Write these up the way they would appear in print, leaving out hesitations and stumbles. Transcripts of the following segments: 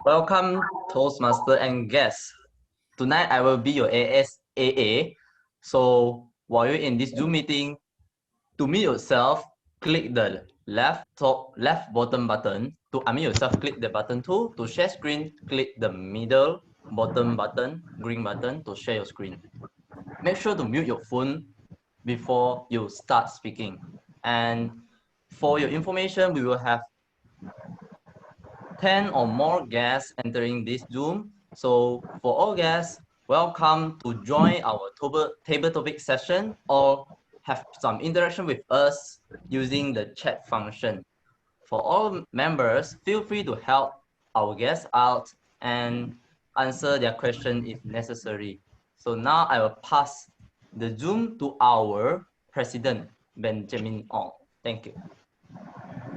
Welcome, Toastmaster and guests. Tonight I will be your ASAA. So while you're in this Zoom meeting, to mute yourself, click the left bottom button. To unmute yourself, click the button 2. To share screen, click the middle bottom button, green button to share your screen. Make sure to mute your phone before you start speaking. And for your information, we will have 10 or more guests entering this Zoom. So for all guests, welcome to join our table topic session or have some interaction with us using the chat function. For all members, feel free to help our guests out and answer their question if necessary. So now I will pass the Zoom to our President, Benjamin Ong. Thank you.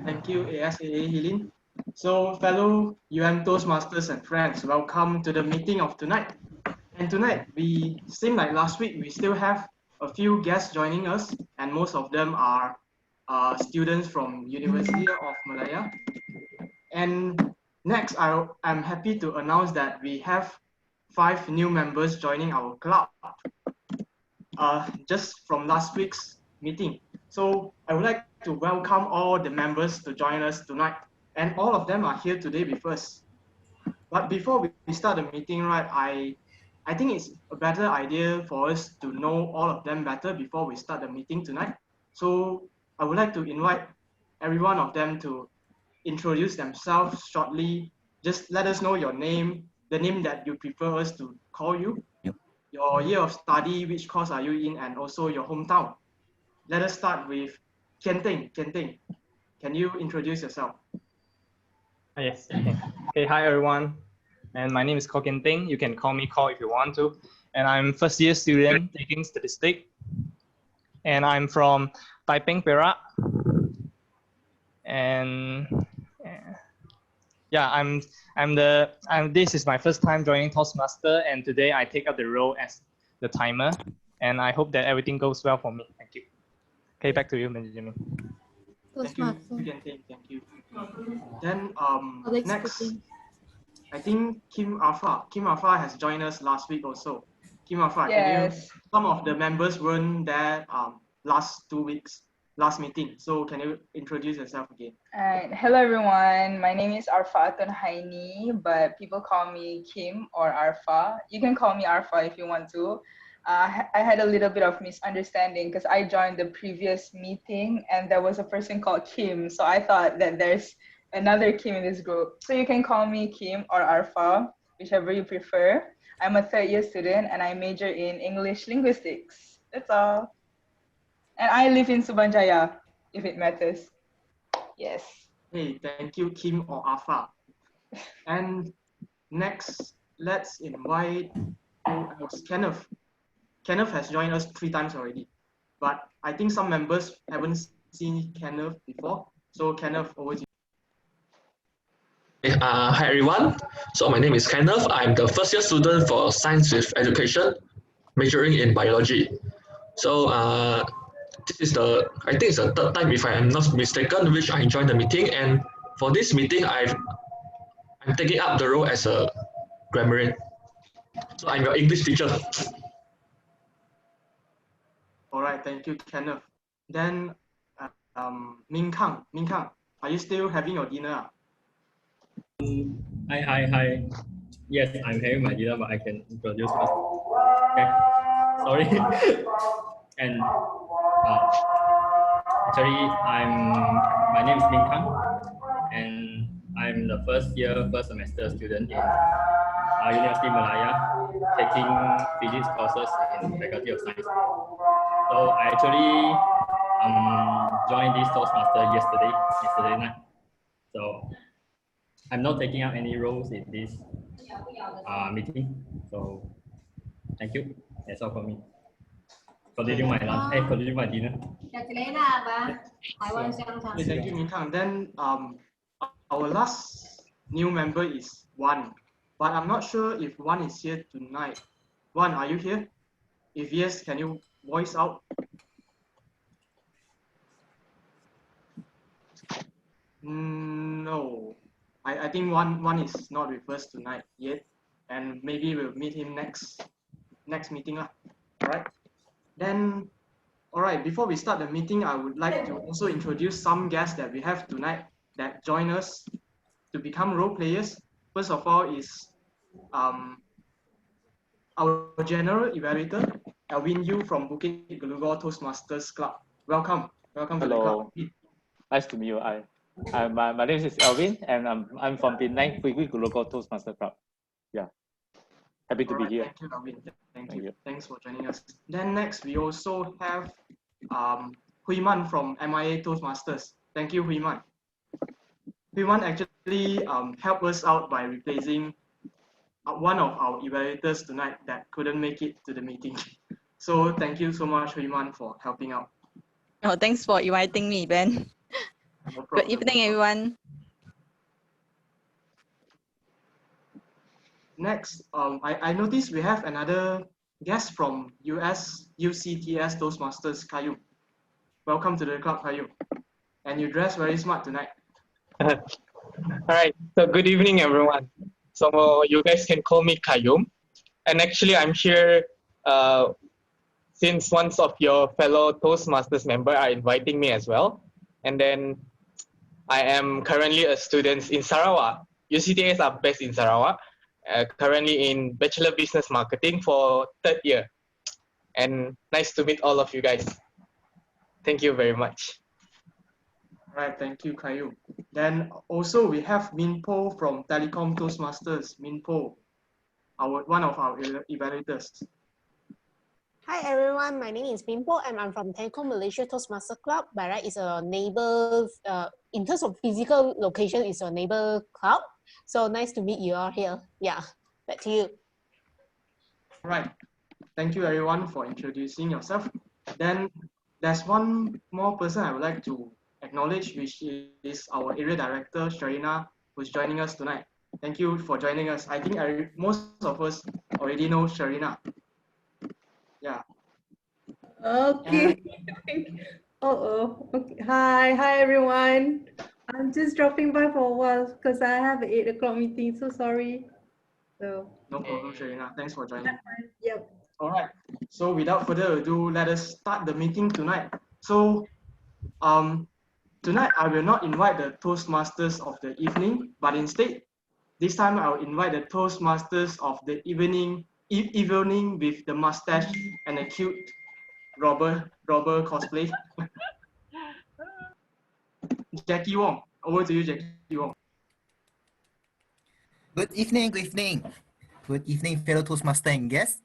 Thank you, ASAA Helin. So, fellow Toastmasters and friends, welcome to the meeting of tonight. And tonight, same like last week, we still have a few guests joining us, and most of them are students from University of Malaya. And next, I'm happy to announce that we have 5 new members joining our club just from last week's meeting. So I would like to welcome all the members to join us tonight. And all of them are here today with us. But before we start the meeting, right, I think it's a better idea for us to know all of them better before we start the meeting tonight. So I would like to invite every one of them to introduce themselves shortly. Just let us know your name, the name that you prefer us to call you, your year of study, which course are you in, and also your hometown. Let us start with Kian Ting. Kian Ting, can you introduce yourself? Yes. Okay. Hi everyone, and my name is Kian Ting. You can call me Call if you want to. And I'm first year student taking statistics. And I'm from Taiping, Perak. And yeah, this is my first time joining Toastmaster, and today I take up the role as the timer. And I hope that everything goes well for me. Thank you. Okay, back to you, Benjamin. Thank you, Kian Ting. Thank you. Then next, I think Kim Alpha. Kim Alpha has joined us last week also. Kim Alpha, yes. Some of the members weren't there last 2 weeks, last meeting. So can you introduce yourself again? Hello everyone. My name is Arfa Atun Haini, but people call me Kim or Arfa. You can call me Arfa if you want to. I had a little bit of misunderstanding because I joined the previous meeting and there was a person called Kim. So I thought that there's another Kim in this group. So you can call me Kim or Arfa, whichever you prefer. I'm a third-year student and I major in English linguistics. That's all. And I live in Subanjaya, if it matters. Yes. Hey, thank you, Kim or Arfa. And next, let's invite Kenneth. Kenneth has joined us 3 times already, but I think some members haven't seen Kenneth before. So Kenneth, over to you. Hi everyone. So my name is Kenneth. I'm the first year student for Science with Education, majoring in biology. So this is I think it's the 3rd time, if I am not mistaken, which I joined the meeting. And for this meeting, I'm taking up the role as a grammarian. So I'm your English teacher. All right, thank you, Kenneth. Then Ming Kang, are you still having your dinner? Hi. Yes, I'm having my dinner, but I can introduce first. Okay, sorry. And actually, my name is Ming Kang, and I'm the first semester student in University of Malaya, taking physics courses in Faculty of Science. So I actually joined this Toastmaster yesterday night. So I'm not taking up any roles in this meeting. So thank you. That's all for me. Continue my lunch. Continue my dinner. Thank you, Ming Kang. Then our last new member is Wan, but I'm not sure if Wan is here tonight. Wan, are you here? If yes, can you voice out? No. I think one is not with us tonight yet, and maybe we'll meet him next meeting lah. All right. Then, all right. Before we start the meeting, I would like to also introduce some guests that we have tonight that join us to become role players. First of all is our general evaluator, Alvin Yu from Bukit Gelugor Toastmasters Club. Welcome to the club. Nice to meet you. My name is Alvin, and I'm from Penang, Bukit Gelugor Toastmaster Club. Yeah, happy to be here. Thank you, Alvin. Thank you. Thanks for joining us. Then next we also have Hui Man from MIA Toastmasters. Thank you, Hui Man. Hui Man actually helped us out by replacing one of our evaluators tonight that couldn't make it to the meeting. So thank you so much, Hui Man, for helping out. Oh, thanks for inviting me, Ben. No problem, Good evening, everyone. Next, I noticed we have another guest from UCTS Toastmasters, Kayu. Welcome to the club, Kayu. And you dress very smart tonight. All right, so good evening, everyone. So you guys can call me Kayum. And actually, I'm here since one of your fellow Toastmasters member are inviting me as well. And then I am currently a student in Sarawak. UCTS are based in Sarawak. Currently in Bachelor Business Marketing for 3rd year. And nice to meet all of you guys. Thank you very much. All right, thank you, Kayu. Then also we have Min Po from Telecom Toastmasters. Min Po, one of our evaluators. Hi everyone, my name is Pimpo and I'm from Telecom Malaysia Toastmaster Club. By right, it's a neighbor, in terms of physical location, it's a neighbor club. So nice to meet you all here. Yeah, back to you. All right, thank you everyone for introducing yourself. Then there's one more person I would like to acknowledge, which is our area director, Sharina, who's joining us tonight. Thank you for joining us. I think most of us already know Sharina. Yeah. Okay. Okay. Hi everyone. I'm just dropping by for a while because I have an 8 o'clock meeting. So sorry. So. No problem, Sharina. Thanks for joining. Yep. All right. So without further ado, let us start the meeting tonight. So, tonight I will not invite the Toastmasters of the evening, but instead, this time I will invite the Toastmasters of the evening with the mustache and a cute robber cosplay. Jackie Wong, over to you, Jackie Wong. Good evening, fellow Toastmaster and guests.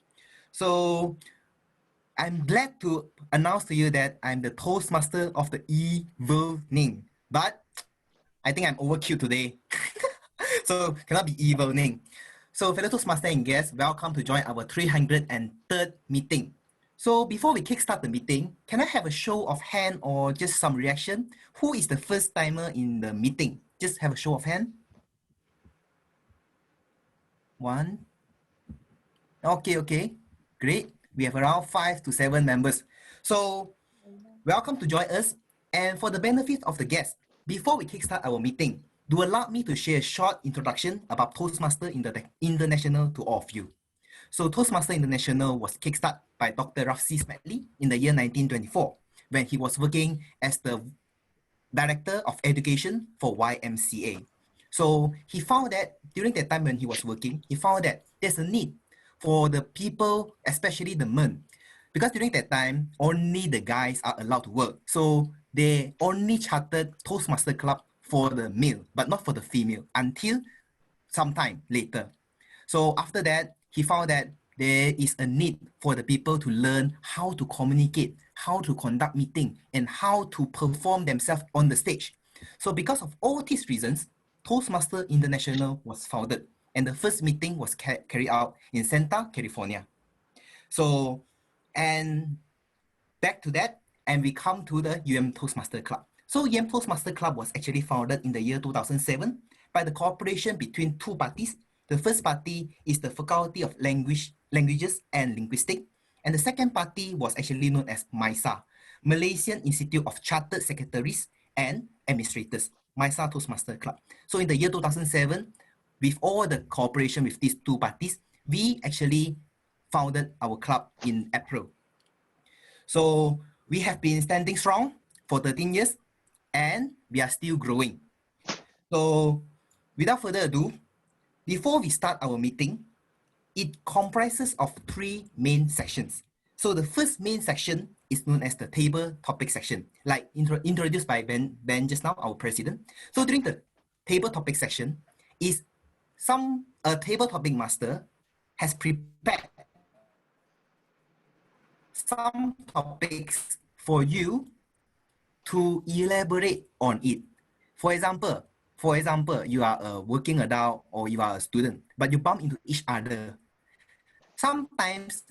So I'm glad to announce to you that I'm the Toastmaster of the evening, but I think I'm overkill today. So cannot be evening. So fellow Toastmaster and guests, welcome to join our 303rd meeting. So before we kickstart the meeting, can I have a show of hand or just some reaction? Who is the first timer in the meeting? Just have a show of hand. 1. Okay, great. We have around 5 to 7 members. So welcome to join us. And for the benefit of the guests, before we kickstart our meeting, do allow me to share a short introduction about Toastmaster International to all of you. So Toastmaster International was kickstarted by Dr. Rafsi Smedley in the year 1924 when he was working as the Director of Education for YMCA. So he found that during that time when he was working, he found that there's a need for the people, especially the men, because during that time, only the guys are allowed to work. So they only chartered Toastmaster Club for the male, but not for the female until sometime later. So after that, he found that there is a need for the people to learn how to communicate, how to conduct meeting, and how to perform themselves on the stage. So because of all these reasons, Toastmaster International was founded, and the first meeting was carried out in Santa, California. So, and back to that, and we come to the Toastmaster Club. So Toastmaster Club was actually founded in the year 2007 by the cooperation between 2 parties. The first party is the Faculty of Languages and Linguistics, and the second party was actually known as MISA, Malaysian Institute of Chartered Secretaries and Administrators. MyStar Toastmaster Club. So in the year 2007, with all the cooperation with these two parties, we actually founded our club in April. So we have been standing strong for 13 years and we are still growing. So without further ado, before we start our meeting, it comprises of 3 main sections. So the first main section is known as the table topic section, like introduced by Ben just now, our president. So during the table topic section, is a table topic master has prepared some topics for you to elaborate on it. For example, you are a working adult or you are a student, but you bump into each other. Sometimes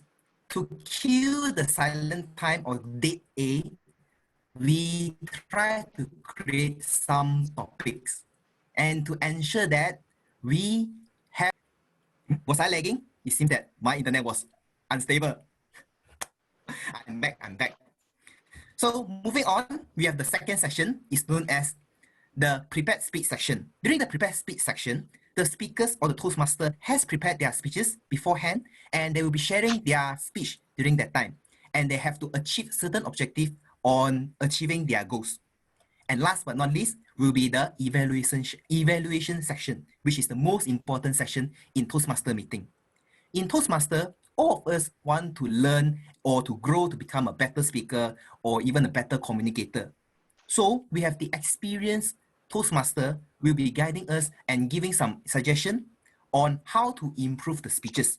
to kill the silent time or dead air, we try to create some topics. And to ensure that we have... Was I lagging? It seemed that my internet was unstable. I'm back. So moving on, we have the second section, is known as the prepared speech section. During the prepared speech section, the speakers or the Toastmaster has prepared their speeches beforehand and they will be sharing their speech during that time. And they have to achieve certain objectives on achieving their goals. And last but not least will be the evaluation section, which is the most important section in Toastmaster meeting. In Toastmaster, all of us want to learn or to grow to become a better speaker or even a better communicator. So we have the experienced Toastmaster will be guiding us and giving some suggestion on how to improve the speeches.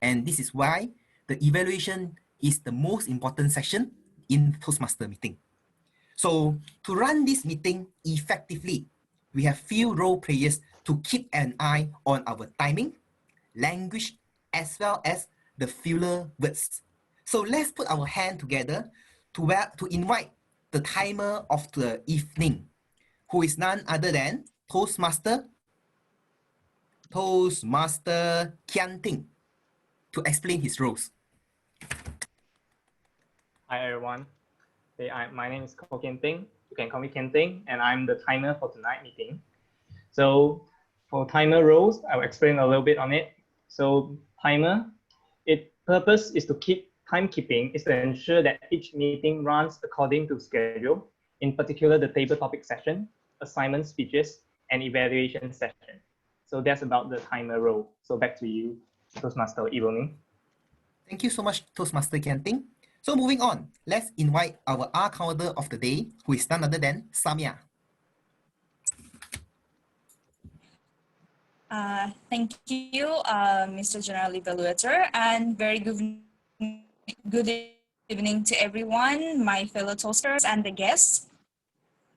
And this is why the evaluation is the most important section in Toastmaster meeting. So to run this meeting effectively, we have few role players to keep an eye on our timing, language, as well as the filler words. So let's put our hand together to invite the timer of the evening, who is none other than Toastmaster Kian Ting, to explain his roles. Hi everyone. Hey, my name is Kian Ting. You can call me Kian Ting, and I'm the timer for tonight's meeting. So for timer roles, I'll explain a little bit on it. So timer, its purpose is to keep timekeeping, is to ensure that each meeting runs according to schedule, in particular the table topic session, assignment speeches, and evaluation session. So that's about the timer role. So back to you, Toastmaster Evelyn. Thank you so much, Toastmaster Kian Ting. So moving on, let's invite our R counter of the day, who is none other than Samia. Thank you, Mr. General Evaluator, and very good evening to everyone, my fellow toasters and the guests.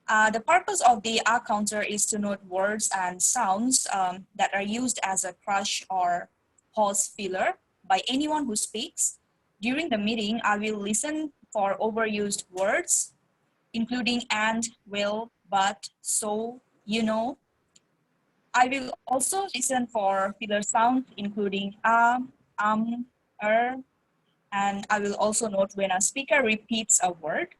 The purpose of the R counter is to note words and sounds that are used as a crush or pause filler by anyone who speaks. During the meeting, I will listen for overused words, including and, will, but, so, you know. I will also listen for filler sounds, including and I will also note when a speaker repeats a word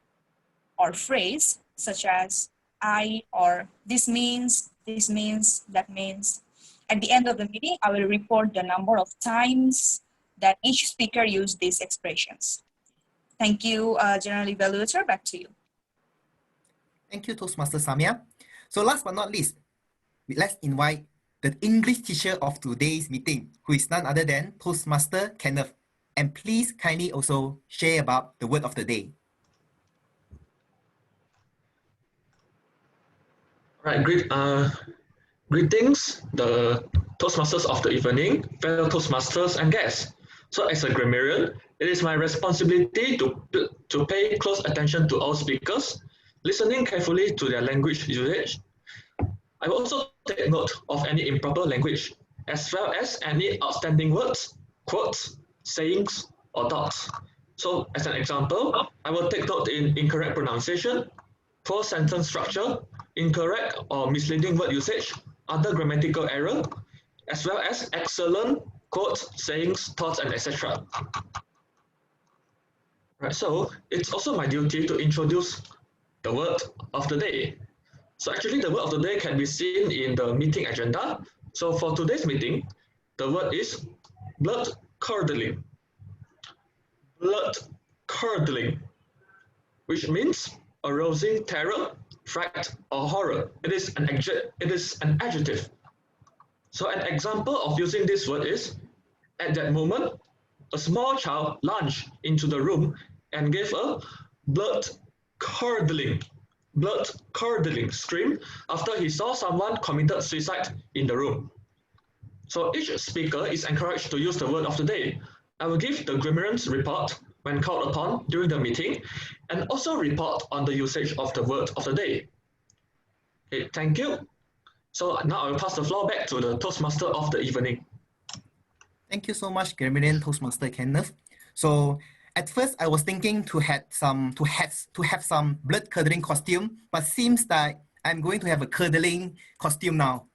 or phrase, such as I or this means, that means. At the end of the meeting, I will report the number of times that each speaker used these expressions. Thank you, General Evaluator, back to you. Thank you, Toastmaster Samia. So last but not least, let's invite the English teacher of today's meeting, who is none other than Toastmaster Kenneth. And please kindly also share about the word of the day. Right, greetings, the Toastmasters of the evening, fellow Toastmasters and guests. So as a grammarian, it is my responsibility to pay close attention to all speakers, listening carefully to their language usage. I will also take note of any improper language, as well as any outstanding words, quotes, sayings, or thoughts. So as an example, I will take note in incorrect pronunciation, poor sentence structure, incorrect or misleading word usage, other grammatical error, as well as excellent quotes, sayings, thoughts, and etc. Right, so it's also my duty to introduce the word of the day. So actually the word of the day can be seen in the meeting agenda. So for today's meeting, the word is bloodcurdling. Bloodcurdling, which means arousing terror, fright, or horror. It is an adjective. So an example of using this word is, at that moment, a small child lunged into the room and gave a blood-curdling scream after he saw someone committed suicide in the room. So each speaker is encouraged to use the word of the day. I will give the Grammarian Report when called upon during the meeting and also report on the usage of the word of the day. Okay, thank you. So now I will pass the floor back to the Toastmaster of the evening. Thank you so much, Grammarian Toastmaster Kenneth. So at first I was thinking to have some blood curdling costume, but seems that I'm going to have a curdling costume now.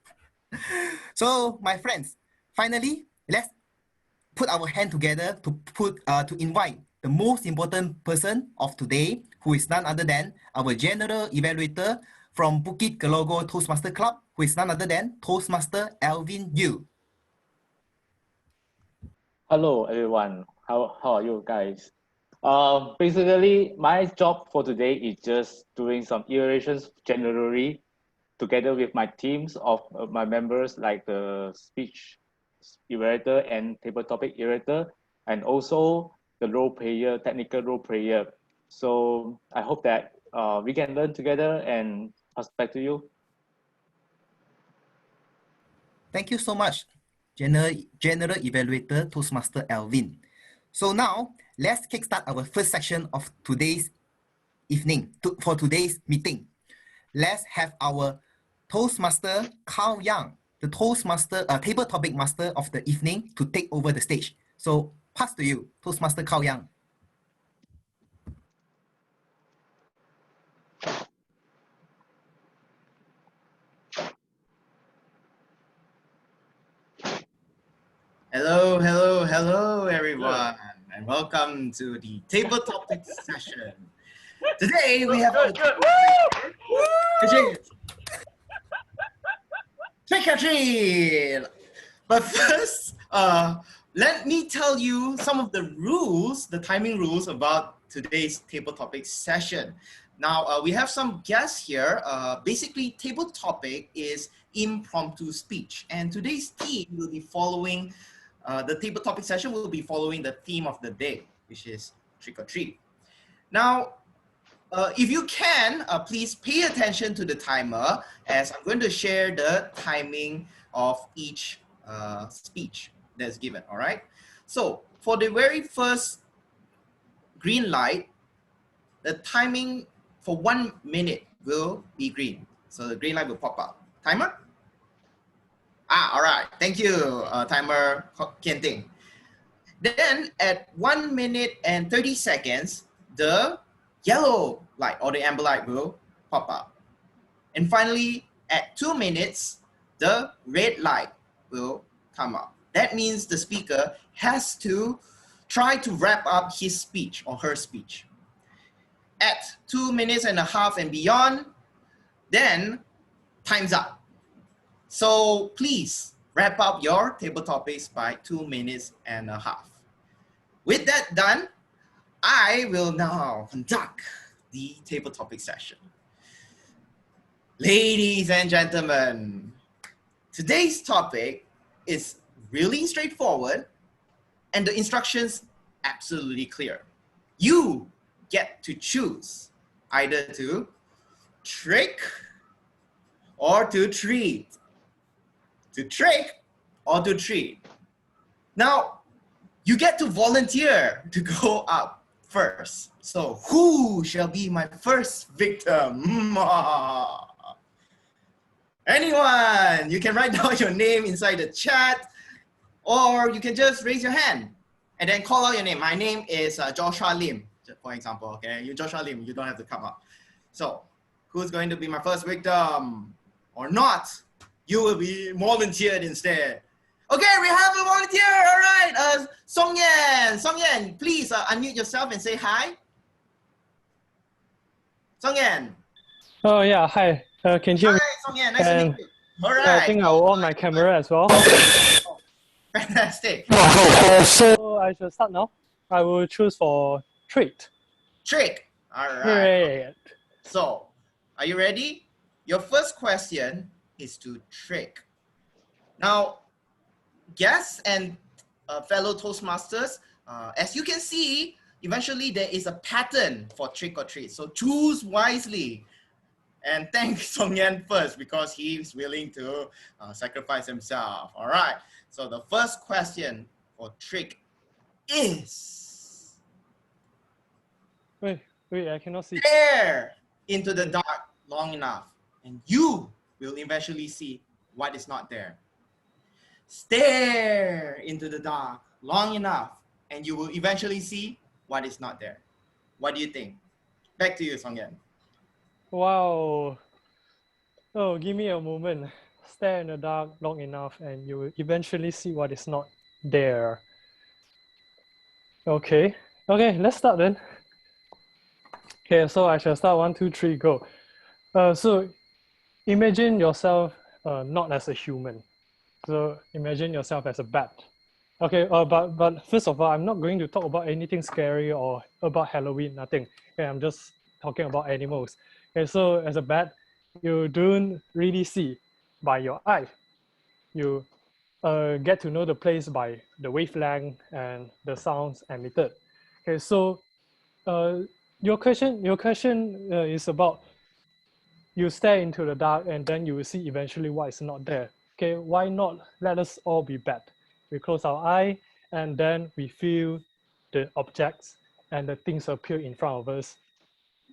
So my friends, finally, let's put our hand together to invite the most important person of today, who is none other than our general evaluator from Bukit Kelogo Toastmaster Club, who is none other than Toastmaster Alvin Yu. Hello, everyone. How are you guys? Basically, my job for today is just doing some evaluations generally, together with my teams of my members, like the speech evaluator and table topic evaluator, and also the role player, technical role player. So I hope that we can learn together, and pass back to you. Thank you so much, General Evaluator Toastmaster Alvin. So now, let's kickstart our first section of today's for today's meeting. Let's have our Toastmaster Cao Yang, the Toastmaster, table topic master of the evening, to take over the stage. So pass to you, Toastmaster Cao Yang. Hello, everyone, and welcome to the table topics session. Today we have good. trick or treat. But first, let me tell you some of the rules, the timing rules about today's table topics session. Now we have some guests here. Basically, table topic is impromptu speech, and today's theme will be following. The table topic session will be following the theme of the day, which is trick or treat. Now, if you can, please pay attention to the timer, as I'm going to share the timing of each speech that's given, all right? So for the very first green light, the timing for 1 minute will be green. So the green light will pop up. Timer? All right, thank you, timer Kian-Ting. Then at 1 minute and 30 seconds, the yellow light or the amber light will pop up. And finally, at 2 minutes, the red light will come up. That means the speaker has to try to wrap up his speech or her speech. At 2 minutes and a half and beyond, then time's up. So please wrap up your table topics by 2 minutes and a half. With that done, I will now conduct the table topic session. Ladies and gentlemen, today's topic is really straightforward and the instructions absolutely clear. You get to choose either to trick or to treat. To trick or to treat. Now, you get to volunteer to go up first. So who shall be my first victim? Anyone, you can write down your name inside the chat, or you can just raise your hand and then call out your name. My name is Joshua Lim, for example, okay? You Joshua Lim, you don't have to come up. So who's going to be my first victim or not? You will be volunteered instead. Okay, we have a volunteer, all right. Song Yan, please unmute yourself and say hi. Song Yan. Oh yeah, hi. Can you hear me? Hi, Song Yan. Nice to And meet you. All I right. think I'll on my camera as well. Fantastic. So I should start now. I will choose for treat. Trick. All right. Treat. So, are you ready? Your first question is to trick. Now, guests and fellow Toastmasters, as you can see, eventually there is a pattern for trick or treat. So choose wisely. And thank Song Yan first because he's willing to sacrifice himself. All right. So the first question for trick is Wait, I cannot see. stare into the dark long enough and you will eventually see what is not there. Stare into the dark long enough and you will eventually see what is not there. What do you think? Back to you, Song Yan. Wow. Oh, give me a moment. Stare in the dark long enough and you will eventually see what is not there. Okay, let's start then. Okay, so I shall start 1, 2, 3, go. So imagine yourself not as a human. So imagine yourself as a bat. Okay, but first of all, I'm not going to talk about anything scary or about Halloween, nothing. Okay, I'm just talking about animals. Okay, so as a bat, you don't really see by your eye. You get to know the place by the wavelength and the sounds emitted. Okay, so your question is about you stare into the dark and then you will see eventually what is not there. Okay, why not let us all be bat? We close our eye and then we feel the objects and the things appear in front of us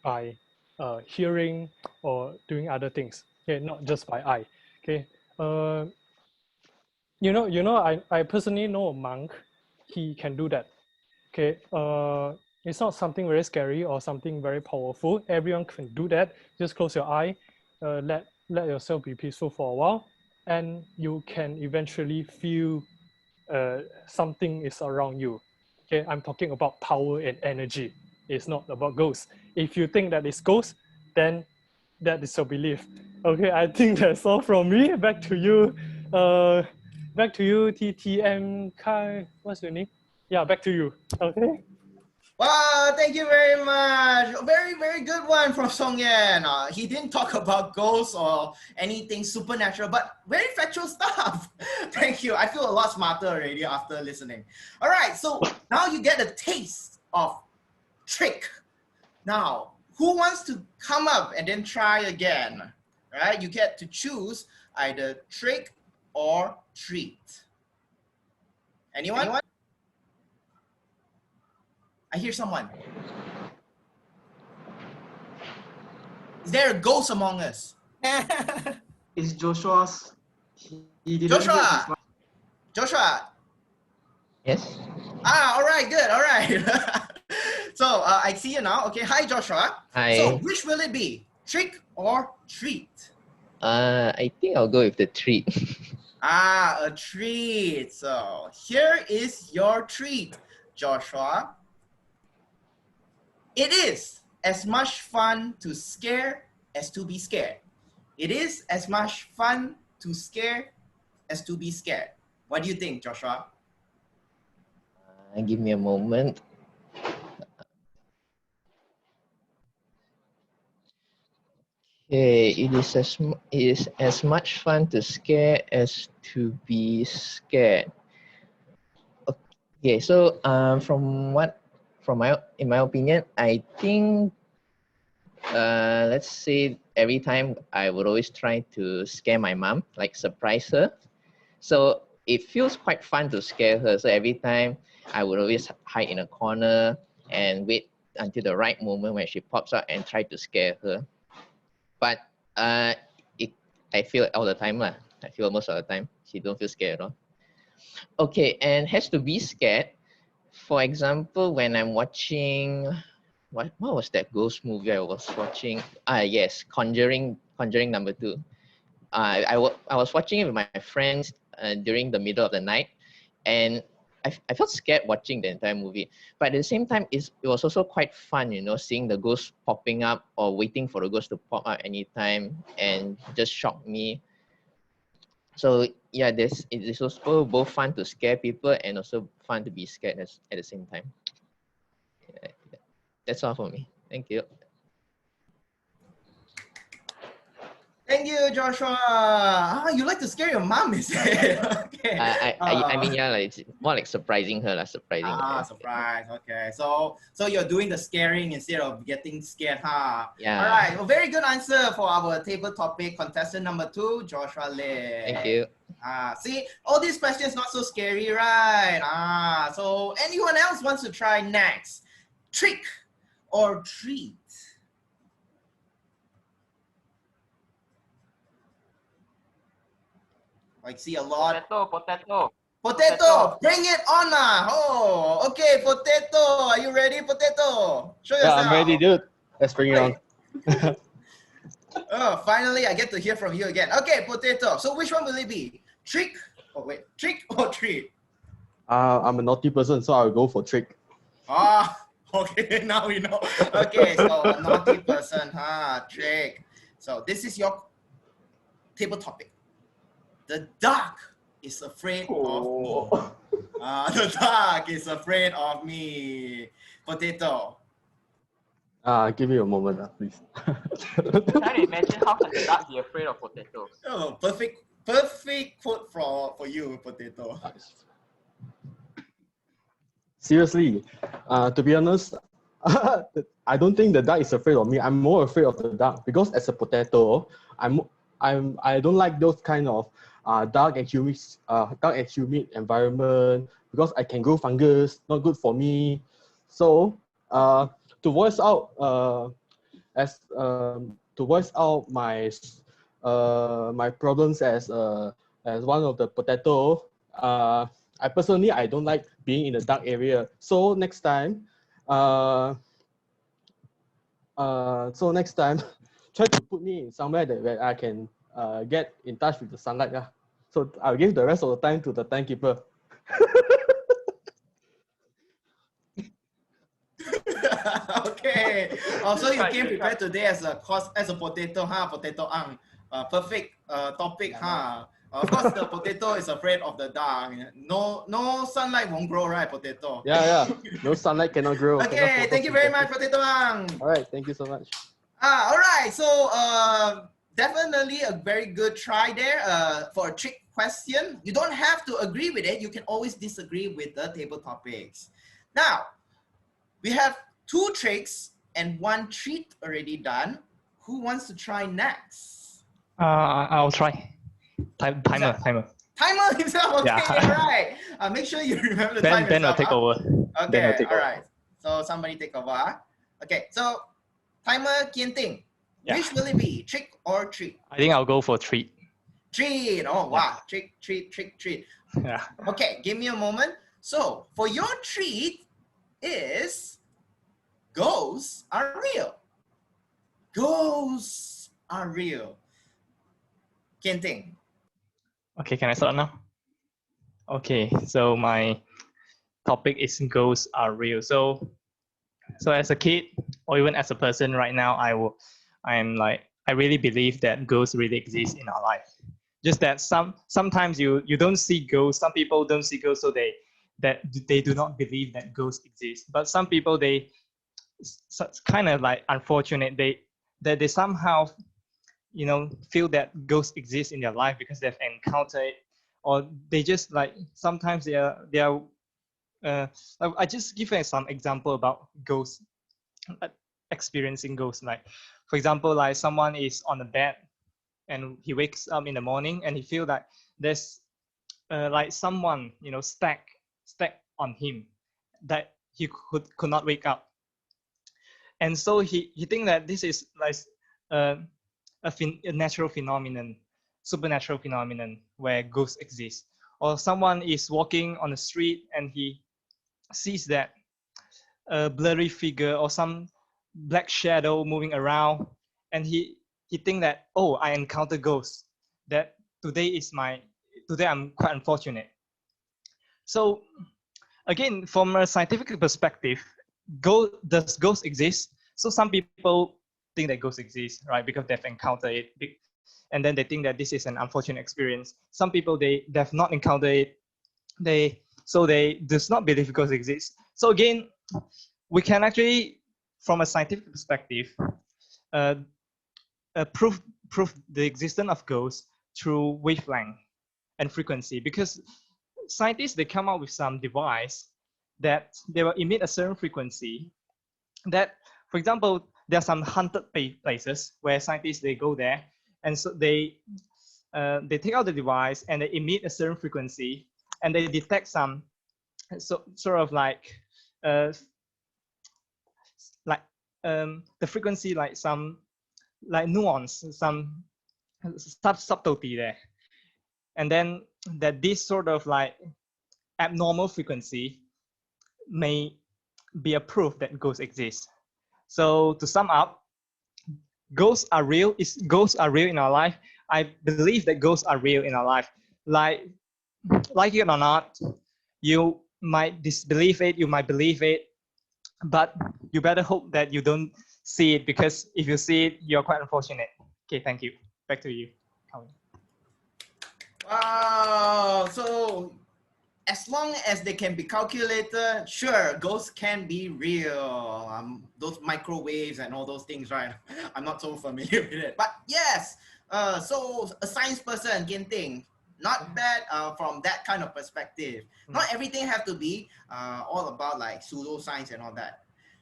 by hearing or doing other things. Okay, not just by eye. Okay, I personally know a monk. He can do that. Okay, it's not something very scary or something very powerful. Everyone can do that. Just close your eye, let yourself be peaceful for a while, and you can eventually feel something is around you. Okay, I'm talking about power and energy. It's not about ghosts. If you think that it's ghosts, then that is your belief. Okay, I think that's all from me. Back to you. Back to you, TTM Kai. What's your name? Yeah, back to you. Okay. Wow, thank you very much. A very, very good one from Song Yan. He didn't talk about ghosts or anything supernatural, but very factual stuff. Thank you. I feel a lot smarter already after listening. All right, so now you get a taste of trick. Now, who wants to come up and then try again? All right, you get to choose either trick or treat. Anyone? I hear someone. Is there a ghost among us? It's Joshua's. He didn't hit his mic. Joshua. Yes. All right, good. All right. So I see you now. Okay. Hi, Joshua. Hi. So which will it be? Trick or treat? I think I'll go with the treat. A treat. So here is your treat, Joshua. It is as much fun to scare as to be scared. It is as much fun to scare as to be scared. What do you think, Joshua? Give me a moment. Okay, it is as much fun to scare as to be scared. Okay, so in my opinion, I think let's say every time I would always try to scare my mom, like surprise her. So it feels quite fun to scare her. So every time I would always hide in a corner and wait until the right moment when she pops out and try to scare her. But I feel all the time lah. I feel most of the time. She don't feel scared at all. Okay, and has to be scared. For example, when I'm watching, what was that ghost movie I was watching? Yes, Conjuring number 2. I was watching it with my friends during the middle of the night, and I felt scared watching the entire movie, but at the same time, it was also quite fun, you know, seeing the ghost popping up or waiting for the ghost to pop up anytime and just shock me. So yeah, it's also both fun to scare people and also fun to be scared at the same time. Yeah, that's all for me. Thank you. Thank you, Joshua. Ah, you like to scare your mom, is it? Okay. I mean, yeah, like, it's more like surprising her, like surprising her. Surprise. Okay. So you're doing the scaring instead of getting scared, huh? Yeah. All right. Well, very good answer for our table topic contestant number 2, Joshua Lin. Thank you. See, all these questions not so scary, right? So anyone else wants to try next? Trick or treat? I see a lot. Potato, bring it on now. Oh, okay, Potato. Are you ready, Potato? Show yourself. Yeah, I'm ready, dude. Let's bring it on. Oh, finally, I get to hear from you again. Okay, Potato. So which one will it be? Trick? Oh, wait. Trick or treat? I'm a naughty person, so I'll go for trick. Okay, now we know. Okay, so a naughty person, trick. So this is your table topic. The dark is afraid of me. The dark is afraid of me. Potato. Give me a moment, please. Can you imagine how can the duck be afraid of potatoes? Oh, perfect quote for you, Potato. Seriously, to be honest, I don't think the duck is afraid of me. I'm more afraid of the duck because as a potato, I don't like those kind of dark and humid environment because I can grow fungus, not good for me. So to voice out my my problems as one of the potato, I personally don't like being in the dark area. So next time, try to put me in somewhere where I can get in touch with the sunlight. Yeah. So I'll give the rest of the time to the timekeeper. Okay. So you came prepared today as a potato, Potato Ang. Perfect topic, Of course, the potato is afraid of the dark. No sunlight won't grow, right, Potato? Yeah. No sunlight cannot grow. Okay, thank you very much, Potato Ang. All right, thank you so much. All right, so definitely a very good try there for a trick question. You don't have to agree with it. You can always disagree with the table topics. Now, we have 2 tricks and 1 treat already done. Who wants to try next? I'll try. Timer. Timer himself. Okay, Yeah. right. Make sure you remember the time. Ben will take over. Okay, all right. So somebody take over. Okay, so timer, Kian Ting. Yeah. Which will it be? Trick or treat? I think I'll go for treat. Treat. Oh wow. Trick. Yeah. Okay, give me a moment. So for your treat is ghosts are real. Ghosts are real. Kian Ting. Okay, can I start now? Okay, so my topic is ghosts are real. So as a kid or even as a person right now, I really believe that ghosts really exist in our life. Just that sometimes you don't see ghosts. Some people don't see ghosts, so they do not believe that ghosts exist. But some people, it's kind of like unfortunate. They somehow feel that ghosts exist in their life because they've encountered, or they just like sometimes they are. I just give you some example about ghosts, experiencing ghosts. Like for example, like someone is on a bed and he wakes up in the morning and he feels like there's like someone stacked on him that he could not wake up, and so he think that this is like a natural phenomenon, supernatural phenomenon where ghosts exist. Or someone is walking on the street and he sees that a blurry figure or some black shadow moving around, and he think that, oh, I encountered ghosts, that today I'm quite unfortunate. So again, from a scientific perspective, does ghosts exist? So some people think that ghosts exist, right? Because they've encountered it. And then they think that this is an unfortunate experience. Some people, they've not encountered it. So they does not believe ghosts exist. So again, we can actually, from a scientific perspective, prove the existence of ghosts through wavelength and frequency, because scientists, they come up with some device that they will emit a certain frequency that, for example, there are some haunted places where scientists, they go there, and so they take out the device and they emit a certain frequency, and they detect some sort of like the frequency, like some like nuance, some subtlety there, and then that this sort of like abnormal frequency may be a proof that ghosts exist. So to sum up, ghosts are real. Ghosts are real in our life. I believe that ghosts are real in our life. Like it or not, you might disbelieve it, you might believe it, but you better hope that you don't see it, because if you see it, you're quite unfortunate. Okay, thank you. Back to you, Colin. Wow. So as long as they can be calculated, sure, ghosts can be real. Those microwaves and all those things, right? I'm not so familiar with it. But yes, so a science person, Ginting, not bad from that kind of perspective. Not everything have to be all about like pseudoscience and all that.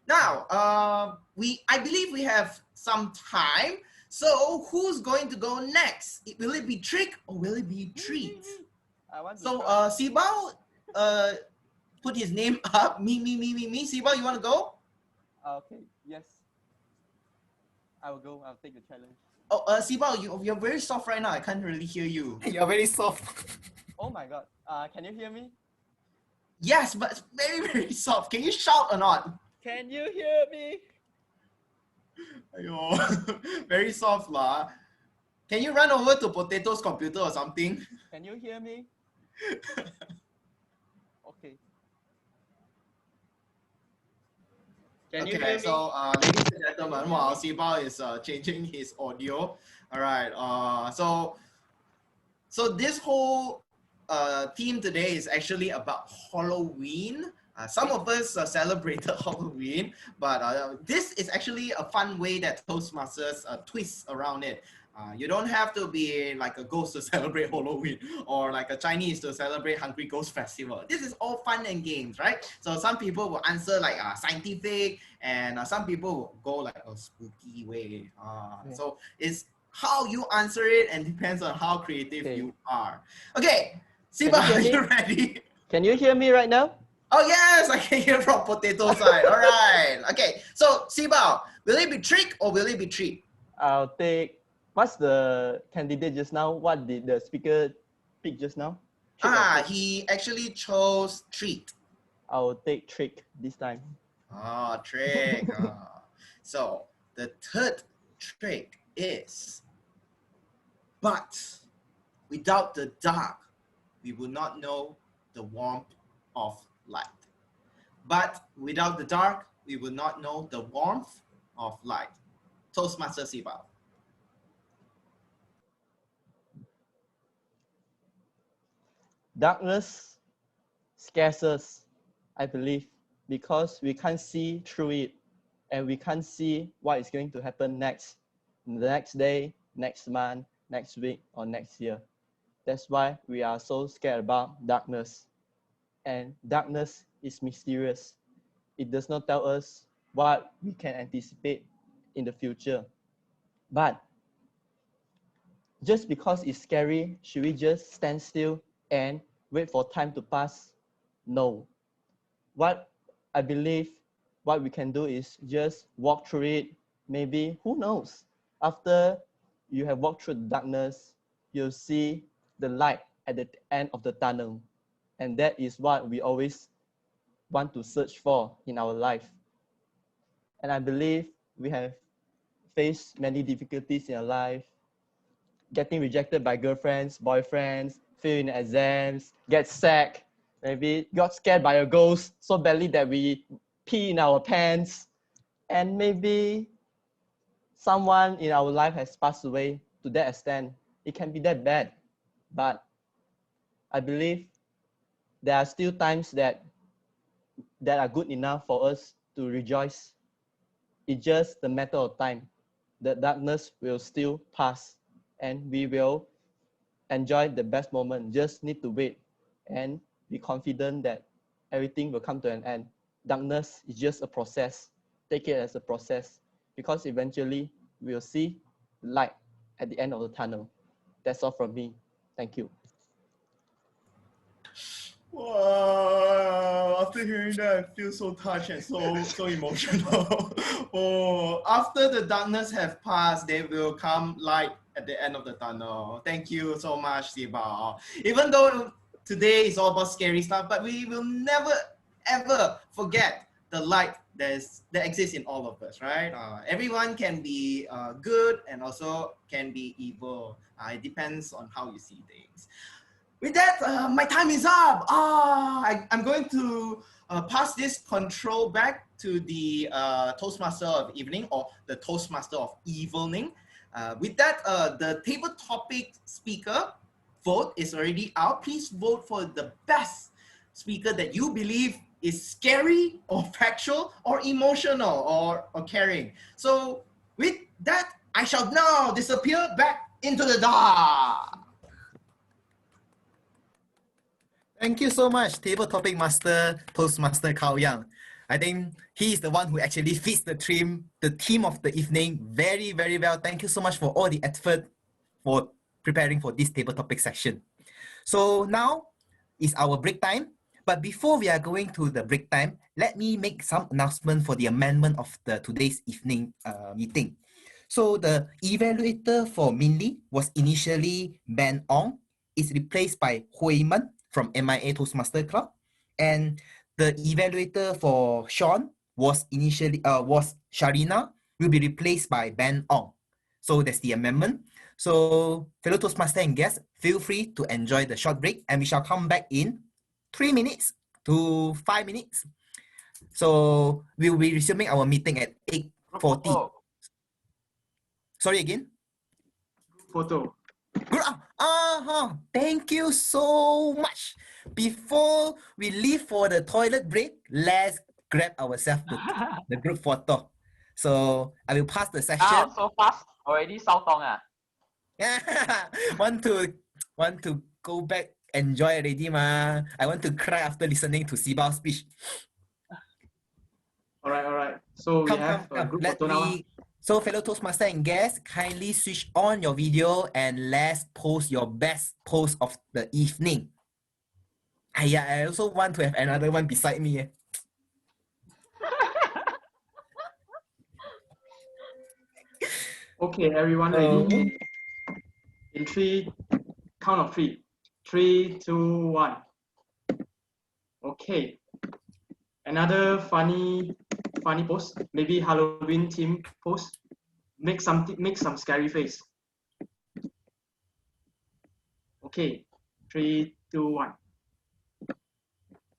Now, I believe we have some time. So who's going to go next? Will it be trick or will it be treat? So Sibao put his name up. Me. Sibao, you want to go? Okay, yes. I will go. I'll take the challenge. Oh, Sibao, you're very soft right now. I can't really hear you. You're very soft. Oh my God. Can you hear me? Yes, but it's very, very soft. Can you shout or not? Can you hear me? Ayo, very soft lah. Can you run over to Potato's computer or something? Can you hear me? Okay. Can you hear me? So, ladies and gentlemen, while Sibao is changing his audio, all right. So this whole theme today is actually about Halloween. Some of us celebrated Halloween, but this is actually a fun way that Toastmasters twist around it. You don't have to be like a ghost to celebrate Halloween or like a Chinese to celebrate Hungry Ghost Festival. This is all fun and games, right? So some people will answer like scientific, and some people will go like a spooky way. So it's how you answer it and depends on how creative you are. Okay, Siba, are you ready? Can you hear me right now? Oh yes, I can hear from Potato side. All right. Okay. So Sibao, will it be trick or will it be treat? I'll take. What's the candidate just now? What did the speaker pick just now? He actually chose treat. I'll take trick this time. Trick. So the third trick is, but without the dark, we will not know the warmth of light. But without the dark, we will not know the warmth of light. Toastmaster Sibao. Darkness scares us, I believe, because we can't see through it, and we can't see what is going to happen next, the next day, next month, next week, or next year. That's why we are so scared about darkness. And darkness is mysterious. It does not tell us what we can anticipate in the future. But just because it's scary, should we just stand still and wait for time to pass? No. What I believe what we can do is just walk through it. Maybe, who knows? After you have walked through the darkness, you'll see the light at the end of the tunnel. And that is what we always want to search for in our life. And I believe we have faced many difficulties in our life, getting rejected by girlfriends, boyfriends, failing exams, get sacked, Maybe got scared by a ghost so badly that we pee in our pants. And maybe someone in our life has passed away to that extent. It can be that bad. But I believe there are still times that are good enough for us to rejoice. It's just a matter of time. The darkness will still pass and we will enjoy the best moment. Just need to wait and be confident that everything will come to an end. Darkness is just a process. Take it as a process because eventually we'll see light at the end of the tunnel. That's all from me. Thank you. Wow, after hearing that, I feel so touched and so emotional. Oh, after the darkness have passed, there will come light at the end of the tunnel. Thank you so much, Sibao. Even though today is all about scary stuff, but we will never ever forget the light that exists in all of us, right? Everyone can be good and also can be evil. It depends on how you see things. With that, my time is up. I'm going to pass this control back to the Toastmaster of Evening or the Toastmaster of Evening. With that, the table topic speaker vote is already out. Please vote for the best speaker that you believe is scary or factual or emotional or caring. So with that, I shall now disappear back into the dark. Thank you so much, Table Topic Master, Toastmaster Kao Yang. I think he is the one who actually fits the theme of the evening very, very well. Thank you so much for all the effort for preparing for this table topic section. So now is our break time. But before we are going to the break time, let me make some announcement for the amendment of today's evening meeting. So the evaluator for Minli was initially Ben Ong. It's replaced by Hui Men from MIA Toastmaster Club, and the evaluator for Sean was initially Sharina, will be replaced by Ben Ong. So that's the amendment. So fellow Toastmaster and guests, feel free to enjoy the short break, and we shall come back in 3 minutes to 5 minutes. So we will be resuming our meeting at 8:40. Sorry again. Photo. Thank you so much. Before we leave for the toilet break, let's grab ourselves the group photo. So I will pass the session. So fast already, Sao Tong ah. want to go back, enjoy already ma. I want to cry after listening to Sibao's speech. All right. So we have a group photo now. So fellow Toastmaster and guests, kindly switch on your video and let's post your best post of the evening. I also want to have another one beside me. Okay, everyone ready? In count of three. 3, 2, 1. Okay. Another funny post, maybe Halloween theme post. Make some scary face. Okay, 3, 2, 1.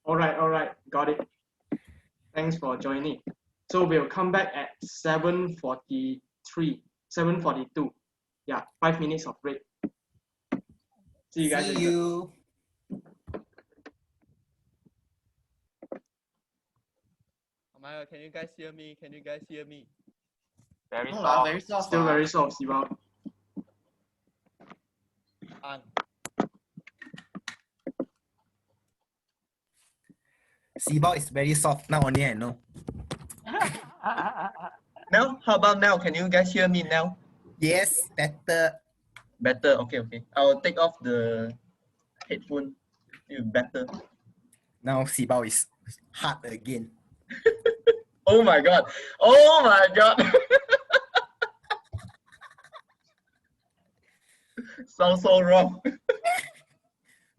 All right, got it. Thanks for joining. So we'll come back at 7:43, 7:42. Yeah, 5 minutes of break. See you guys later. See you. Amaya, can you guys hear me? Very soft. Very soft. Still very soft, Sibao. Sibao is very soft now only, I know. Now, how about now? Can you guys hear me now? Yes, better. Better, okay. I'll take off the headphone. Better. Now Sibao is hard again. Oh my god. Sounds so wrong.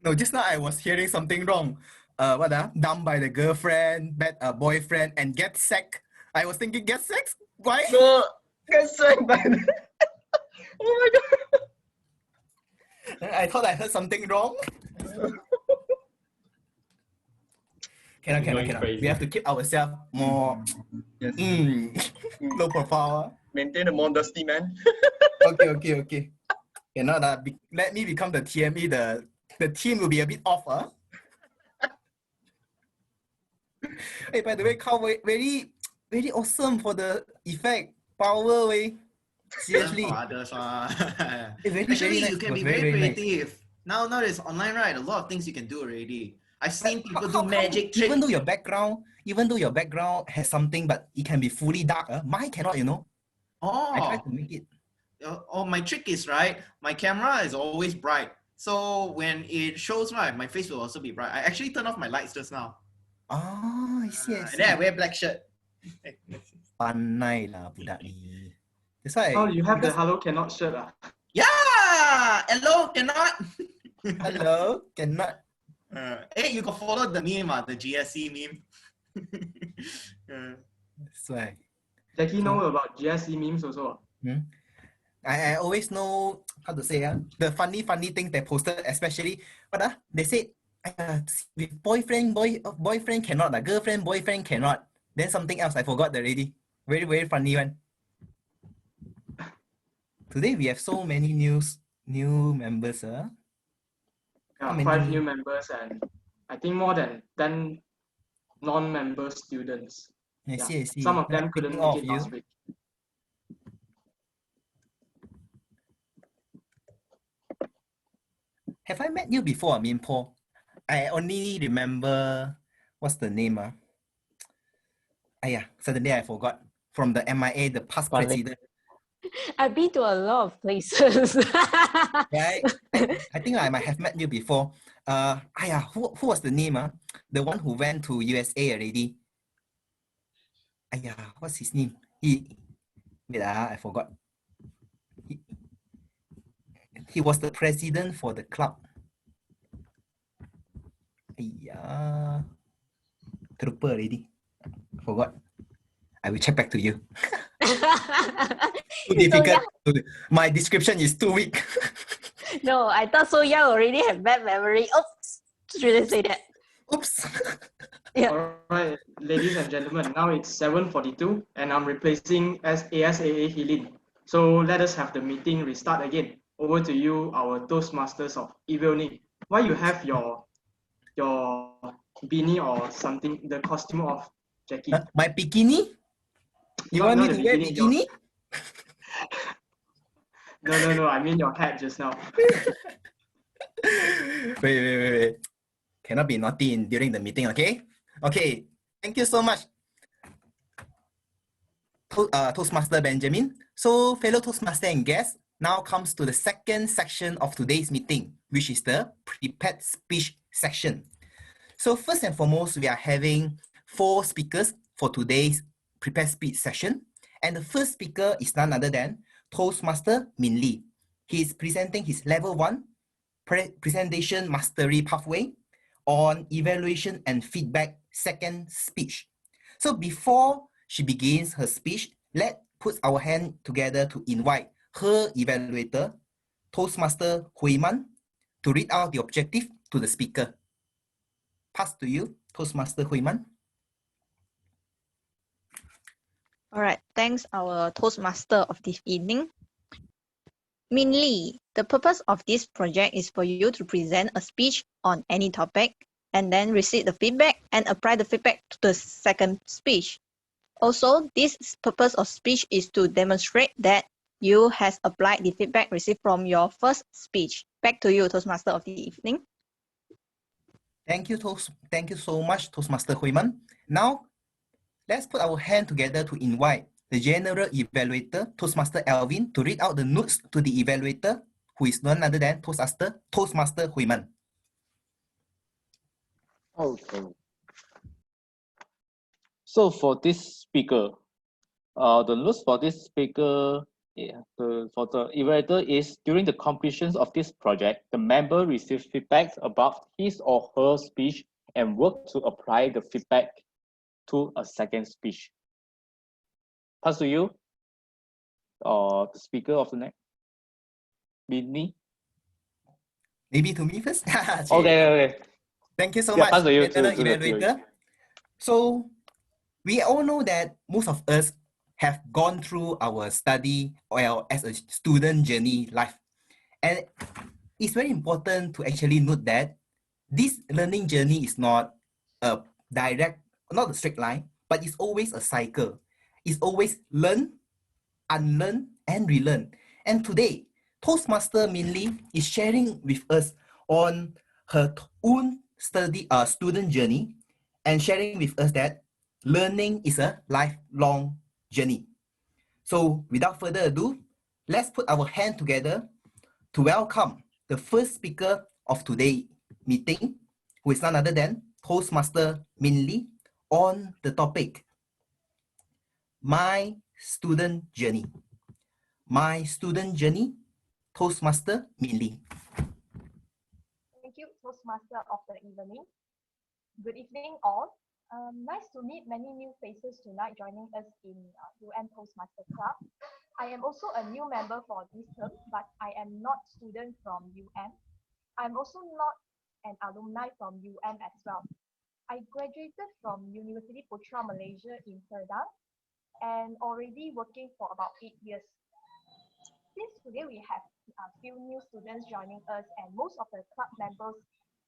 No, just now I was hearing something wrong. Dumped by the girlfriend, boyfriend, and get sacked. I was thinking, get sacked? Why? No, get sacked by the... Oh my god. I thought I heard something wrong. Cannot. We have to keep ourselves more low profile. Maintain the modesty, man. Okay. Cannot let me become the TME. The team will be a bit off. Hey, by the way, Carl, very awesome for the effect. Power way. Seriously. Actually, nice. you can be very creative. Nice. Now it's online, right? A lot of things you can do already. I've seen people do magic tricks. Even though your background has something, but it can be fully dark. Mine cannot, you know. I try to make it. My trick is, right, my camera is always bright. So when it shows, right, my face will also be bright. I actually turn off my lights just now. I see. And then I wear black shirt. Pandai lah budak ni. That's why. Oh, you have the hello cannot shirt. Yeah! Hello cannot. Hello cannot. Hey, you can follow the meme, the GSC meme. That's why. Jackie know about GSC memes also. I always know how to say the funny things they posted, especially they say with boyfriend cannot, girlfriend boyfriend cannot. Then something else I forgot already. Very funny one. Today we have so many new members. Yeah, 5 new members and I think more than 10 non-member students. I see. Some of them couldn't make it last week. Have I met you before, Paul? I only remember what's the name? Suddenly I forgot. From the MIA, the past president. I've been to a lot of places. Right? I think I might have met you before. Who was the name? The one who went to USA already. What's his name? I forgot. He was the president for the club. Trooper already. Forgot. I will check back to you. Too difficult. My description is too weak. No, I thought so young already have bad memory. Oops. Shouldn't say that. Oops. Yeah. All right, ladies and gentlemen, now it's 7:42 and I'm replacing ASAA Helin. So let us have the meeting restart again. Over to you, our Toastmasters of Evaluator. Why you have your beanie or something, the costume of Jackie? My bikini? You want me to wear bikini? No, I mean your hat just now. Wait. Cannot be naughty during the meeting, okay? Okay, thank you so much, Toastmaster Benjamin. So, fellow Toastmaster and guests, now comes to the second section of today's meeting, which is the prepared speech section. So first and foremost, we are having 4 speakers for today's prepared speech session. And the first speaker is none other than Toastmaster Min Lee. He is presenting his level 1 presentation mastery pathway on evaluation and feedback second speech. So before she begins her speech, let's put our hand together to invite her evaluator, Toastmaster Hui Man, to read out the objective to the speaker. Pass to you, Toastmaster Hui Man. All right, thanks our Toastmaster of this evening. Min Lee, the purpose of this project is for you to present a speech on any topic and then receive the feedback and apply the feedback to the second speech. Also, this purpose of speech is to demonstrate that you has applied the feedback received from your first speech. Back to you, Toastmaster of the evening. Thank you so much, Toastmaster Hui Man. Now, let's put our hand together to invite the General Evaluator, Toastmaster Alvin, to read out the notes to the evaluator, who is none other than Toastmaster Hui Man. Okay. So for this speaker, the notes for this speaker, for the evaluator is during the completion of this project, the member receives feedback about his or her speech and work to apply the feedback to a second speech. Pass to you, the speaker of the next. Bidney. Maybe to me first? Okay. Thank you so Yeah, much, pass to you, General to the Evaluator. So we all know that most of us have gone through our study or as a student journey life. And it's very important to actually note that this learning journey is not a direct, not a straight line, but it's always a cycle. It's always learn, unlearn, and relearn. And today, Toastmaster Minli is sharing with us on her own student journey and sharing with us that learning is a lifelong journey. So without further ado, let's put our hand together to welcome the first speaker of today's meeting, who is none other than Toastmaster Minli, on the topic, My Student Journey. My Student Journey, Toastmaster Minli. Thank you, Toastmaster of the evening. Good evening, all. Nice to meet many new faces tonight joining us in UM Toastmaster Club. I am also a new member for this term, but I am not student from UM. I'm also not an alumni from UM as well. I graduated from University Putra Malaysia in Perdang and already working for about 8 years. Since today we have a few new students joining us and most of the club members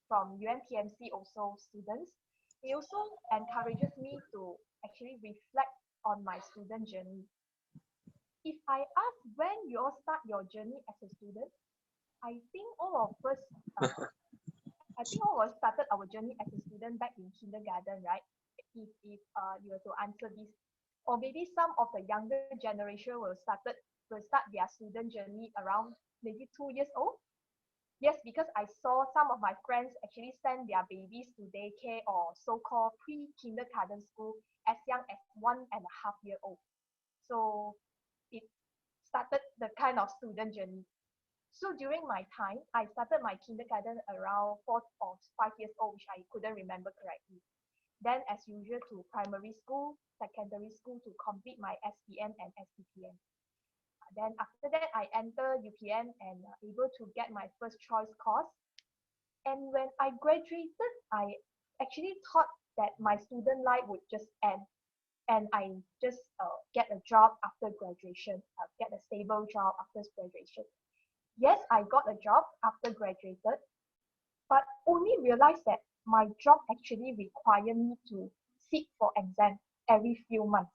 from UMTMC also students, it also encourages me to actually reflect on my student journey. If I ask when you all start your journey as a student, I think all of us started our journey as a student back in kindergarten, right? If you were to answer this, or maybe some of the younger generation will start their student journey around maybe 2 years old. Yes, because I saw some of my friends actually send their babies to daycare or so-called pre-kindergarten school as young as 1.5 years old. So it started the kind of student journey. So during my time, I started my kindergarten around 4 or 5 years old, which I couldn't remember correctly. Then as usual to primary school, secondary school to complete my SPM and SPPM. Then after that, I enter UPM and able to get my first choice course. And when I graduated, I actually thought that my student life would just end. And I just get a job after graduation, get a stable job after graduation. Yes, I got a job after graduated, but only realized that my job actually required me to sit for exam every few months.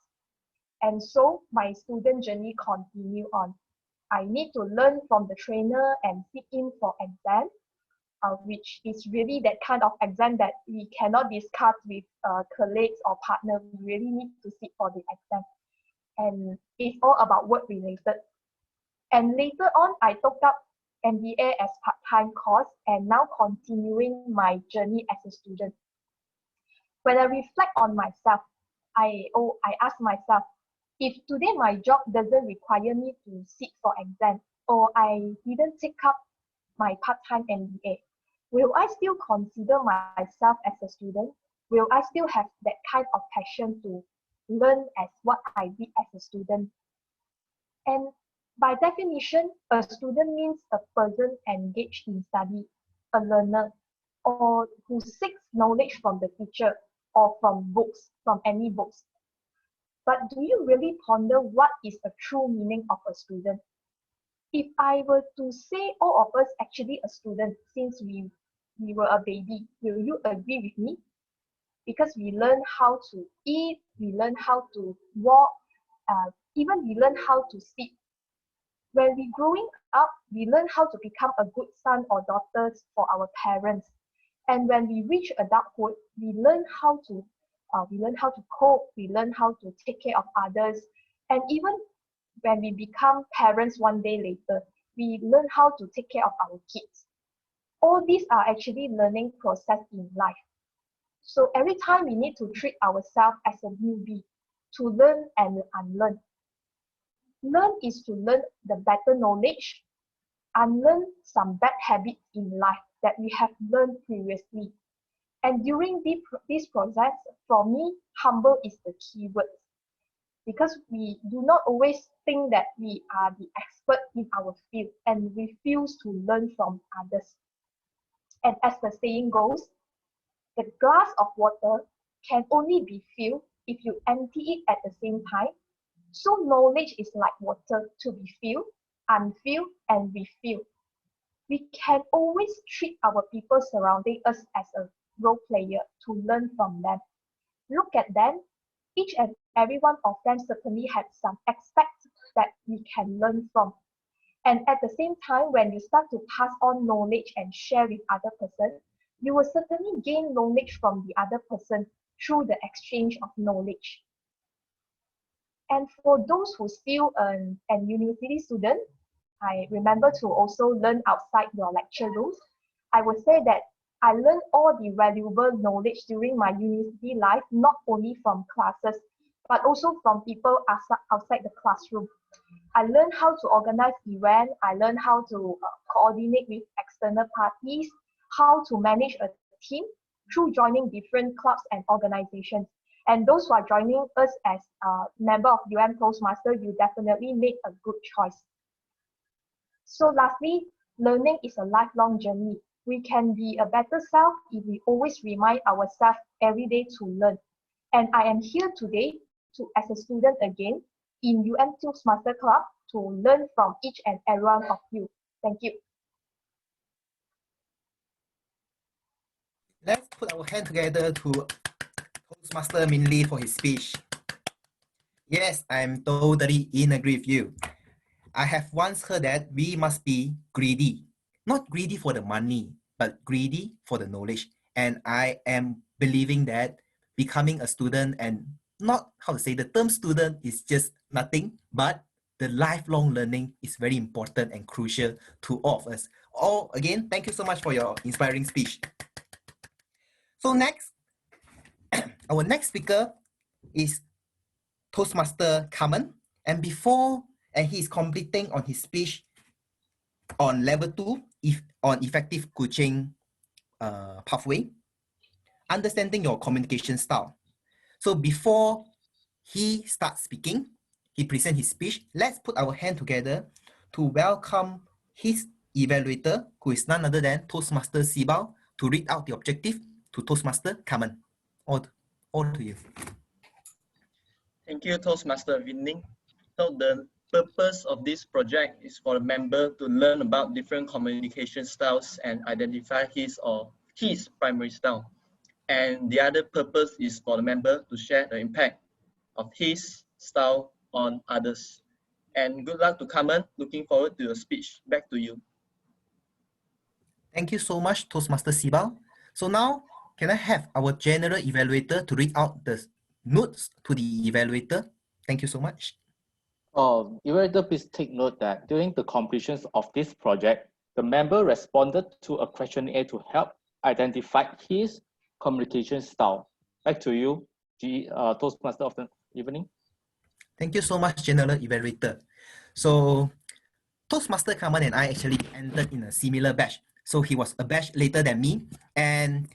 And so my student journey continued on. I need to learn from the trainer and sit in for exam, which is really that kind of exam that we cannot discuss with colleagues or partners. We really need to sit for the exam. And it's all about work related. And later on, I took up MBA as part-time course and now continuing my journey as a student. When I reflect on myself, I ask myself, if today my job doesn't require me to sit for exam or I didn't take up my part-time MBA, will I still consider myself as a student? Will I still have that kind of passion to learn as what I did as a student? And by definition, a student means a person engaged in study, a learner, or who seeks knowledge from the teacher or from books, from any books. But do you really ponder what is the true meaning of a student? If I were to say all of us actually a student since we were a baby, will you agree with me? Because we learn how to eat, we learn how to walk, even we learn how to speak. When we growing up, we learn how to become a good son or daughters for our parents. And when we reach adulthood, we learn how to cope, we learn how to take care of others. And even when we become parents one day later, we learn how to take care of our kids. All these are actually learning process in life. So every time we need to treat ourselves as a newbie to learn and unlearn. Learn is to learn the better knowledge, unlearn some bad habits in life that we have learned previously. And during this process, for me, humble is the key word. Because we do not always think that we are the expert in our field and refuse to learn from others. And as the saying goes, the glass of water can only be filled if you empty it at the same time. So knowledge is like water, to be filled, unfilled, and refilled. We can always treat our people surrounding us as a role player to learn from them. Look at them. Each and every one of them certainly have some aspects that we can learn from. And at the same time, when you start to pass on knowledge and share with other person, you will certainly gain knowledge from the other person through the exchange of knowledge. And for those who still an university student, I remember to also learn outside your lecture rooms. I would say that I learned all the valuable knowledge during my university life, not only from classes, but also from people outside the classroom. I learned how to organize events. I learned how to coordinate with external parties, how to manage a team through joining different clubs and organizations. And those who are joining us as a member of Toastmaster, you definitely made a good choice. So lastly, learning is a lifelong journey. We can be a better self if we always remind ourselves every day to learn. And I am here today as a student again in Toastmaster Club to learn from each and every one of you. Thank you. Let's put our hand together to Toastmaster Min Lee for his speech. Yes, I'm totally in agree with you. I have once heard that we must be greedy. Not greedy for the money, but greedy for the knowledge. And I am believing that becoming a student and not how to say the term student is just nothing, but the lifelong learning is very important and crucial to all of us. Again, thank you so much for your inspiring speech. So next, our next speaker is Toastmaster Carmen. And he's completing on his speech on level 2 on effective coaching pathway, understanding your communication style. So before he starts speaking, he presents his speech. Let's put our hand together to welcome his evaluator, who is none other than Toastmaster Sibao, to read out the objective to Toastmaster Carmen. All to you. Thank you, Toastmaster Winning. So the purpose of this project is for a member to learn about different communication styles and identify his primary style. And the other purpose is for the member to share the impact of his style on others. And good luck to Carmen. Looking forward to your speech. Back to you. Thank you so much, Toastmaster Sibao. So now, can I have our general evaluator to read out the notes to the evaluator? Thank you so much. Evaluator, please take note that during the completion of this project, the member responded to a questionnaire to help identify his communication style. Back to you, Toastmaster of the evening. Thank you so much, General Evaluator. So, Toastmaster Carmen and I actually entered in a similar batch. So he was a batch later than me, and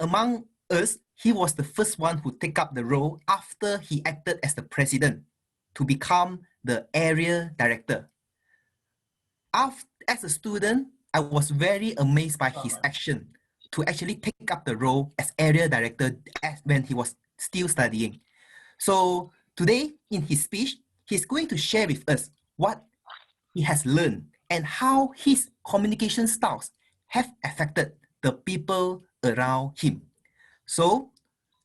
among us, he was the first one who took up the role after he acted as the president to become the area director. As a student, I was very amazed by his action to actually take up the role as area director when he was still studying. So today in his speech, he's going to share with us what he has learned and how his communication styles have affected the people around him. So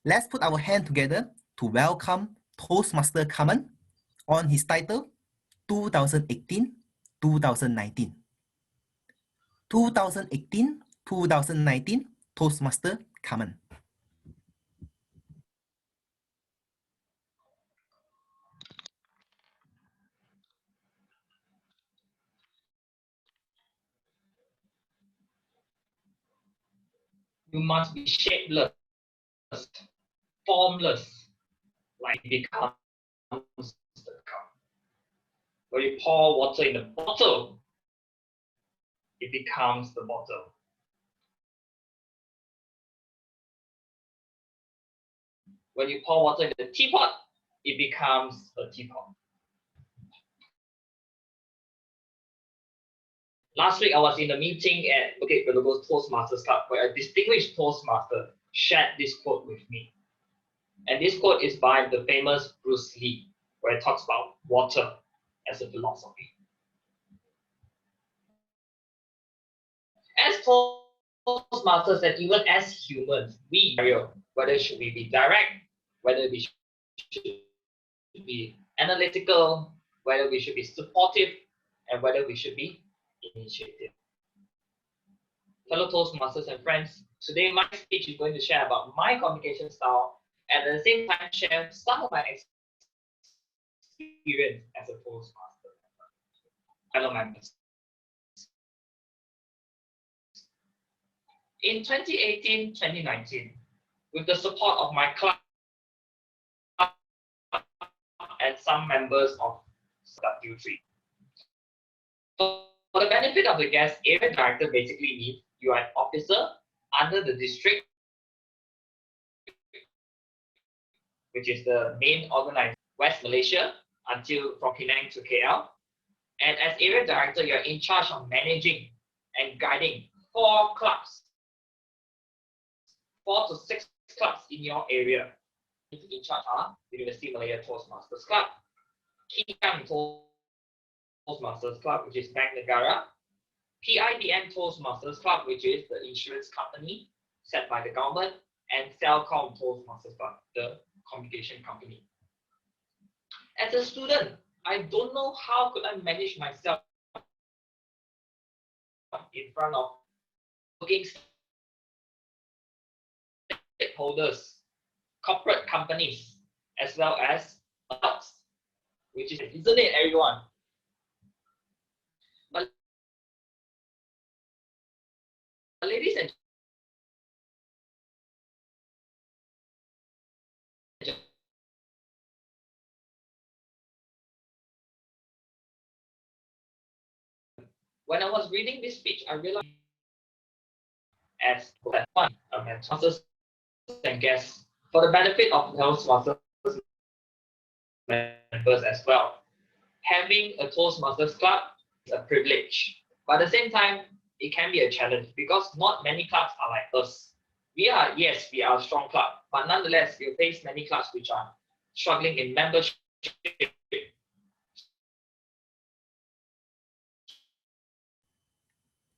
let's put our hand together to welcome Toastmaster Carmen on his title 2018-2019. 2018-2019 Toastmaster Carmen. You must be shapeless, formless, like it becomes the cup. When you pour water in the bottle, it becomes the bottle. When you pour water in the teapot, it becomes a teapot. Last week, I was in a meeting at the Toastmasters Club where a distinguished Toastmaster shared this quote with me. And this quote is by the famous Bruce Lee, where it talks about water as a philosophy. As Toastmasters and even as humans, we vary whether should we be direct, whether we should be analytical, whether we should be supportive, and whether we should be initiative. Fellow Toastmasters and friends, today my speech is going to share about my communication style and at the same time share some of my experience as a Toastmaster. Fellow members. In 2018-2019, with the support of my club and some members of W3. For the benefit of the guests, area director basically means you are an officer under the district, which is the main organizer, West Malaysia, until from Penang to KL. And as area director, you're in charge of managing and guiding 4 clubs, 4 to 6 clubs in your area. In charge are University Malaya Toastmasters Club, Kikam Toastmasters Club, which is Bank Negara, PIBM Toastmasters Club, which is the insurance company set by the government, and Celcom Toastmasters Club, the communication company. As a student, I don't know how could I manage myself in front of working stakeholders, corporate companies, as well as adults, which is, isn't it, everyone? But ladies and gentlemen, when I was reading this speech, I realized as one Toastmasters and guests for the benefit of Toastmasters members as well. Having a Toastmasters club is a privilege, but at the same time, it can be a challenge because not many clubs are like us. We are a strong club, but nonetheless, we face many clubs which are struggling in membership,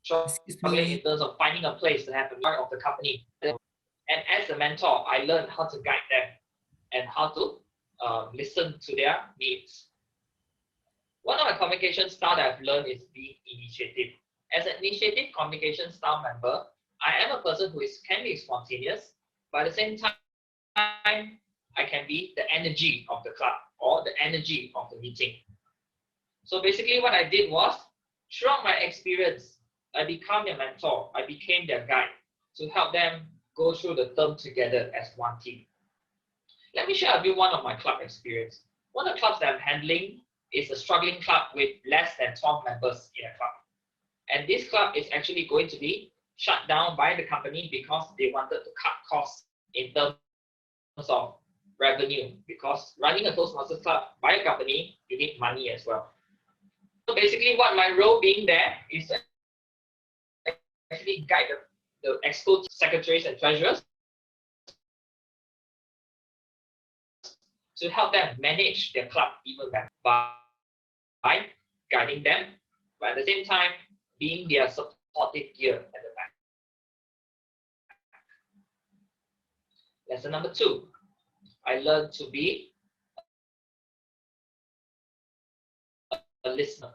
struggling in terms of finding a place to have a part of the company. And as a mentor, I learned how to guide them and how to listen to their needs. One of my communication style that I've learned is being initiative. As an initiative communication style member, I am a person who can be spontaneous, but at the same time, I can be the energy of the club or the energy of the meeting. So basically what I did was, throughout my experience, I became their mentor, I became their guide to help them go through the term together as one team. Let me share with you one of my club experience. One of the clubs that I'm handling is a struggling club with less than 12 members in a club. And this club is actually going to be shut down by the company because they wanted to cut costs in terms of revenue, because running a Toastmasters club by a company, you need money as well. So basically what my role being there is to actually guide the exco secretaries and treasurers to help them manage their club even better by guiding them, but at the same time being their supportive gear at the back. Lesson number 2, I learned to be a listener.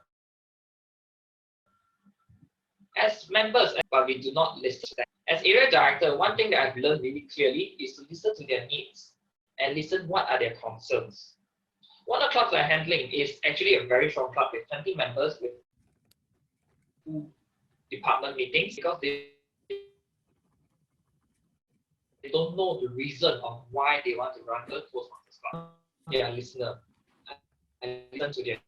As members, but we do not listen to them. As area director, one thing that I've learned really clearly is to listen to their needs and listen what are their concerns. One of the clubs I'm handling is actually a very strong club with 20 members with 2 department meetings because they don't know the reason of why they want to run the Toastmasters club. They are a listener. I listen to their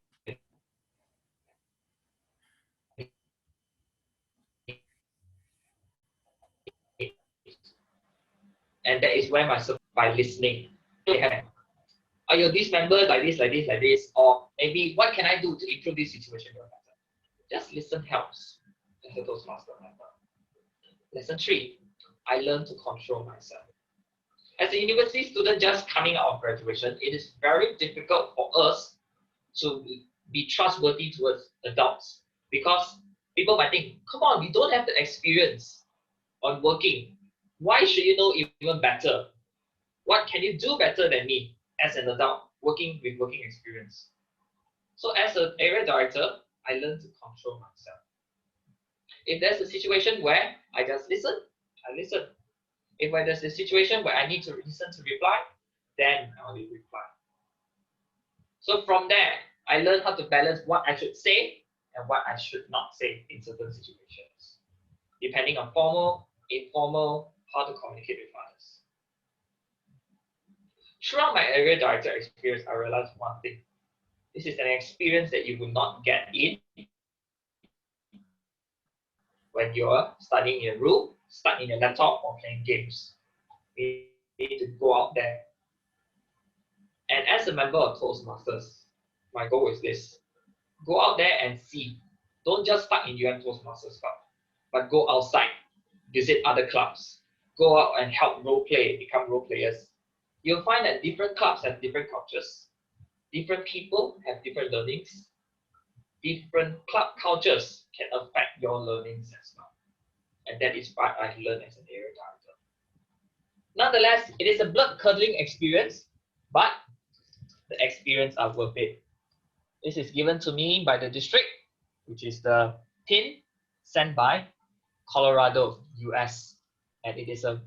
and that is where my support by listening. Are you these members like this, or maybe what can I do to improve this situation better? Just listen helps as a Toastmaster member. Lesson 3, I learned to control myself. As a university student just coming out of graduation, it is very difficult for us to be trustworthy towards adults because people might think, come on, you don't have the experience on working. Why should you know even better? What can you do better than me as an adult working with working experience? So as an area director, I learned to control myself. If there's a situation where I just listen, I listen. If there's a situation where I need to listen to reply, then I will reply. So from there, I learned how to balance what I should say and what I should not say in certain situations, depending on formal, informal, how to communicate with others. Throughout my area director experience, I realized one thing. This is an experience that you will not get in when you're studying in a room, stuck in your laptop, or playing games. We need to go out there. And as a member of Toastmasters, my goal is this. Go out there and see. Don't just stuck in Toastmasters Club, but go outside, visit other clubs, go out and help role play, become role players. You'll find that different clubs have different cultures. Different people have different learnings. Different club cultures can affect your learnings as well. And that is what I've learned as an area director. Nonetheless, it is a blood-curdling experience, but the experience are worth it. This is given to me by the district, which is the pin sent by Colorado, US. And it is a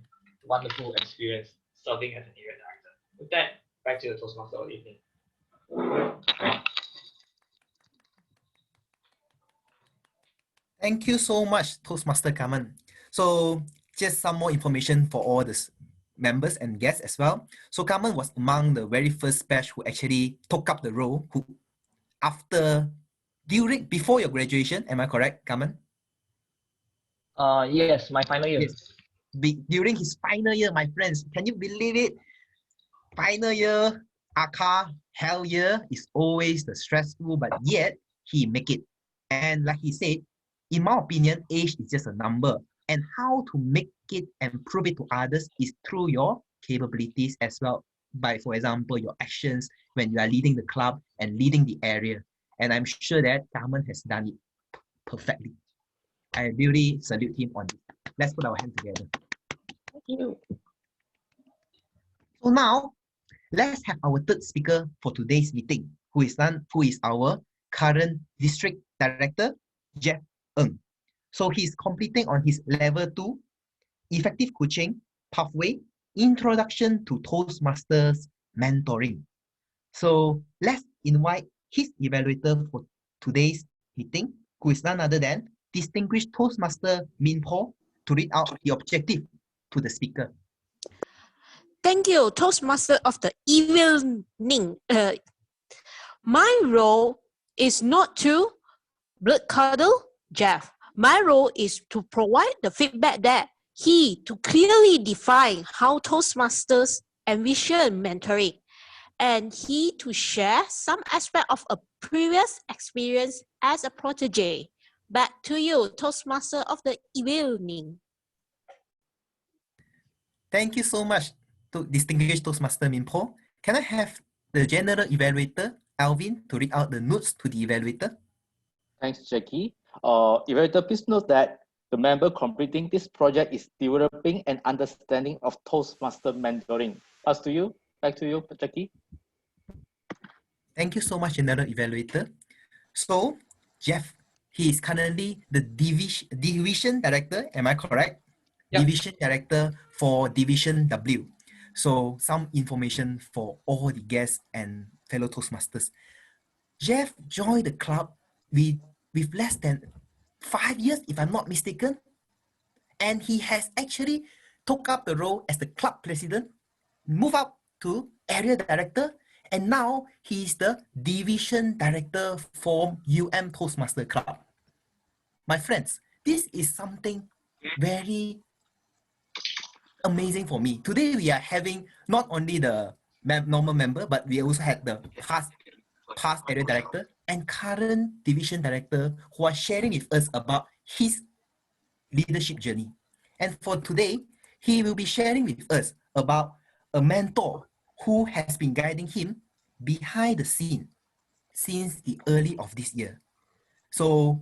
wonderful experience serving as an area director. With that, back to the Toastmaster of the evening. Thank you so much, Toastmaster Carmen. So just some more information for all the members and guests as well. So Carmen was among the very first batch who actually took up the role before your graduation. Am I correct, Carmen? Yes, my final year. Yes. During his final year, my friends, can you believe it? Final year, ACA, hell year is always the stressful, but yet he make it. And like he said, in my opinion, age is just a number. And how to make it and prove it to others is through your capabilities as well. By, for example, your actions when you are leading the club and leading the area. And I'm sure that Carmen has done it perfectly. I really salute him on this. Let's put our hands together. Thank you. So now, let's have our third speaker for today's meeting, who is our current district director, Jeff Ng. So he's completing on his level 2 effective coaching pathway, introduction to Toastmasters mentoring. So let's invite his evaluator for today's meeting, who is none other than distinguished Toastmaster Min Po, to read out the objective to the speaker. Thank you, Toastmaster of the evening. My role is not to bloodcurdle Jeff. My role is to provide the feedback that to clearly define how Toastmasters envision mentoring, and to share some aspect of a previous experience as a protege. Back to you, Toastmaster of the evening. Thank you so much to distinguished Toastmaster Min Po. Can I have the general evaluator, Alvin, to read out the notes to the evaluator? Thanks, Jackie. Evaluator, please note that the member completing this project is developing an understanding of Toastmaster mentoring. Back to you, Jackie. Thank you so much, General Evaluator. So, Jeff, he is currently the division director, am I correct? Yep. Division director for Division W. So, some information for all the guests and fellow Toastmasters. Jeff joined the club with less than 5 years, if I'm not mistaken. And he has actually took up the role as the club president, moved up to area director, and now he is the division director for Toastmaster Club. My friends, this is something very amazing for me. Today we are having not only the normal member, but we also had the past area director and current division director who are sharing with us about his leadership journey. And for today, He will be sharing with us about a mentor who has been guiding him behind the scene since the early of this year. So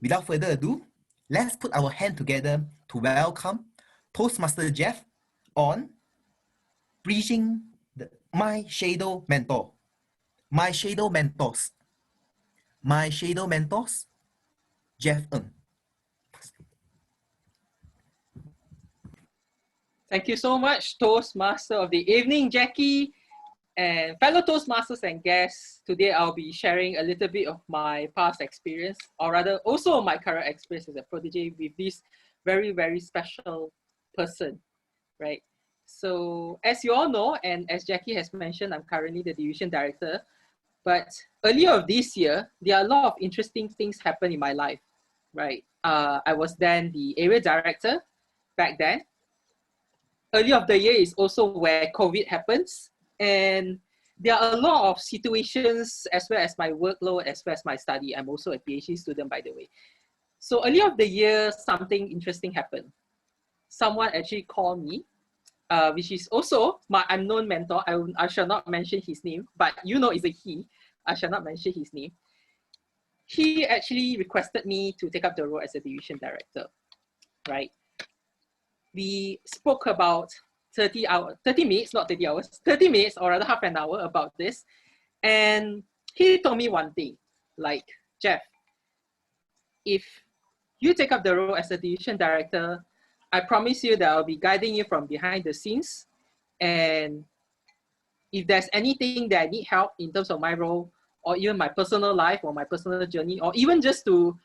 without further ado, let's put our hand together to welcome Toastmaster Jeff on Bridging My Shadow Mentor. My Shadow Mentors. My Shadow Mentors, Jeff Ng. Thank you so much, Toastmaster of the evening, Jackie, and fellow Toastmasters and guests. Today I'll be sharing a little bit of my past experience, or rather also my current experience as a protege with this very, very special person, right? So as you all know, and as Jackie has mentioned, I'm currently the division director, but earlier of this year, there are a lot of interesting things happen in my life, right? I was then the area director back then. Early of the year is also where COVID happens, and there are a lot of situations as well as my workload, as well as my study. I'm also a PhD student, by the way. So early of the year, something interesting happened. Someone actually called me, which is also my unknown mentor. I shall not mention his name, but you know it's a he. I shall not mention his name. He actually requested me to take up the role as a division director, right? We spoke about 30 minutes, not 30 hours, 30 minutes or rather half an hour about this. And he told me one thing, like, Jeff, if you take up the role as a division director, I promise you that I'll be guiding you from behind the scenes. And if there's anything that I need help in terms of my role, or even my personal life or my personal journey, or even just to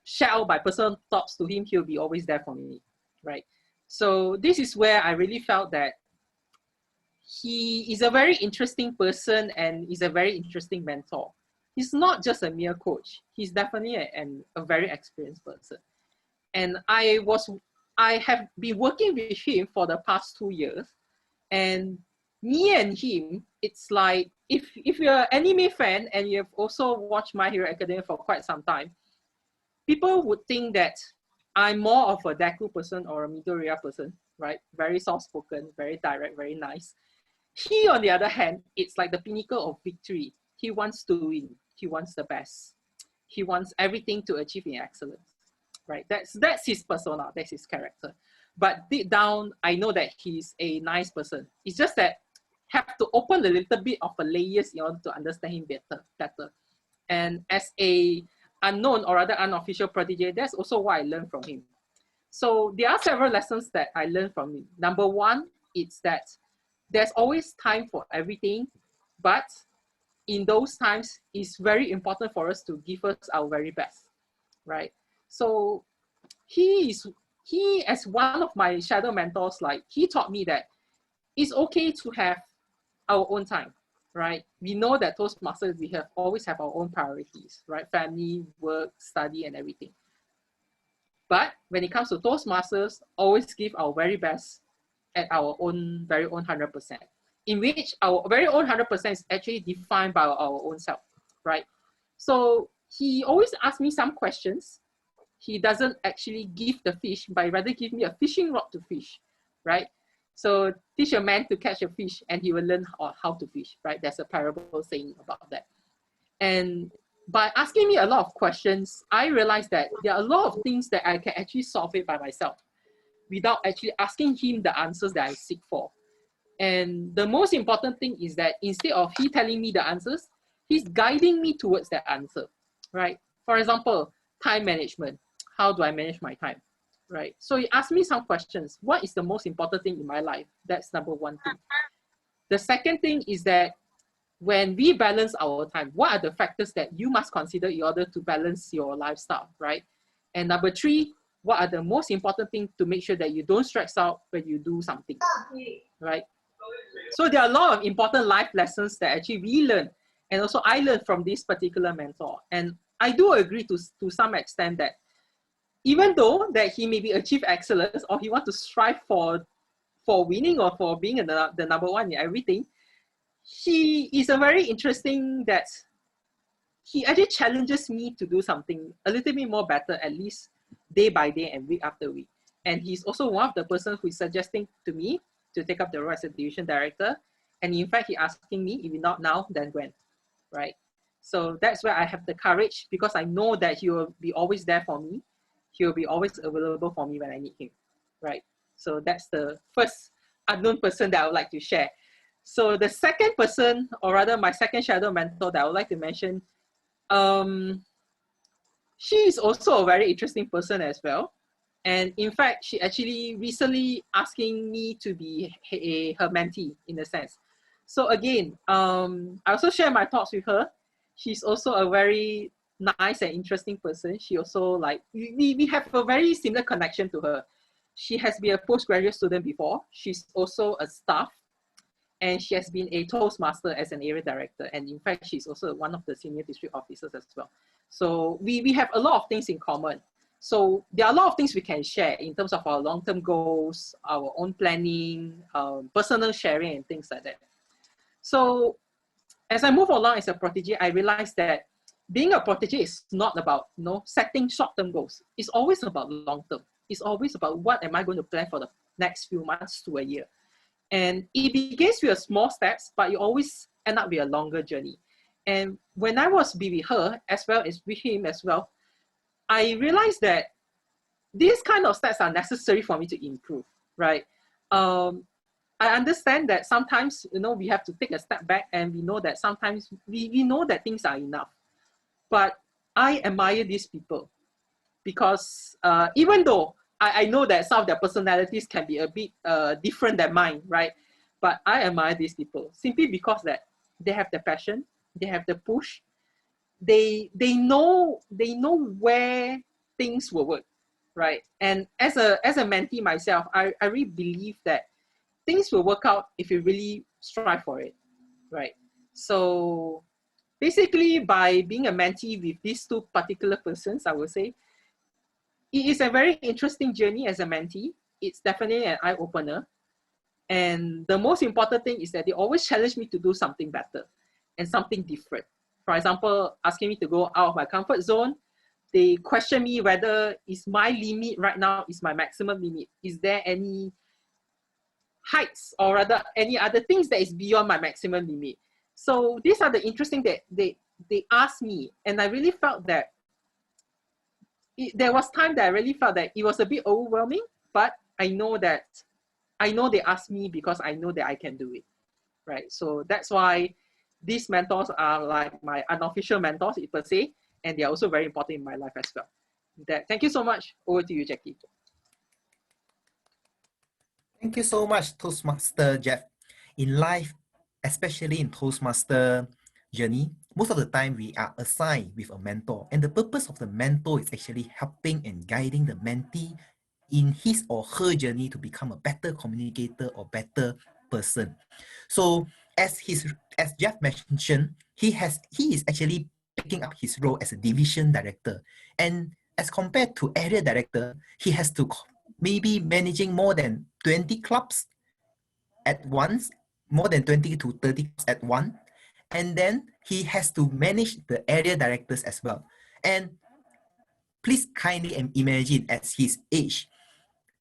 share out my personal thoughts to him, he'll be always there for me, right? So this is where I really felt that he is a very interesting person and is a very interesting mentor. He's not just a mere coach. He's definitely a very experienced person. And I have been working with him for the past 2 years. And me and him, it's like, if you're an anime fan and you've also watched My Hero Academia for quite some time, people would think that I'm more of a Deku person or a Midoriya person, right? Very soft-spoken, very direct, very nice. He, on the other hand, it's like the pinnacle of victory. He wants to win. He wants the best. He wants everything to achieve in excellence, right? That's his persona, that's his character. But deep down, I know that he's a nice person. It's just that have to open a little bit of a layers in order to understand him better. And as a unknown or rather unofficial protege, that's also what I learned from him. So there are several lessons that I learned from him. Number one, it's that there's always time for everything, but in those times, it's very important for us to give us our very best, right? So he, as one of my shadow mentors, like, he taught me that it's okay to have our own time, right? We know that Toastmasters, we always have our own priorities, right? Family, work, study, and everything. But when it comes to Toastmasters, always give our very best at our own, very own 100%, in which our very own 100% is actually defined by our own self, right? So he always asks me some questions. He doesn't actually give the fish, but rather give me a fishing rod to fish, right? So teach a man to catch a fish and he will learn how to fish, right? There's a parable saying about that. And by asking me a lot of questions, I realized that there are a lot of things that I can actually solve it by myself without actually asking him the answers that I seek for. And the most important thing is that instead of he telling me the answers, he's guiding me towards that answer, right? For example, time management. How do I manage my time? Right. So he asked me some questions. What is the most important thing in my life? That's number one thing. The second thing is that when we balance our time, what are the factors that you must consider in order to balance your lifestyle, right? And number three, what are the most important things to make sure that you don't stress out when you do something, right? So there are a lot of important life lessons that actually we learn. And also I learned from this particular mentor. And I do agree to some extent that even though that he maybe achieve excellence or he wants to strive for winning or for being the number one in everything, he is a very interesting that he actually challenges me to do something a little bit more better, at least day by day and week after week. And he's also one of the persons who is suggesting to me to take up the role as a division director. And in fact, he asking me, if not now, then when, right? So that's where I have the courage, because I know that he will be always there for me. He will be always available for me when I need him, right? So that's the first unknown person that I would like to share. So the second person, or rather my second shadow mentor that I would like to mention, she is also a very interesting person as well. And in fact, she actually recently asking me to be her mentee in a sense. So again, I also share my thoughts with her. She's also a very nice and interesting person. She also like, we have a very similar connection to her. She has been a postgraduate student before. She's also a staff, and she has been a Toastmaster as an area director. And in fact, she's also one of the senior district officers as well. So we have a lot of things in common. So there are a lot of things we can share in terms of our long-term goals, our own planning, personal sharing, and things like that. So as I move along as a protege, I realized that being a protege is not about setting short-term goals. It's always about long-term. It's always about what am I going to plan for the next few months to a year. And it begins with small steps, but you always end up with a longer journey. And when I was with her, as well as with him as well, I realized that these kind of steps are necessary for me to improve, right? I understand that sometimes, we have to take a step back, and we know that sometimes we know that things are enough. But I admire these people because even though I know that some of their personalities can be a bit different than mine, right? But I admire these people simply because that they have the passion, they have the push, they know where things will work, right? And as a mentee myself, I really believe that things will work out if you really strive for it, right? So basically, by being a mentee with these two particular persons, I would say, it is a very interesting journey as a mentee. It's definitely an eye-opener. And the most important thing is that they always challenge me to do something better and something different. For example, asking me to go out of my comfort zone. They question me whether is my limit right now is my maximum limit. Is there any heights or rather any other things that is beyond my maximum limit? So these are the interesting that they asked me, and I really felt that there was time that I really felt that it was a bit overwhelming, but I know they asked me because I know that I can do it, right? So that's why these mentors are like my unofficial mentors per se, and they're also very important in my life as well. Thank you so much. Over to you, Jackie. Thank you so much, Toastmaster Jeff. In life, especially in Toastmaster journey, most of the time we are assigned with a mentor, and the purpose of the mentor is actually helping and guiding the mentee in his or her journey to become a better communicator or better person. So as Jeff mentioned, he is actually picking up his role as a division director, and as compared to area director, he has to maybe managing more than 20 clubs at once, more than 20 to 30 clubs at once, and then he has to manage the area directors as well. And please kindly imagine at his age,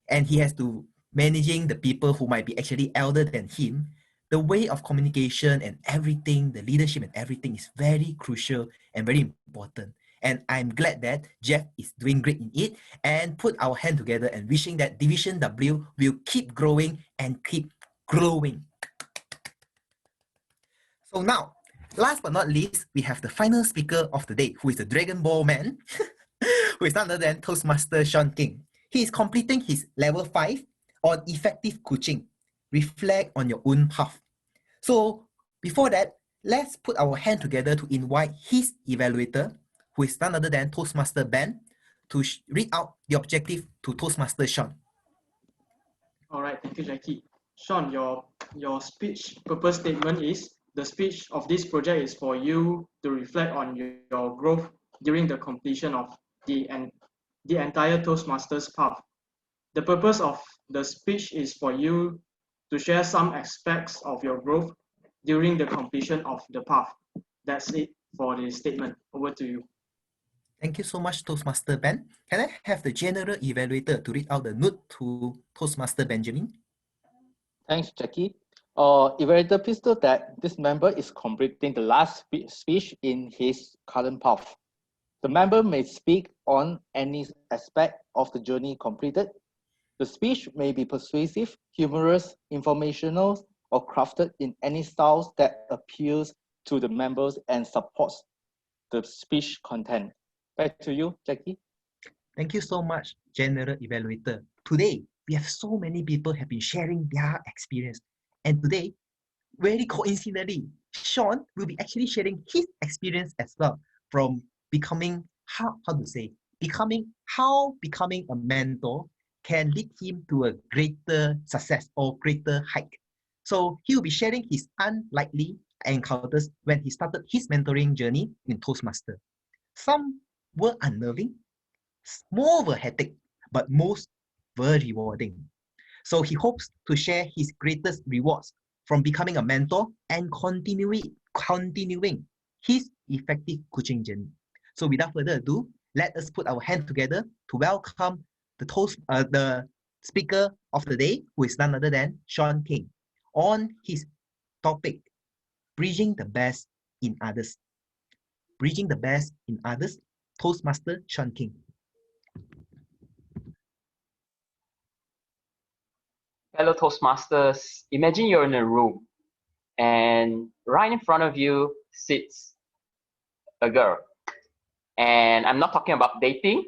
and he has to managing the people who might be actually elder than him, the way of communication and everything, the leadership and everything is very crucial and very important. And I'm glad that Jeff is doing great in it, and put our hand together and wishing that Division W will keep growing and keep growing. So now, last but not least, we have the final speaker of the day, who is the Dragon Ball man, who is none other than Toastmaster Sean King. He is completing his level 5 on effective coaching. Reflect on your own path. So before that, let's put our hand together to invite his evaluator, who is none other than Toastmaster Ben, to read out the objective to Toastmaster Sean. All right, thank you, Jackie. Sean, your speech purpose statement is, the speech of this project is for you to reflect on your growth during the completion of the entire Toastmasters path. The purpose of the speech is for you to share some aspects of your growth during the completion of the path. That's it for the statement. Over to you. Thank you so much, Toastmaster Ben. Can I have the General Evaluator to read out the note to Toastmaster Benjamin? Thanks, Jackie. Evaluator, please note that this member is completing the last speech in his current path. The member may speak on any aspect of the journey completed. The speech may be persuasive, humorous, informational, or crafted in any styles that appeals to the members and supports the speech content. Back to you, Jackie. Thank you so much, General Evaluator. Today, we have so many people have been sharing their experience. And today, very coincidentally, Sean will be actually sharing his experience as well from becoming, how becoming a mentor can lead him to a greater success or greater hike. So he will be sharing his unlikely encounters when he started his mentoring journey in Toastmaster. Some were unnerving, more were hectic, but most were rewarding. So he hopes to share his greatest rewards from becoming a mentor and continuing his effective coaching journey. So without further ado, let us put our hand together to welcome the speaker of the day, who is none other than Sean King, on his topic, bridging the best in others. Bridging the best in others, Toastmaster Sean King. Fellow Toastmasters, imagine you're in a room and right in front of you sits a girl. And I'm not talking about dating.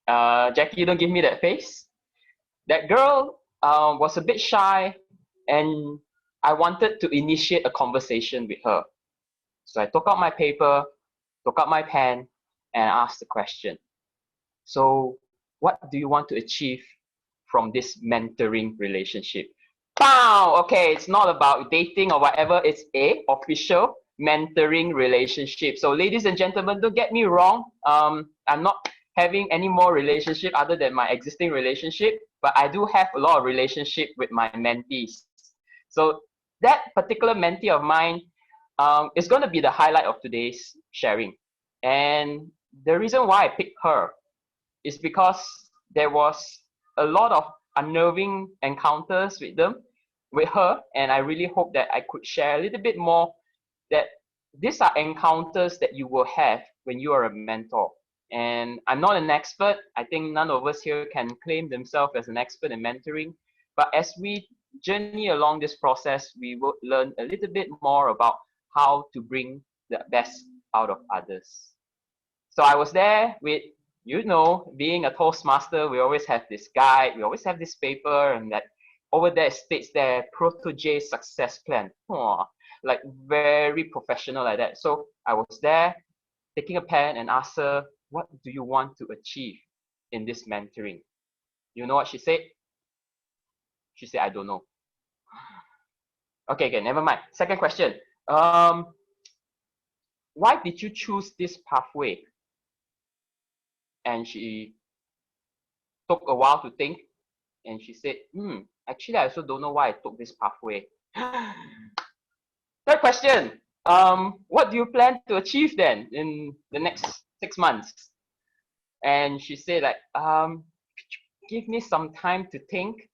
Jackie, you don't give me that face. That girl was a bit shy and I wanted to initiate a conversation with her. So I took out my paper, took out my pen, and asked the question. So what do you want to achieve from this mentoring relationship? Wow, okay, it's not about dating or whatever, it's a official mentoring relationship. So ladies and gentlemen, don't get me wrong. I'm not having any more relationship other than my existing relationship, but I do have a lot of relationship with my mentees. So that particular mentee of mine is going to be the highlight of today's sharing. And the reason why I picked her is because there was a lot of unnerving encounters with her, and I really hope that I could share a little bit more that these are encounters that you will have when you are a mentor. And I'm not an expert. I think none of us here can claim themselves as an expert in mentoring. But as we journey along this process, we will learn a little bit more about how to bring the best out of others. So I was there with, you know, being a Toastmaster, we always have this guide, we always have this paper, and that over there states there, protege success plan. Like very professional like that. So I was there taking a pen and asked her, what do you want to achieve in this mentoring? You know what she said? She said, I don't know. Okay, never mind. Second question. Why did you choose this pathway? And she took a while to think, and she said, actually, I also don't know why I took this pathway. Third question, what do you plan to achieve then in the next 6 months? And she said, like, give me some time to think.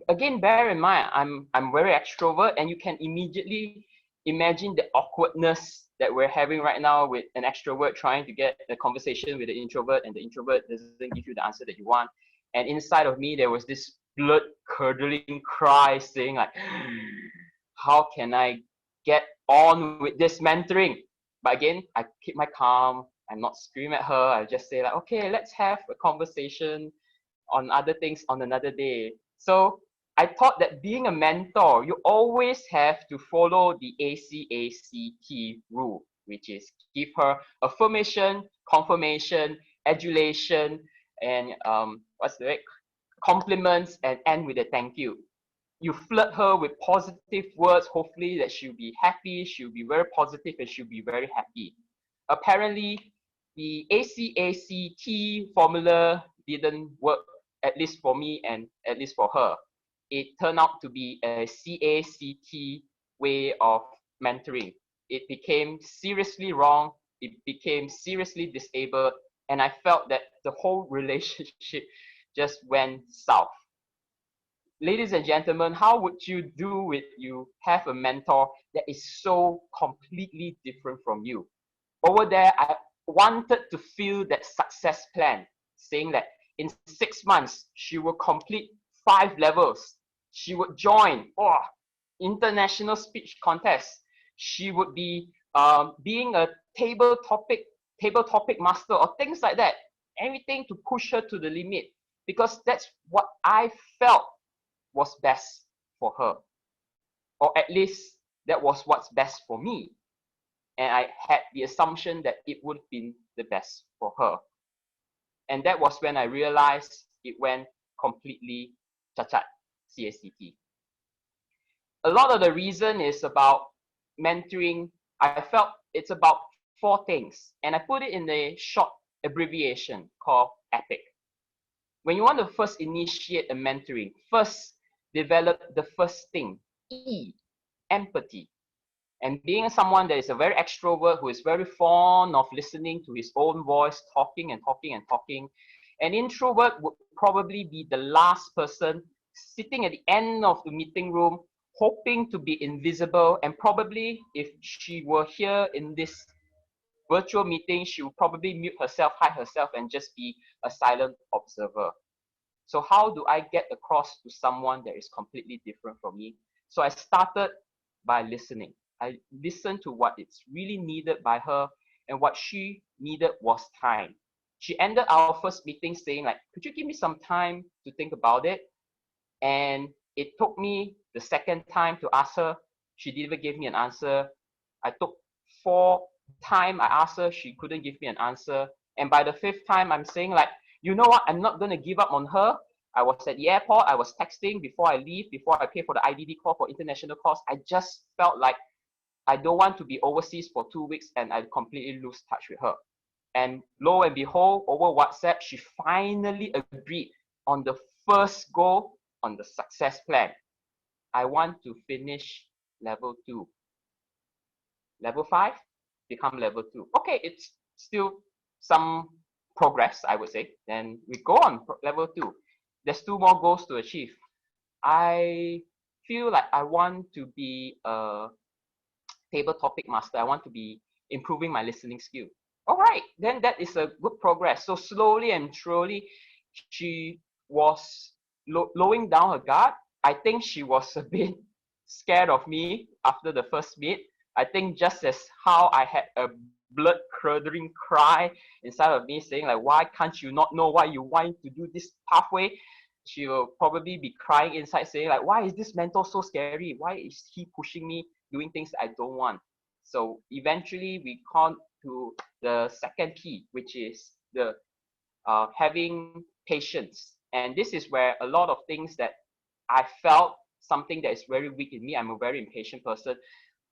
Again, bear in mind, I'm very extrovert, and you can immediately imagine the awkwardness that we're having right now with an extrovert trying to get a conversation with the introvert, and the introvert doesn't give you the answer that you want. And inside of me, there was this blood-curdling cry saying like, how can I get on with this mentoring? But again, I keep my calm. I'm not screaming at her. I just say like, okay, let's have a conversation on other things on another day. So I thought that being a mentor, you always have to follow the ACACT rule, which is give her affirmation, confirmation, adulation, and compliments, and end with a thank you. You flirt her with positive words, hopefully that she'll be happy, she'll be very positive, and she'll be very happy. Apparently, the ACACT formula didn't work, at least for me and at least for her. It turned out to be a CACT way of mentoring. It became seriously wrong it became seriously disabled, and I felt that the whole relationship just went south. Ladies and gentlemen, how would you do it? You have a mentor that is so completely different from you. Over there, I wanted to feel that success plan, saying that in 6 months, she will complete 5 levels. She would join international speech contest. She would be being a table topic master or things like that. Everything to push her to the limit, because that's what I felt was best for her, or at least that was what's best for me. And I had the assumption that it would have been the best for her. And that was when I realized it went completely chacat, CSCT. A lot of the reason is about mentoring. I felt it's about 4 things, and I put it in a short abbreviation called EPIC. When you want to first initiate a mentoring, first develop the first thing, E, empathy. And being someone that is a very extrovert, who is very fond of listening to his own voice, talking and talking and talking, an introvert would probably be the last person sitting at the end of the meeting room, hoping to be invisible, and probably if she were here in this virtual meeting, she would probably mute herself, hide herself, and just be a silent observer. So how do I get across to someone that is completely different from me? So I started by listening. I listened to what is really needed by her, and what she needed was time. She ended our first meeting saying like, could you give me some time to think about it? And it took me the second time to ask her. She didn't even give me an answer. I took 4 times I asked her, she couldn't give me an answer. And by the 5th time, I'm saying like, you know what, I'm not going to give up on her. I was at the airport, I was texting before I leave, before I pay for the IDD call for international calls. I just felt like I don't want to be overseas for 2 weeks and I completely lose touch with her. And lo and behold, over WhatsApp, she finally agreed on the first goal on the success plan. I want to finish level 2. Level 5, become level 2. Okay, it's still some progress, I would say. Then we go on level 2. There's 2 more goals to achieve. I feel like I want to be a table topic master. I want to be improving my listening skill. All right, then that is a good progress. So slowly and surely, she was lowering down her guard. I think she was a bit scared of me after the first meet. I think just as how I had a blood-curdling cry inside of me saying like, why can't you not know why you want to do this pathway? She will probably be crying inside saying like, why is this mentor so scary? Why is he pushing me doing things I don't want? So eventually we come to the second key, which is the having patience. And this is where a lot of things that I felt something that is very weak in me. I'm a very impatient person.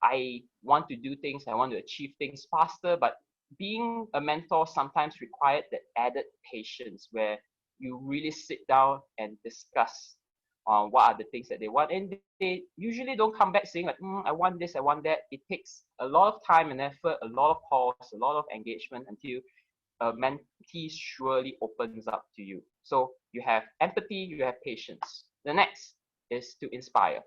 I want to do things, I want to achieve things faster, but being a mentor sometimes required that added patience where you really sit down and discuss what are the things that they want. And they usually don't come back saying like, I want this, I want that. It takes a lot of time and effort, a lot of calls, a lot of engagement until a mentee surely opens up to you. So you have empathy, you have patience. The next is to inspire.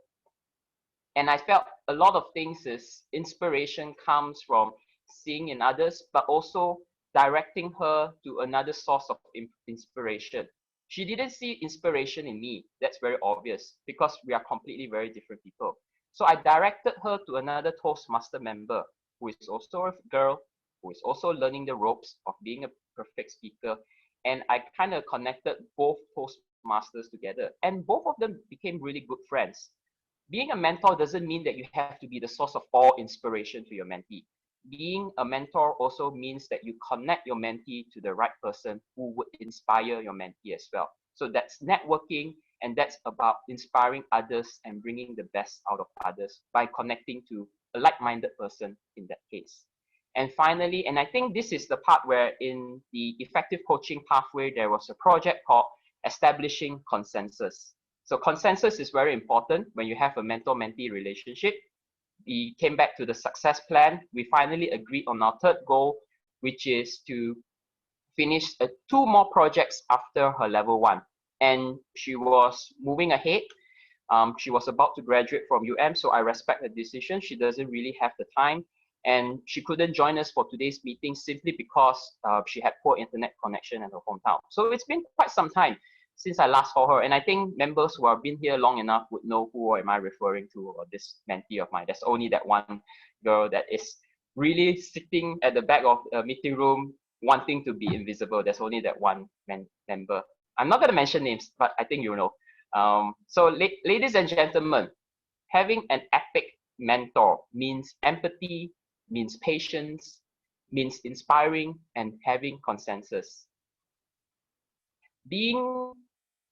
And I felt a lot of things is inspiration comes from seeing in others, but also directing her to another source of inspiration. She didn't see inspiration in me. That's very obvious because we are completely very different people. So I directed her to another Toastmaster member who is also a girl, who is also learning the ropes of being a perfect speaker. And I kind of connected both Toastmasters together. And both of them became really good friends. Being a mentor doesn't mean that you have to be the source of all inspiration to your mentee. Being a mentor also means that you connect your mentee to the right person who would inspire your mentee as well. So that's networking, and that's about inspiring others and bringing the best out of others by connecting to a like-minded person in that case. And finally, and I think this is the part where in the effective coaching pathway, there was a project called Establishing Consensus. So consensus is very important when you have a mentor-mentee relationship. We came back to the success plan. We finally agreed on our third goal, which is to finish 2 more projects after her level 1. And she was moving ahead. She was about to graduate from UM, so I respect her decision. She doesn't really have the time, and she couldn't join us for today's meeting simply because she had poor internet connection in her hometown. So it's been quite some time since I last saw her, and I think members who have been here long enough would know who am I referring to, or this mentee of mine. There's only that one girl that is really sitting at the back of a meeting room wanting to be invisible. There's only that one member. I'm not going to mention names, but I think you know. So ladies and gentlemen, having an epic mentor means empathy, means patience, means inspiring, and having consensus. Being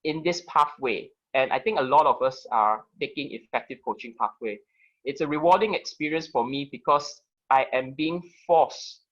in this pathway, and I think a lot of us are taking effective coaching pathway, it's a rewarding experience for me because I am being forced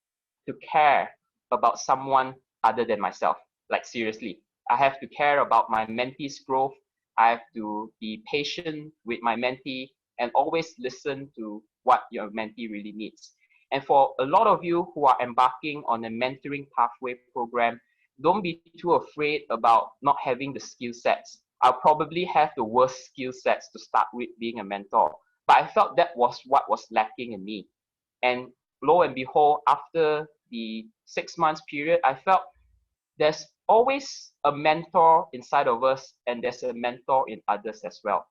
to care about someone other than myself. Like seriously, I have to care about my mentee's growth. I have to be patient with my mentee and always listen to what your mentee really needs. And for a lot of you who are embarking on a mentoring pathway program, don't be too afraid about not having the skill sets. I'll probably have the worst skill sets to start with being a mentor, but I felt that was what was lacking in me. And lo and behold, after the 6 months period, I felt there's always a mentor inside of us, and there's a mentor in others as well.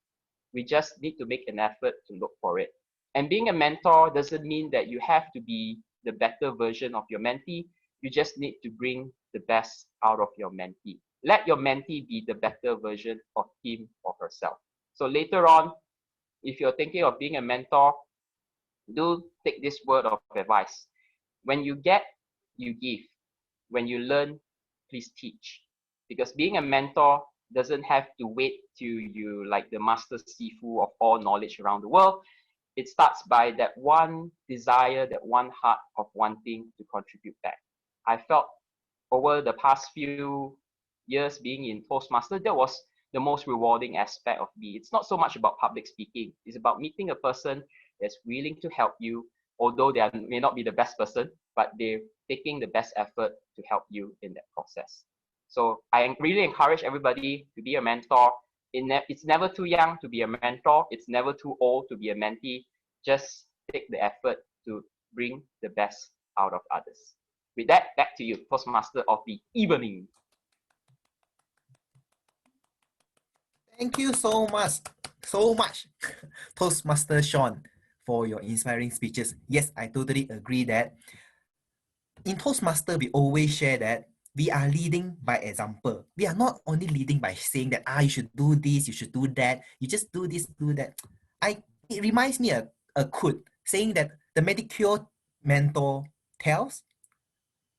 We just need to make an effort to look for it. And being a mentor doesn't mean that you have to be the better version of your mentee. You just need to bring the best out of your mentee. Let your mentee be the better version of him or herself. So later on, if you're thinking of being a mentor, do take this word of advice. When you get, you give. When you learn, please teach. Because being a mentor doesn't have to wait till you like the master Sifu of all knowledge around the world. It starts by that one desire, that one heart of wanting to contribute back. I felt over the past few years being in Toastmaster, that was the most rewarding aspect of me. It's not so much about public speaking. It's about meeting a person that's willing to help you, although they may not be the best person, but they're taking the best effort to help you in that process. So I really encourage everybody to be a mentor. It's never too young to be a mentor. It's never too old to be a mentee. Just take the effort to bring the best out of others. With that, back to you, Toastmaster of the evening. Thank you so much, Toastmaster Sean, for your inspiring speeches. Yes, I totally agree that in Toastmaster, we always share that we are leading by example. We are not only leading by saying that, you should do this, you should do that, you just do this, do that. It reminds me of a quote saying that the mediocre mentor tells,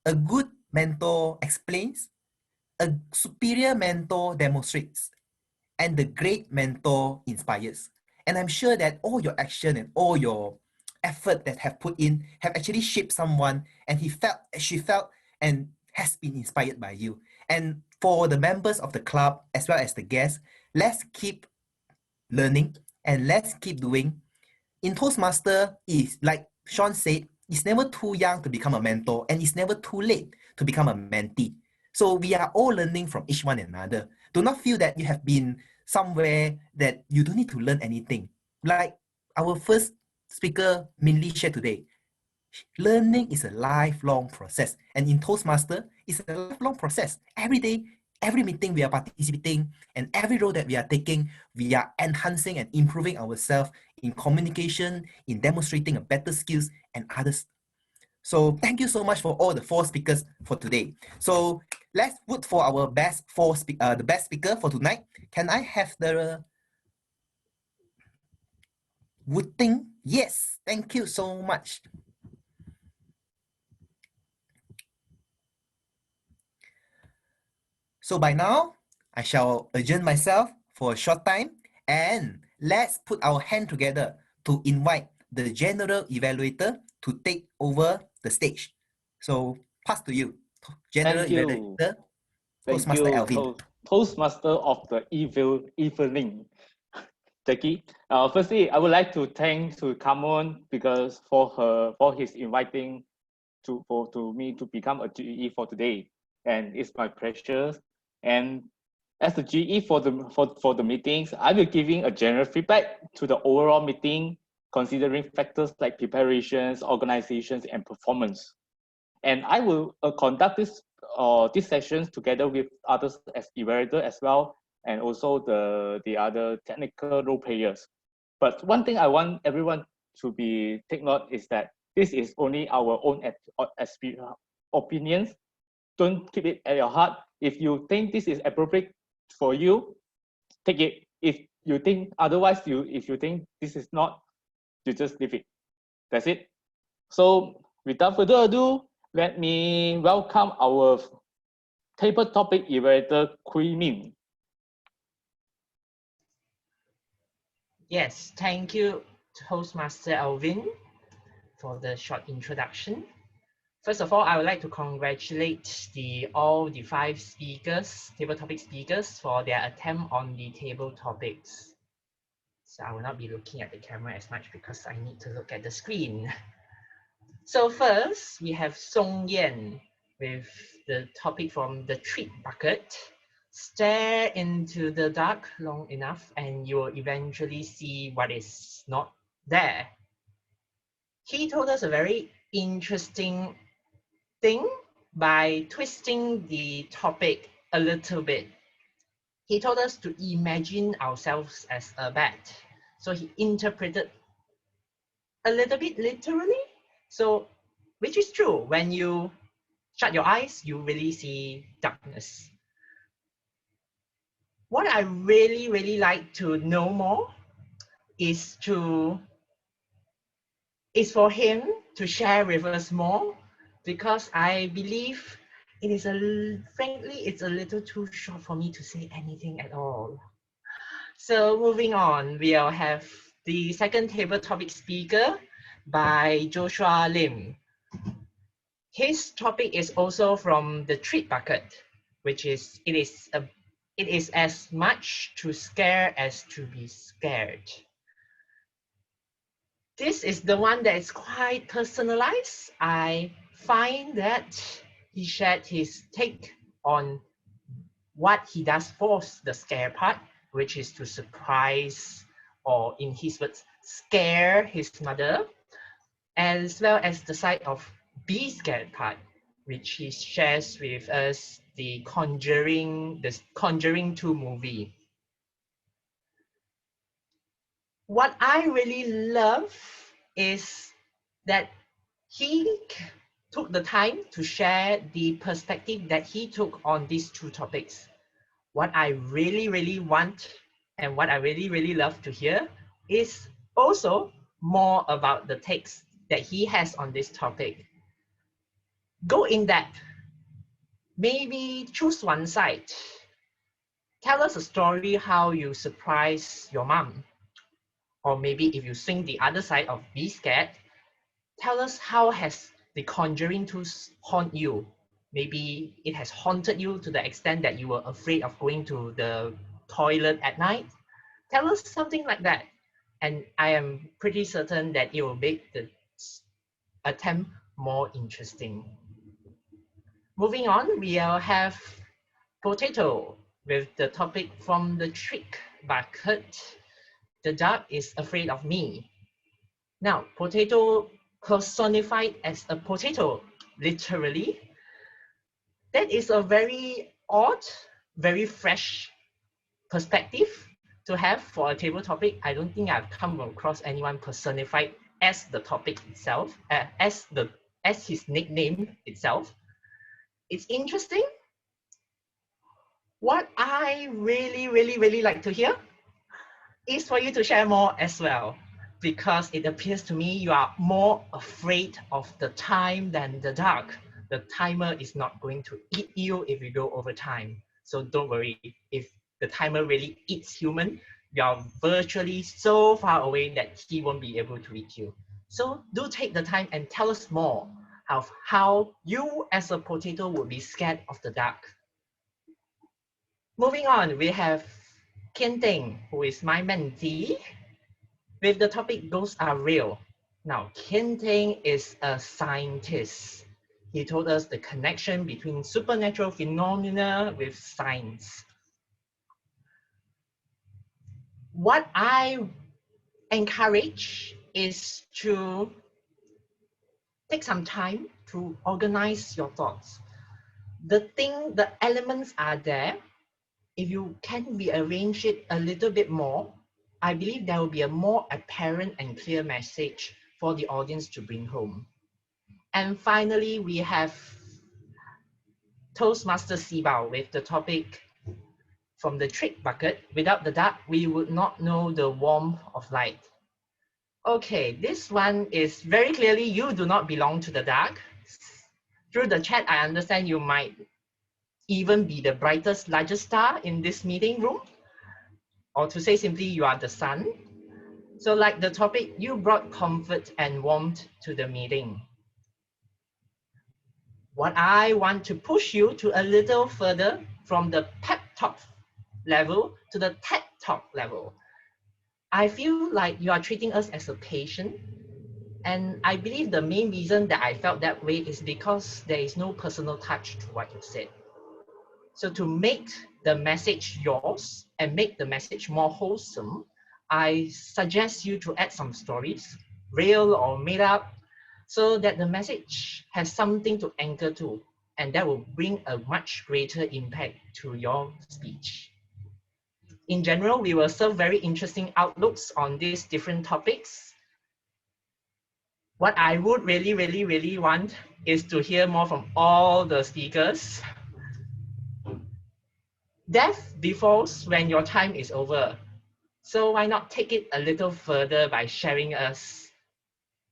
a good mentor explains, a superior mentor demonstrates, and the great mentor inspires. And I'm sure that all your action and all your effort that have put in have actually shaped someone, and she felt and has been inspired by you. And for the members of the club as well as the guests, let's keep learning and let's keep doing. In Toastmaster, is like Sean said, it's never too young to become a mentor, and it's never too late to become a mentee. So we are all learning from each one another. Do not feel that you have been somewhere that you don't need to learn anything. Like our first speaker mainly shared today, learning is a lifelong process, and in Toastmaster, it's a lifelong process. Every day, every meeting we are participating, and every role that we are taking, we are enhancing and improving ourselves in communication, in demonstrating a better skills and others. So thank you so much for all the 4 speakers for today. So let's vote for our best the best speaker for tonight. Can I have the voting? Yes, thank you so much. So by now, I shall adjourn myself for a short time, and let's put our hand together to invite the General Evaluator to take over the stage. So pass to you, General Evaluator, Toastmaster Alvin. Toastmaster of the evening. Jackie, firstly, I would like to thank to Kamon because for his inviting to me to become a GE for today, and it's my pleasure. And as the GE for the meetings, I will giving a general feedback to the overall meeting, considering factors like preparations, organizations, and performance. And I will conduct these sessions together with others as evaluator as well, and also the other technical role players. But one thing I want everyone to take note is that this is only our own opinions. Don't keep it at your heart. If you think this is appropriate for you, take it. If you think otherwise, if you think this is not, you just leave it. That's it. So without further ado, let me welcome our table topic evaluator, Kui Min. Yes, thank you, Toastmaster Alvin, for the short introduction. First of all, I would like to congratulate all the 5 speakers, table topic speakers, for their attempt on the table topics. So I will not be looking at the camera as much because I need to look at the screen. So first, we have Song Yan with the topic from the treat bucket. Stare into the dark long enough and you will eventually see what is not there. He told us a very interesting thing by twisting the topic a little bit. He told us to imagine ourselves as a bat. So he interpreted a little bit literally. So, which is true. When you shut your eyes, you really see darkness. What I really like to know more is for him to share with us more, because I believe it is frankly, it's a little too short for me to say anything at all. So moving on, we'll have the second table topic speaker by Joshua Lim. His topic is also from the treat bucket, which is it is as much to scare as to be scared. This is the one that is quite personalized. I find that he shared his take on what he does for the scare part, which is to surprise, or in his words, scare his mother, as well as the side of be scared part, which he shares with us the Conjuring 2 movie. What I really love is that he took the time to share the perspective that he took on these 2 topics. What I really want and what I really love to hear is also more about the takes that he has on this topic. Go in depth. Maybe choose one side. Tell us a story how you surprise your mom. Or maybe if you swing the other side of be scared, tell us how has the Conjuring 2 haunt you. Maybe it has haunted you to the extent that you were afraid of going to the toilet at night. Tell us something like that. And I am pretty certain that it will make the attempt more interesting. Moving on, we'll have Potato with the topic from the trick bucket. The dog is afraid of me. Now, Potato personified as a potato, literally. That is a very odd, very fresh perspective to have for a table topic. I don't think I've come across anyone personified as the topic itself, as his nickname itself. It's interesting. What I really like to hear is for you to share more as well, because it appears to me you are more afraid of the time than the dark. The timer is not going to eat you if you go over time. So don't worry, if the timer really eats human, you are virtually so far away that he won't be able to eat you. So do take the time and tell us more of how you as a potato would be scared of the dark. Moving on, we have Kian Ting, who is my mentee, with the topic Ghosts Are Real. Now, Kian Ting is a scientist. He told us the connection between supernatural phenomena with science. What I encourage is to take some time to organize your thoughts. The elements are there. If you can rearrange it a little bit more, I believe there will be a more apparent and clear message for the audience to bring home. And finally, we have Toastmaster Sibao with the topic from the trick bucket. Without the dark, we would not know the warmth of light. Okay, this one is very clearly you do not belong to the dark. Through the chat, I understand you might even be the brightest, largest star in this meeting room. Or to say simply, you are the sun. So like the topic, you brought comfort and warmth to the meeting. What I want to push you to a little further from the pep talk level to the TED talk level. I feel like you are treating us as a patient. And I believe the main reason that I felt that way is because there is no personal touch to what you said. So to make the message yours and make the message more wholesome, I suggest you to add some stories, real or made up, so that the message has something to anchor to, and that will bring a much greater impact to your speech. In general, we will serve very interesting outlooks on these different topics. What I would really want is to hear more from all the speakers. Death befalls when your time is over. So why not take it a little further by sharing us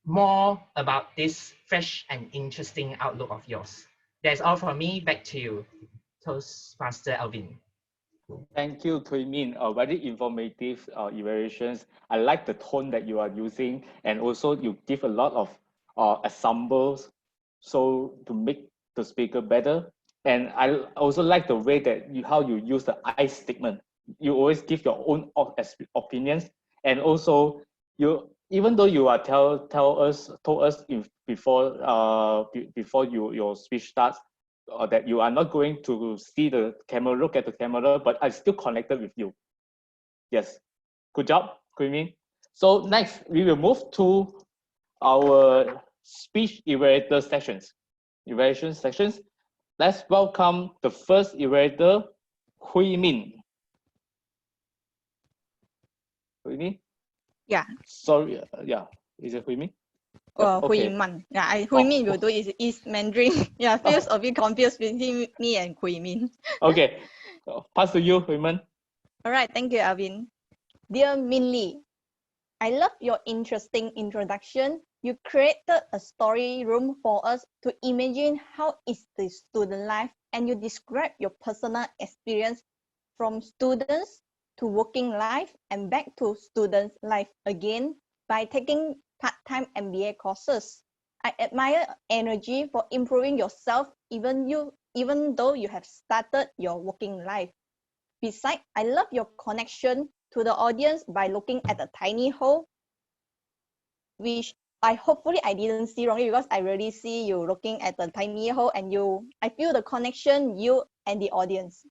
more about this fresh and interesting outlook of yours. That's all from me. Back to you, Toastmaster Alvin. Thank you, Tui Min. Very informative evaluations. I like the tone that you are using, and also you give a lot of examples so to make the speaker better. And I also like the way that how you use the I statement. You always give your own opinions, and also even though you are told us before your speech starts, that you are not going to see the camera, look at the camera, but I'm still connected with you. Yes, good job, Queenie. So next, we will move to our speech evaluator evaluation sessions. Let's welcome the first evaluator, Hui Min. Hui Min? Yeah. Sorry, yeah, is it Hui Min? Hui Man. Yeah, Hui Min will do is Mandarin. Yeah, feels a bit confused between me and Hui Min. Okay, pass to you, Hui Min. All right, thank you, Alvin. Dear Min Lee, I love your interesting introduction. You created a story room for us to imagine how is the student life, and you describe your personal experience from students to working life and back to students' life again by taking part-time MBA courses. I admire energy for improving yourself even though you have started your working life. Besides, I love your connection to the audience by looking at a tiny hole, which hopefully I didn't see wrongly, because I really see you looking at the tiny hole, and I feel the connection, you and the audience.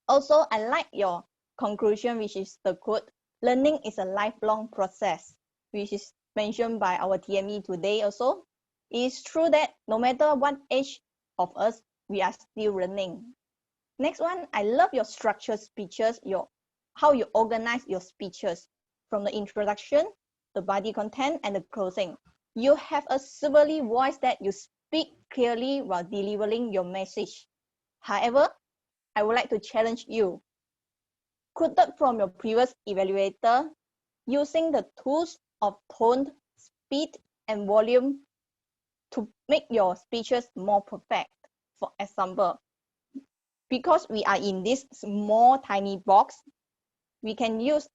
Also, I like your conclusion, which is the quote, learning is a lifelong process, which is mentioned by our TME today also. It is true that no matter what age of us, we are still learning. Next one, I love your structured speeches, how you organize your speeches from the introduction, the body content, and the closing. You have a superly voice that you speak clearly while delivering your message. However, I would like to challenge you. Quoted from your previous evaluator, using the tools of tone, speed, and volume to make your speeches more perfect. For example, because we are in this small tiny box, we can use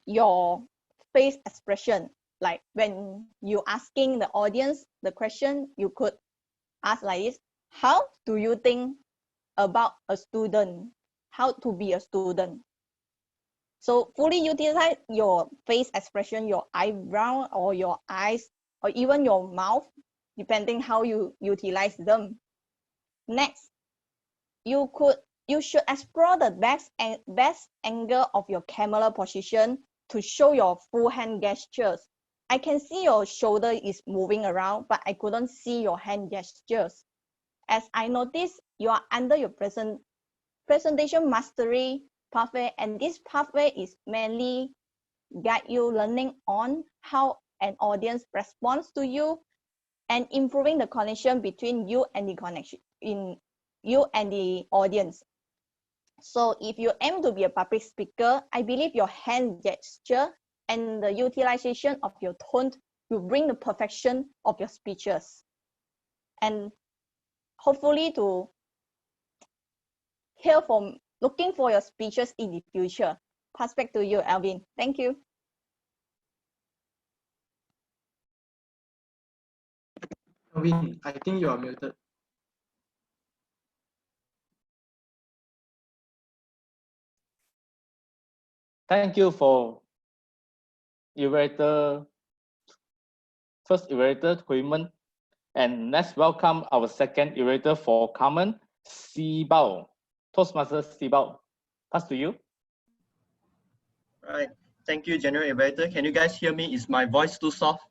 your face expression. Like when you asking the audience the question, you could ask like this: how do you think about a student? How to be a student? So fully utilize your face expression, your eyebrow or your eyes, or even your mouth, depending how you utilize them. Next, you should explore the best angle of your camera position to show your full hand gestures. I can see your shoulder is moving around, but I couldn't see your hand gestures. As I noticed, you are under your presentation mastery pathway, and this pathway is mainly guide you learning on how an audience responds to you and improving the connection between you and the audience. So if you aim to be a public speaker, I believe your hand gesture and the utilization of your tone will bring the perfection of your speeches. And hopefully to looking for your speeches in the future. Pass back to you, Alvin. Thank you. Alvin, I think you are muted. Thank you for first evaluator, Huimen. And let's welcome our second evaluator for Carmen, Sibao. Toastmaster Sibao, pass to you. Right. Thank you, General Evaluator. Can you guys hear me? Is my voice too soft?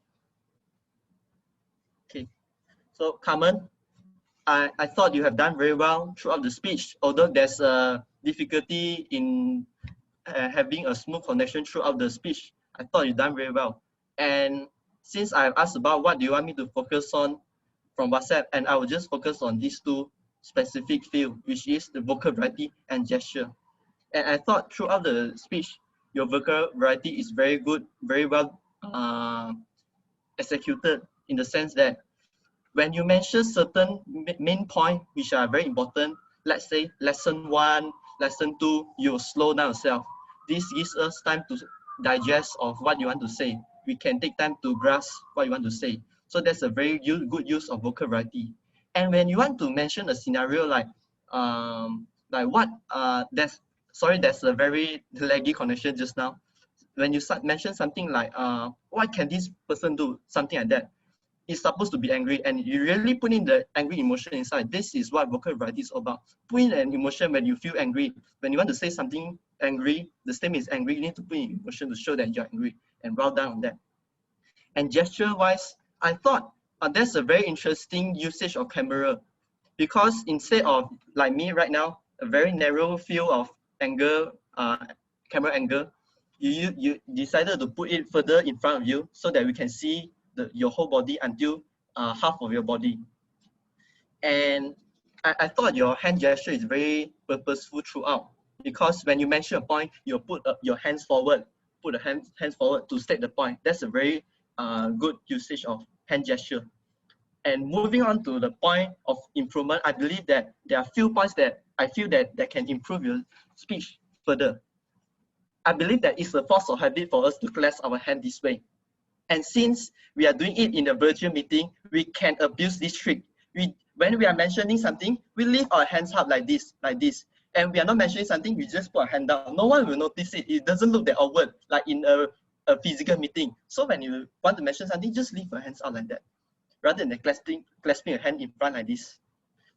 Okay. So, Carmen, I thought you have done very well throughout the speech, although there's a difficulty in having a smooth connection throughout the speech. I thought you done very well. And since I've asked about what do you want me to focus on from WhatsApp, and I will just focus on these two specific fields, which is the vocal variety and gesture. And I thought throughout the speech, your vocal variety is very good, very well executed, in the sense that when you mention certain main points which are very important, let's say lesson 1, lesson 2, you slow down yourself. This gives us time to digest of what you want to say. We can take time to grasp what you want to say. So that's a very good use of vocal variety. And when you want to mention a scenario like there's a very laggy connection just now. When you mention something like what can this person do, something like that, it's supposed to be angry, and you really put in the angry emotion inside. This is what vocal variety is about. Put in an emotion when you feel angry. When you want to say something angry, the statement is angry, you need to put in emotion to show that you're angry, and well done on that. And gesture wise, I thought that's a very interesting usage of camera, because instead of like me right now, a very narrow field of angle, camera angle, you decided to put it further in front of you so that we can see your whole body until half of your body. And I thought your hand gesture is very purposeful throughout, because when you mention a point, you put your hands forward, put the hands forward to state the point. That's a very good usage of hand gesture. And moving on to the point of improvement, I believe that there are few points that I feel that can improve your speech further. I believe that it's a force of habit for us to clasp our hand this way. And since we are doing it in a virtual meeting, we can abuse this trick. When we are mentioning something, we leave our hands up like this. And we are not mentioning something, we just put our hand down. No one will notice it. It doesn't look that awkward like in a physical meeting. So when you want to mention something, just leave your hands out like that, rather than clasping your hand in front like this.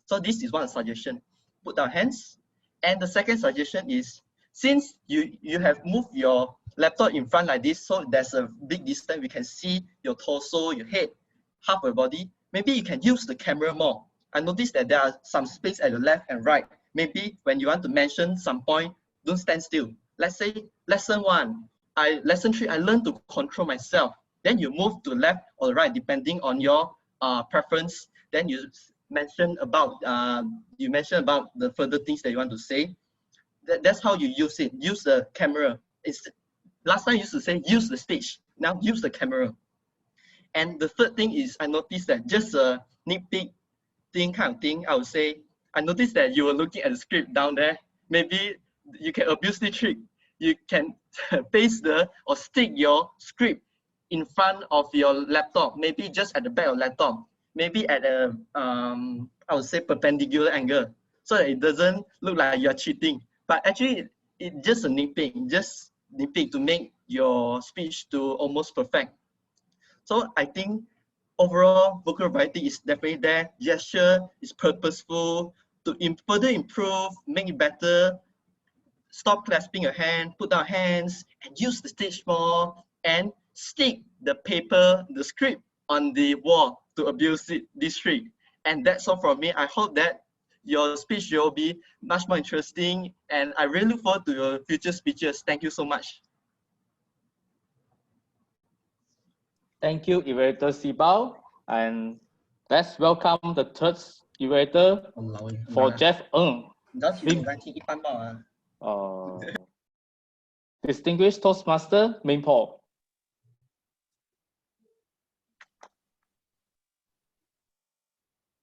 So this is one suggestion. Put down hands. And the second suggestion is, since you have moved your laptop in front like this, so there's a big distance, we can see your torso, your head, half your body. Maybe you can use the camera more. I noticed that there are some space at the left and right. Maybe when you want to mention some point, don't stand still. Let's say lesson 1, lesson 3, I learned to control myself. Then you move to left or right depending on your preference. Then you mention about the further things that you want to say. That's how you use it. Use the camera. Last time I used to say use the stage. Now use the camera. And the third thing is, I noticed that just a nitpick kind of thing, I would say, I noticed that you were looking at the script down there. Maybe you can abuse the trick. You can paste or stick your script in front of your laptop, maybe just at the back of the laptop, maybe at a, I would say, perpendicular angle, so that it doesn't look like you're cheating. But actually, it's just a nitpick to make your speech to almost perfect. So I think overall vocal variety is definitely there. Gesture is purposeful to further improve, make it better. Stop clasping your hand, put down hands, and use the stage more, and stick the paper, the script on the wall to abuse it, this trick. And that's all from me. I hope that your speech will be much more interesting, and I really look forward to your future speeches. Thank you so much. Thank you, Evaluator Sibao. And let's welcome the third evaluator for Jeff Ng. Distinguished Toastmaster, Min Paul.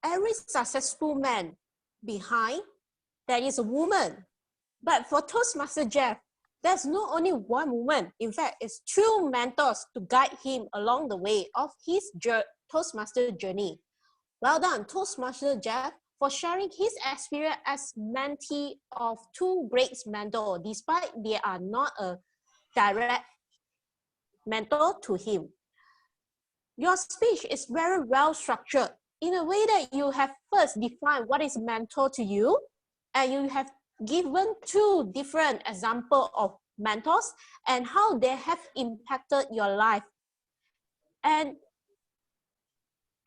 Every successful man behind, there is a woman. But for Toastmaster Jeff, there's not only one woman. In fact, it's two mentors to guide him along the way of his Toastmaster journey. Well done, Toastmaster Jeff, for sharing his experience as mentee of two great mentors, despite they are not a direct mentor to him. Your speech is very well structured in a way that you have first defined what is mentor to you, and you have given two different examples of mentors and how they have impacted your life. And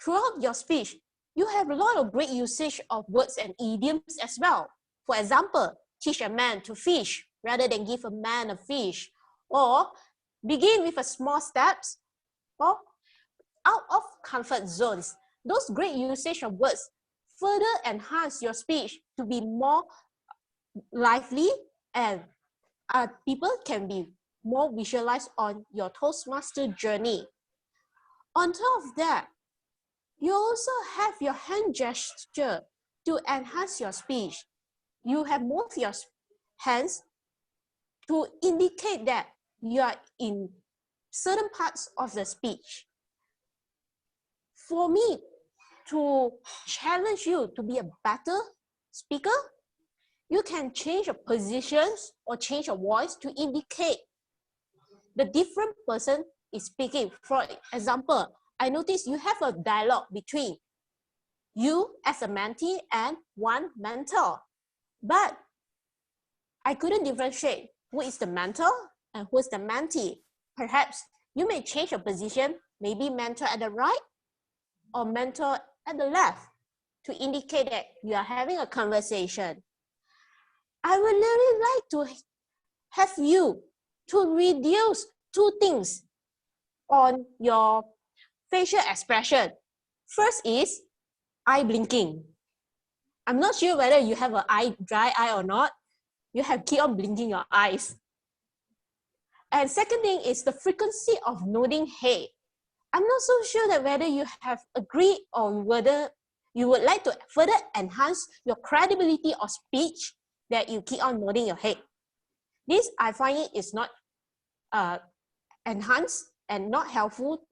throughout your speech, you have a lot of great usage of words and idioms as well. For example, teach a man to fish rather than give a man a fish, or begin with a small steps, or out of comfort zones. Those great usage of words further enhance your speech to be more lively, and people can be more visualized on your Toastmaster journey. On top of that, you also have your hand gesture to enhance your speech. You have moved your hands to indicate that you are in certain parts of the speech. For me to challenge you to be a better speaker, you can change your positions or change your voice to indicate the different person is speaking. For example, I noticed you have a dialogue between you as a mentee and one mentor, but I couldn't differentiate who is the mentor and who is the mentee. Perhaps you may change your position, maybe mentor at the right or mentor at the left, to indicate that you are having a conversation. I would really like to have you to reduce two things on your facial expression. First is eye blinking. I'm not sure whether you have an dry eye or not. You have keep on blinking your eyes. And second thing is the frequency of nodding head. I'm not so sure that whether you have agreed on whether you would like to further enhance your credibility of speech that you keep on nodding your head. This, I find it is not enhanced and not helpful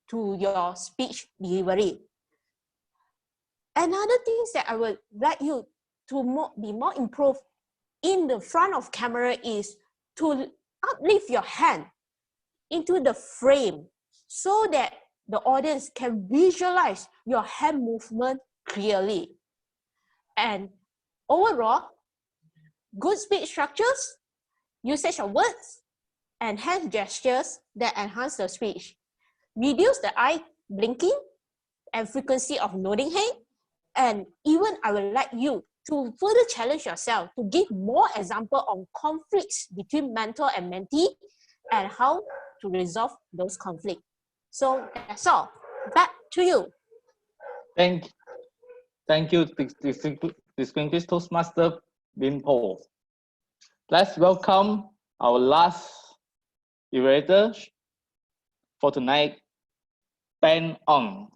to your speech delivery. Another thing that I would like you to be more improved in the front of camera is to uplift your hand into the frame so that the audience can visualize your hand movement clearly. And overall, good speech structures, usage of words, and hand gestures that enhance the speech. Reduce the eye blinking and frequency of nodding head. And even I would like you to further challenge yourself to give more example on conflicts between mentor and mentee and how to resolve those conflicts. So that's all. Back to you. Thank you, distinguished Toastmaster Min Paul. Let's welcome our last evaluator for tonight, Ben Ong.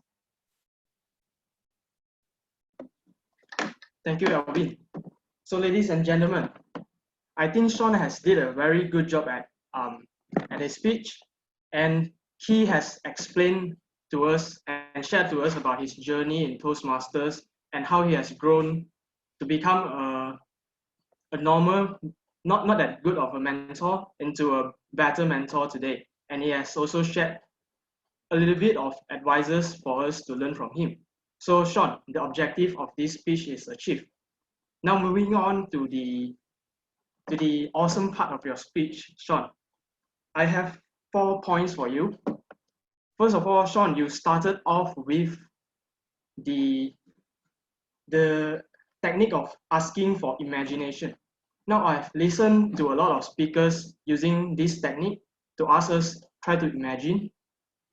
Thank you, Alvin. So ladies and gentlemen, I think Sean has did a very good job at his speech, and he has explained to us and shared to us about his journey in Toastmasters and how he has grown to become a normal, not that good of a mentor, into a better mentor today. And he has also shared a little bit of advices for us to learn from him. So Sean, the objective of this speech is achieved. Now moving on to the awesome part of your speech, Sean. I have 4 points for you. First of all, Sean, you started off with the technique of asking for imagination. Now I've listened to a lot of speakers using this technique to ask us try to imagine.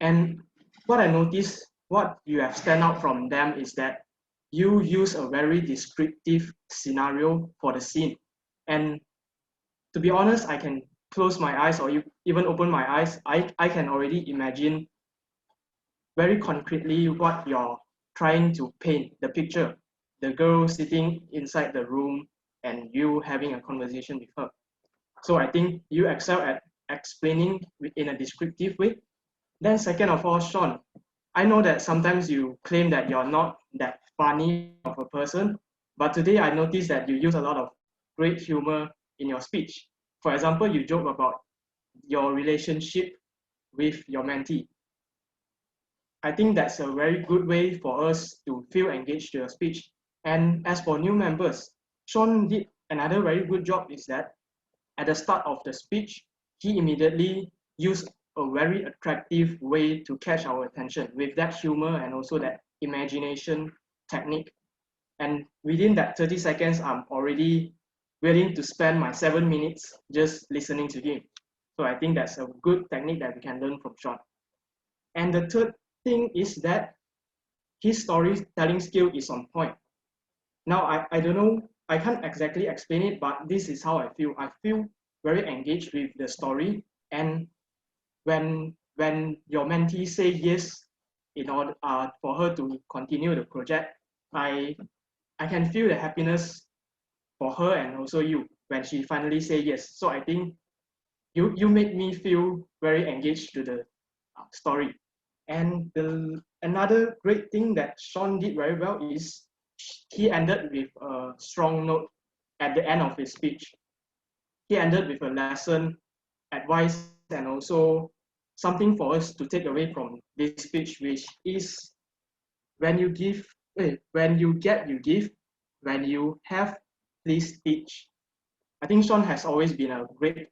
And what I noticed, what you have stand out from them is that you use a very descriptive scenario for the scene. And to be honest, I can close my eyes or even open my eyes. I can already imagine very concretely what you're trying to paint, the picture. The girl sitting inside the room and you having a conversation with her. So I think you excel at explaining in a descriptive way. Then second of all, Sean, I know that sometimes you claim that you're not that funny of a person, but today I noticed that you use a lot of great humor in your speech. For example, you joke about your relationship with your mentee. I think that's a very good way for us to feel engaged to your speech. And as for new members, Sean did another very good job is that at the start of the speech, he immediately used a very attractive way to catch our attention with that humor and also that imagination technique. And within that 30 seconds, I'm already willing to spend my 7 minutes just listening to him. So I think that's a good technique that we can learn from Sean. And the third thing is that his storytelling skill is on point. Now, I don't know, I can't exactly explain it, but this is how I feel. I feel very engaged with the story. And when your mentee say yes in order for her to continue the project, I can feel the happiness for her and also you when she finally say yes. So I think you make me feel very engaged to the story. And another great thing that Sean did very well is he ended with a strong note at the end of his speech. He ended with a lesson, advice, and also something for us to take away from this speech, which is when you give, when you get, you give, when you have, please teach. I think Sean has always been a great,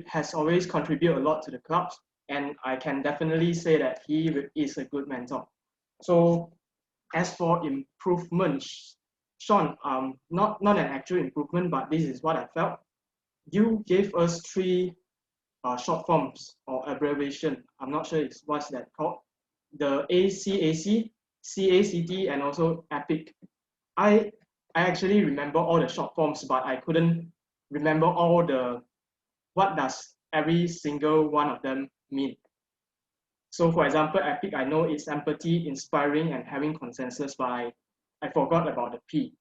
has always contributed a lot to the clubs, and I can definitely say that he is a good mentor. So as for improvements, Sean, not an actual improvement, but this is what I felt. You gave us 3 short forms or abbreviation. I'm not sure what's that called. The ACAC, CACT, and also EPIC. I actually remember all the short forms, but I couldn't remember all what does every single one of them mean. So for example, EPIC, I know it's empathy, inspiring, and having consensus, but I forgot about the P.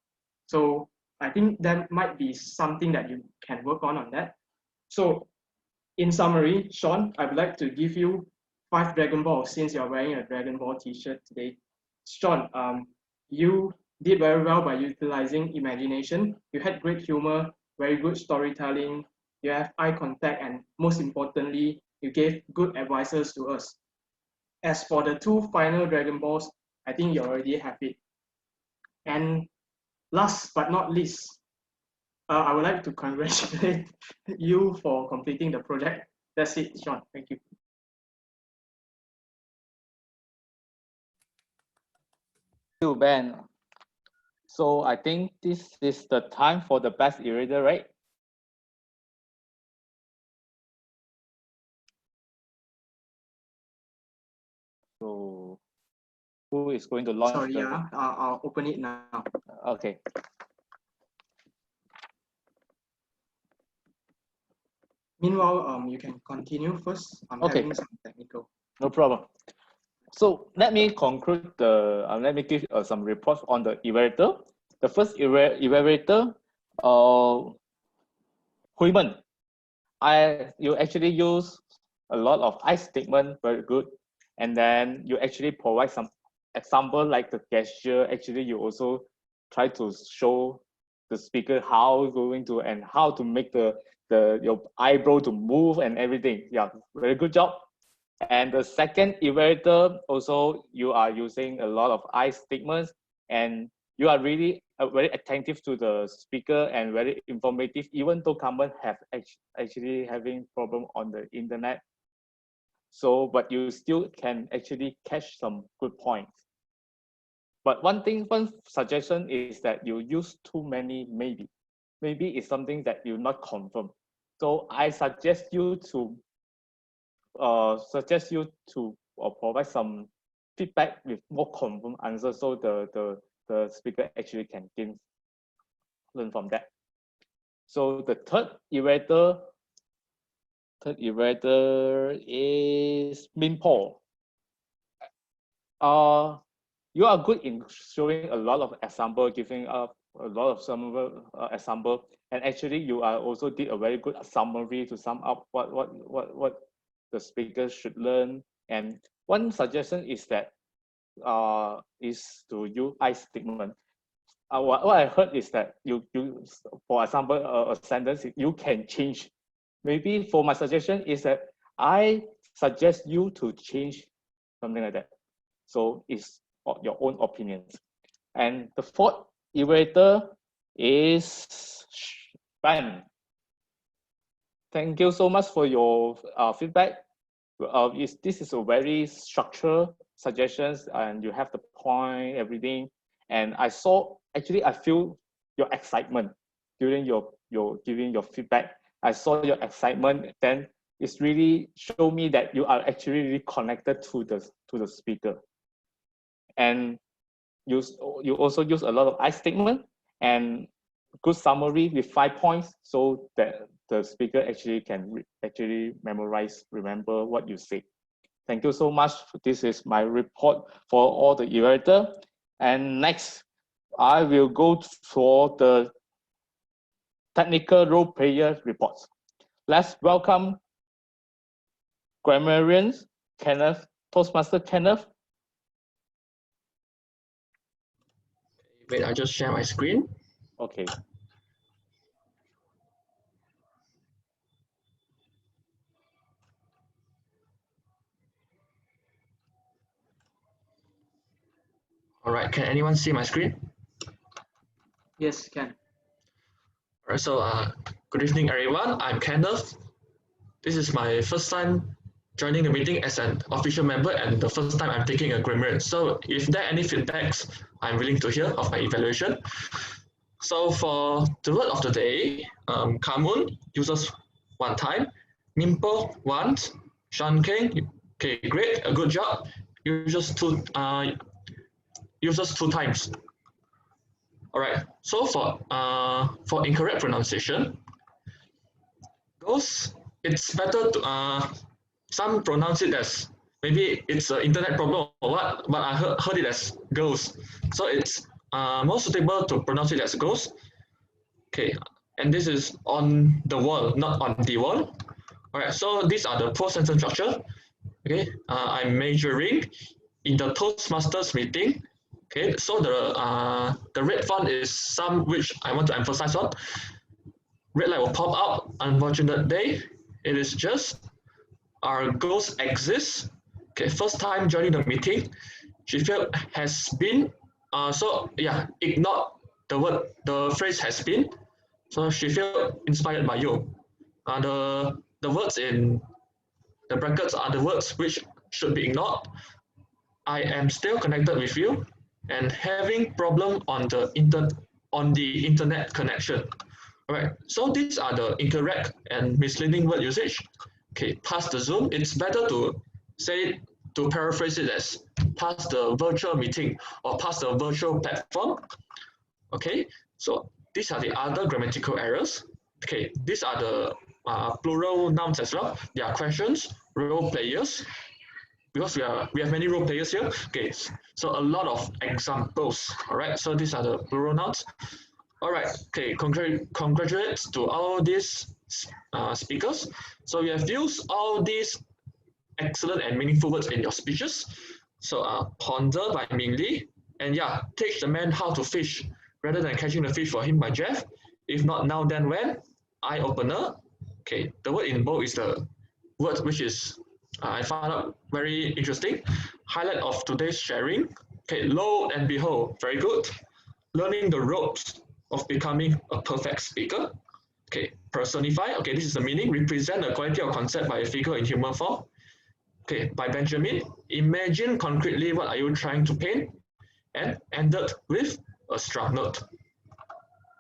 So I think that might be something that you can work on that. So in summary, Sean, I would like to give you 5 Dragon Balls since you're wearing a Dragon Ball t-shirt today. Sean, you did very well by utilizing imagination. You had great humor, very good storytelling, you have eye contact, and most importantly, you gave good advices to us. As for the 2 final Dragon Balls, I think you already have it. And last but not least, I would like to congratulate you for completing the project. That's it, Sean. Thank you. Thank you, Ben. So I think this is the time for the best eraser, right? So who is going to launch? Sorry, yeah, I'll open it now. Okay. Meanwhile, you can continue first. I'm Okay. having some technical. No problem. So let me conclude let me give some reports on the evaluator. The first evaluator, Huiman, you actually use a lot of I statement, very good. And then you actually provide some example like the gesture. Actually, you also try to show the speaker how going to and how to make your eyebrow to move and everything. Yeah, very good job. And the second evaluator, also you are using a lot of I statements, and you are really very attentive to the speaker and very informative, even though Carmen have actually having problem on the internet. So, but you still can actually catch some good points. But one suggestion is that you use too many maybe. Maybe it's something that you not confirm. So I suggest you to provide some feedback with more confirmed answers, so the speaker actually can learn from that. So the third evaluator is Minpo. You are good in showing a lot of example, giving up a lot of some example, and actually you are also did a very good summary to sum up what the speakers should learn. And one suggestion is that is to use I statement. What I heard is that you for example a sentence you can change. Maybe for my suggestion is that I suggest you to change something like that. So it's your own opinions. And the fourth evaluator is Ban. Thank you so much for your feedback. This is a very structured suggestions, and you have the point, everything. And I feel your excitement during your giving your feedback. I saw your excitement. Then it's really show me that you are actually really connected to the speaker. And you also use a lot of I statement and good summary with 5 points, so that the speaker actually can remember what you say. Thank you so much. This is my report for all the evaluator. And next, I will go for the technical role player reports. Let's welcome Grammarians, Kenneth, Toastmaster Kenneth. Wait, I just share my screen. Okay. All right, can anyone see my screen? Yes, can. All right, so good evening, everyone. I'm Kenneth. This is my first time joining the meeting as an official member, and the first time I'm taking a grammarian. So if there are any feedbacks, I'm willing to hear of my evaluation. So for the word of the day, Kamun uses 1 time, Mimpo once, Sean King, okay, great, a good job, uses 2 times. All right, so for incorrect pronunciation, those, it's better to, some pronounce it as, maybe it's an internet problem or what, but I heard it as girls. So it's more suitable to pronounce it as girls. Okay, and this is on the wall, not on the wall. All right, so these are the post sentence structure. Okay, I'm measuring in the Toastmasters meeting. Okay, so the red font is some which I want to emphasize on. Red light will pop up. Unfortunate day. It is just our goals exist. Okay, first time joining the meeting. She felt has been. So yeah, ignore the word, the phrase has been. So she felt inspired by you. The words in the brackets are the words which should be ignored. I am still connected with you, and having problem on the internet connection. All right, so these are the incorrect and misleading word usage. Okay, pass the Zoom. It's better to say, to paraphrase it as pass the virtual meeting or pass the virtual platform. Okay, so these are the other grammatical errors. Okay, these are the plural nouns as well. They are questions, role players, because we have many role players here. Okay, so a lot of examples. All right, so these are the plural nouns. All right, okay, congratulations to all these speakers. So you have used all these excellent and meaningful words in your speeches. So Ponder by Ming Li, and yeah, teach the man how to fish rather than catching the fish for him by Jeff. If not now, then when? Eye opener. Okay, the word in bold is the word which is I found out very interesting. Highlight of today's sharing. Okay, lo and behold, very good. Learning the ropes of becoming a perfect speaker. Okay, personify. Okay, this is the meaning. Represent the quality of concept by a figure in human form. Okay, by Benjamin. Imagine concretely what are you trying to paint, and ended with a struck note.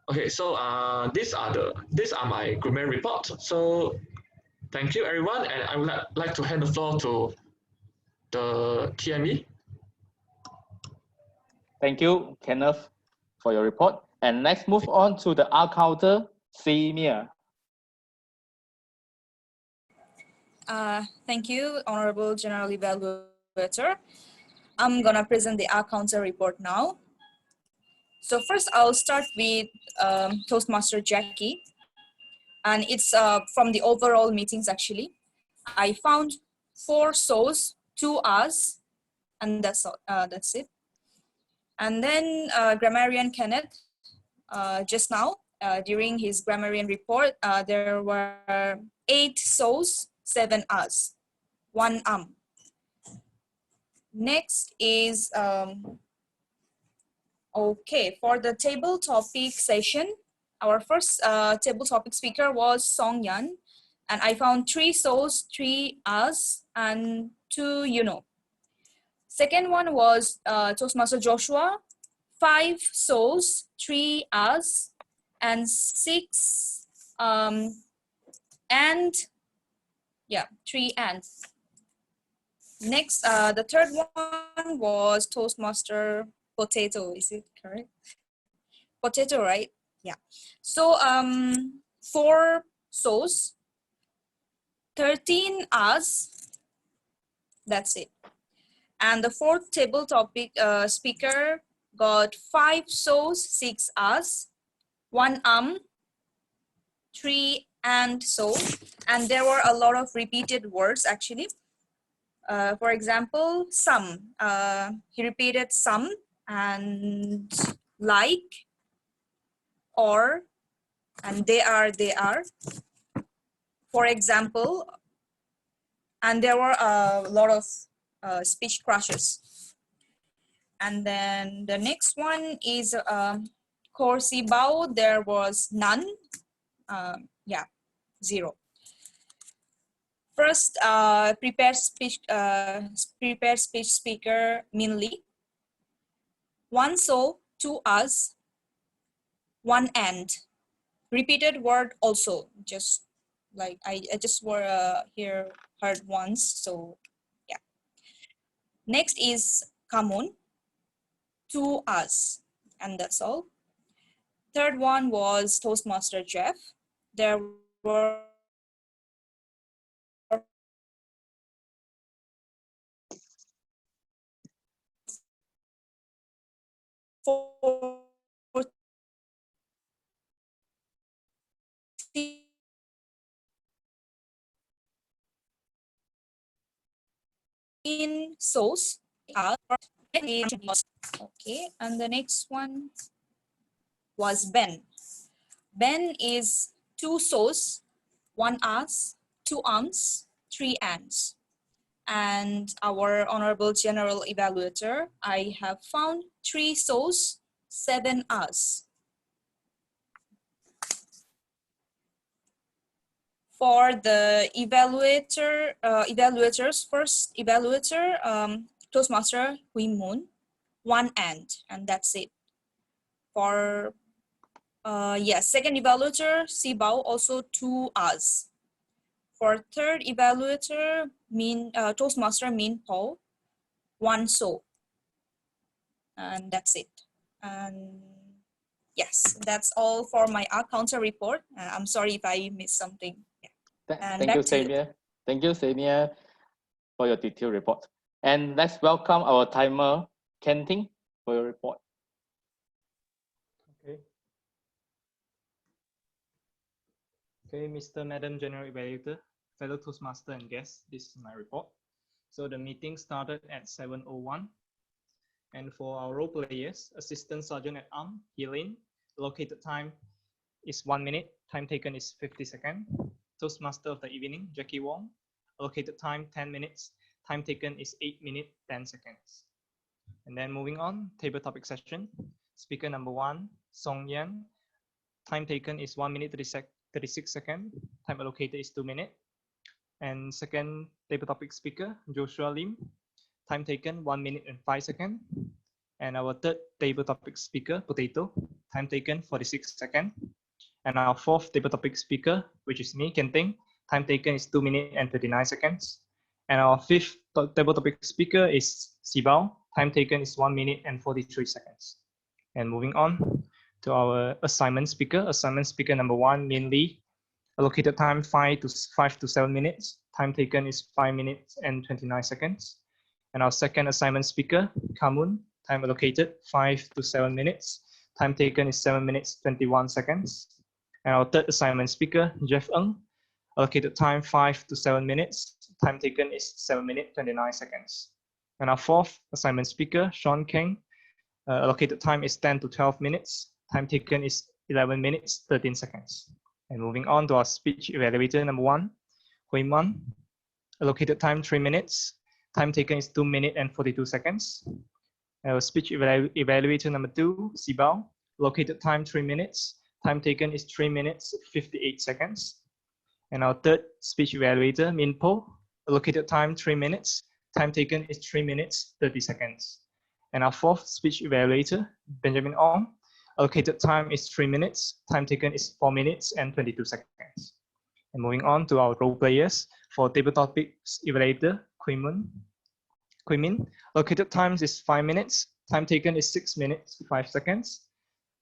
Okay, so these are my Grammarian report. So thank you everyone, and I would like to hand the floor to the TME. Thank you, Kenneth, for your report. And let's move on to the R counter, Senior. Thank you, Honorable General Evaluator. I'm gonna present the R counter report now. So first I'll start with Toastmaster Jackie. And it's from the overall meetings actually. I found 4 so's, 2 R's, and that's it. And then Grammarian Kenneth, just now, during his Grammarian report, there were 8 so's, 7 R's, 1 Next is, okay, for the table topic session, our first table topic speaker was Song Yan, and I found 3 so's, 3 R's, and 2 you know. Second one was Toastmaster Joshua, 5 so's, 3 R's, and 6 and yeah, 3 ands. Next, the third one was Toastmaster Potato. Is it correct? Potato, right? Yeah. So 4 so's, 13 R's. That's it. And the fourth table topic speaker got 5 so's, 6 R's, 1 3 and so. And there were a lot of repeated words actually. For example, some. He repeated some and like, or, and they are. For example, and there were a lot of speech crushes. And then the next one is Korsibao. There was none. Yeah, 0. First, prepared speech speaker Min Lee. 1 so, 2 us, 1 and. Repeated word also, just like I just were heard once, so yeah. Next is Kamun, 2 us, and that's all. Third one was Toastmaster Jeff. There were 14 souls. Okay, and the next one was Ben. Ben is 2 souls, 1 us, 2 arms, 3 ands. And our Honorable General Evaluator, I have found 3 souls, 7 us. For the evaluators, first evaluator, Toastmaster Hui Moon, 1 and that's it. For second evaluator, Sibao, also 2 us. For third evaluator, Toastmaster Min Paul, 1 so. And that's it. And yes, that's all for my counter report. I'm sorry if I missed something. Yeah. Thank you, Samia. Thank you, Samia, for your detailed report. And let's welcome our timer, Kenting, for your report. Okay, Mr. Madam General Evaluator, fellow Toastmaster and guests, this is my report. So the meeting started at 7:01. And for our role players, Assistant Sergeant at Arm, Helene, allocated time is 1 minute, time taken is 50 seconds. Toastmaster of the evening, Jackie Wong, Allocated time 10 minutes. Time taken is 8 minutes 10 seconds. And then moving on, table topic session. Speaker number 1, Song Yan. Time taken is 1 minute 36 seconds. Time allocated is 2 minutes. And second table topic speaker, Joshua Lim. Time taken 1 minute and 5 seconds. And our third table topic speaker, Potato. Time taken 46 seconds. And our fourth table topic speaker, which is me, Kenting. Time taken is 2 minutes and 39 seconds. And our fifth table topic speaker is Sibao. Time taken is 1 minute and 43 seconds. And moving on to our assignment speaker. Assignment speaker number 1, Min Lee. Allocated time 5 to 7 minutes. Time taken is 5 minutes and 29 seconds. And our second assignment speaker, Kamun. Time allocated 5 to 7 minutes. Time taken is 7 minutes 21 seconds. And our third assignment speaker, Jeff Ng. Allocated time 5 to 7 minutes. Time taken is 7 minutes 29 seconds. And our fourth assignment speaker, Sean Kang. Allocated time is 10 to 12 minutes. Time taken is 11 minutes 13 seconds. And moving on to our speech evaluator number 1, Hui Man. Allocated time 3 minutes. Time taken is 2 minutes and 42 seconds. Our speech evaluator number 2, Sibao. Allocated time 3 minutes. Time taken is 3 minutes 58 seconds. And our third speech evaluator, Min Po. Allocated time 3 minutes. Time taken is 3 minutes 30 seconds. And our fourth speech evaluator, Benjamin Ong. Allocated time is 3 minutes. Time taken is 4 minutes and 22 seconds. And moving on to our role players for table topics evaluator, Min. Allocated times is 5 minutes. Time taken is 6 minutes 5 seconds.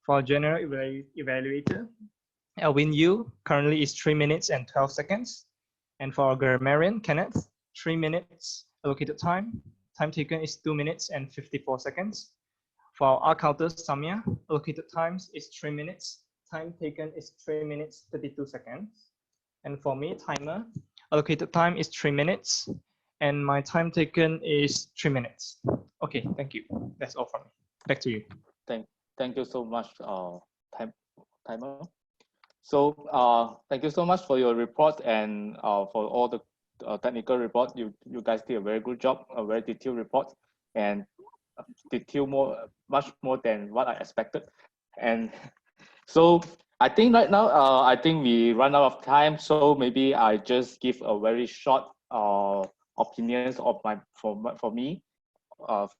For our general evaluator, Elwin Yu currently is 3 minutes and 12 seconds. And for our grammarian, Kenneth, 3 minutes allocated time. Time taken is 2 minutes and 54 seconds. For our counter, Samia, allocated times is 3 minutes. Time taken is 3 minutes 32 seconds. And for me, timer, allocated time is 3 minutes. And my time taken is 3 minutes. Okay, thank you. That's all from me. Back to you. Thank you so much, timer. So thank you so much for your report and for all the technical report. You guys did a very good job, a very detailed report, and much more than what I expected. And so I think right now, I think we run out of time. So maybe I just give a very short opinions of for me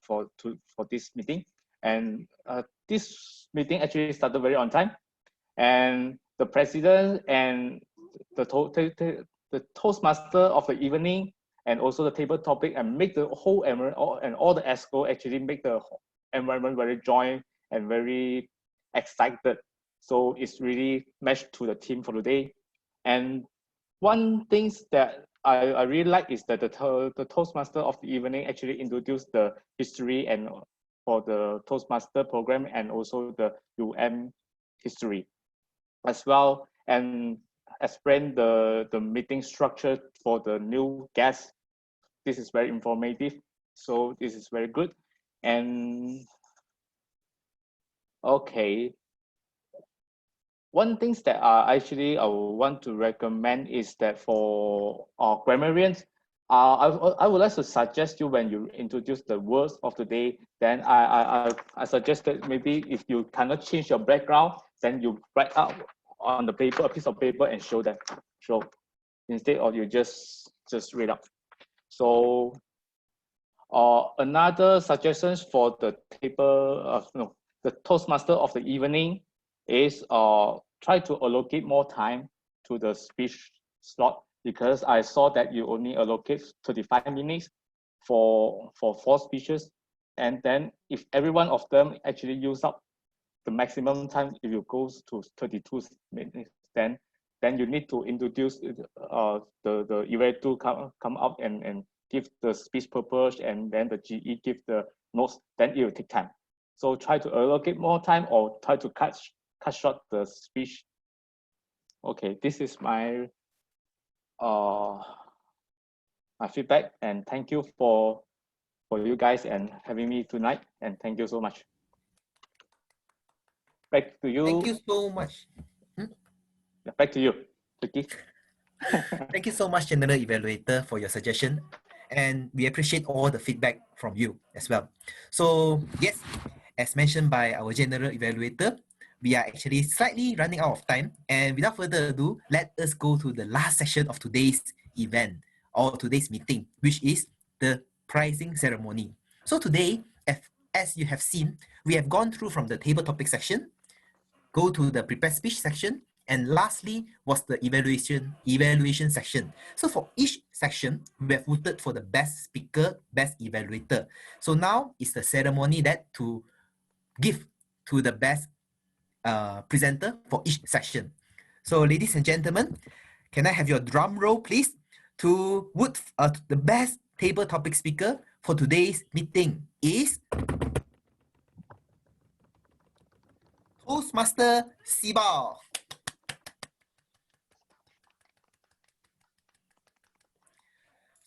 for this meeting. And this meeting actually started very on time, and the president and the Toastmaster of the evening, and also the table topic, and make the whole environment and all the ESCO actually make the environment very joyous and very excited. So it's really matched to the theme for today. And one thing that I really like is that the Toastmaster of the evening actually introduced the history and for the Toastmaster program, and also the UM history as well, and explain the meeting structure for the new guests. This is very informative, so this is very good. And okay, one thing that actually I want to recommend is that for grammarians, I would like to suggest you, when you introduce the words of the day, then I suggest that maybe if you cannot change your background, then you write out on the paper, a piece of paper, and show instead of you just read out. So another suggestions for the table, the Toastmaster of the evening is try to allocate more time to the speech slot, because I saw that you only allocate 35 minutes for 4 speeches. And then if every one of them actually use up the maximum time, if you goes to 32 minutes, then you need to introduce the evaluator come out and give the speech purpose, and then the GE give the notes, then it will take time. So try to allocate more time, or try to cut short the speech. Okay, this is my my feedback, and thank you for you guys and having me tonight, and thank you so much. Back to you. Thank you so much. Back to you, Vicky. Thank you so much, General Evaluator, for your suggestion. And we appreciate all the feedback from you as well. So yes, as mentioned by our General Evaluator, we are actually slightly running out of time. And without further ado, let us go to the last section of today's event or today's meeting, which is the pricing ceremony. So today, as you have seen, we have gone through from the table topic section, go to the prepared speech section, and lastly was the evaluation section. So for each section, we have voted for the best speaker, best evaluator. So now is the ceremony that to give to the best presenter for each section. So ladies and gentlemen, can I have your drum roll, please, to vote the best table topic speaker for today's meeting is Toastmaster Siba.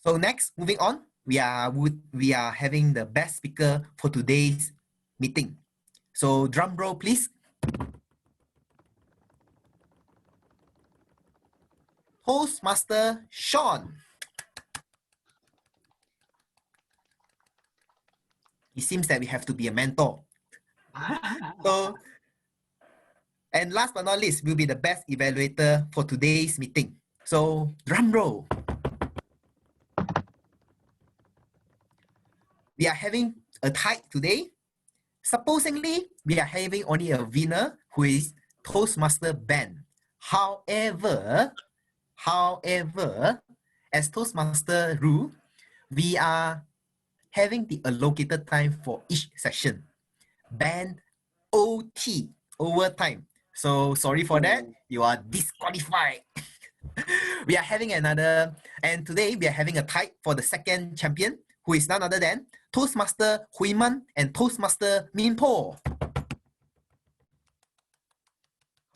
So next, moving on, we are having the best speaker for today's meeting. So drum roll, please. Toastmaster Sean. It seems that we have to be a mentor. So, and last but not least, will be the best evaluator for today's meeting. So drum roll. We are having a tie today. Supposingly, we are having only a winner who is Toastmaster Ben. However, as Toastmaster rule, we are having the allocated time for each session. Ben OT, overtime. So sorry for that, you are disqualified. We are having another, and today we are having a tie for the second champion, who is none other than Toastmaster Huiman and Toastmaster Minpo.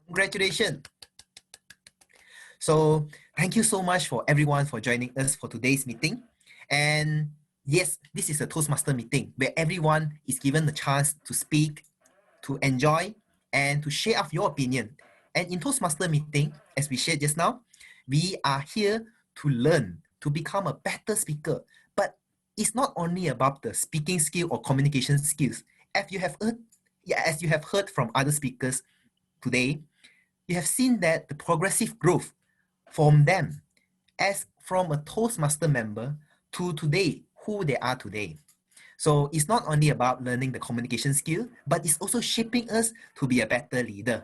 Congratulations. So thank you so much for everyone for joining us for today's meeting. And yes, this is a Toastmaster meeting where everyone is given the chance to speak, to enjoy, and to share of your opinion. And in Toastmaster meeting, as we shared just now, we are here to learn, to become a better speaker. But it's not only about the speaking skill or communication skills. As you have heard from other speakers today, you have seen that the progressive growth from them as from a Toastmaster member to today, who they are today. So it's not only about learning the communication skill, but it's also shaping us to be a better leader.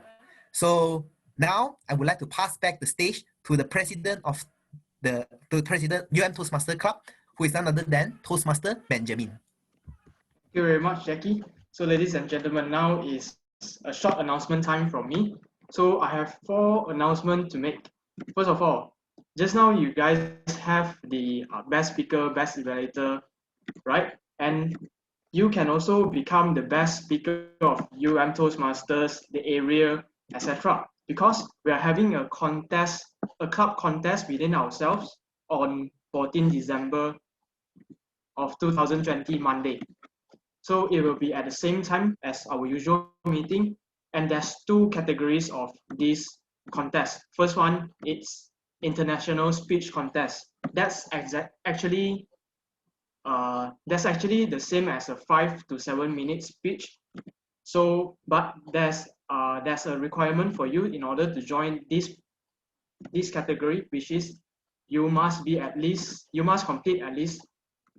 So now I would like to pass back the stage to the president of the president Toastmaster Club, who is none other than Toastmaster Benjamin. Thank you very much, Jackie. So ladies and gentlemen, now is a short announcement time from me. So I have 4 announcements to make. First of all, just now you guys have the best speaker, best evaluator, right? And you can also become the best speaker of Toastmasters, the area, etc. Because we are having a contest, a club contest within ourselves on 14 December of 2020, Monday. So it will be at the same time as our usual meeting. And there's 2 categories of this contest. First one, it's international speech contest. That's actually the same as a 5 to 7 minute speech. So, but there's a requirement for you in order to join this category, which is you must complete at least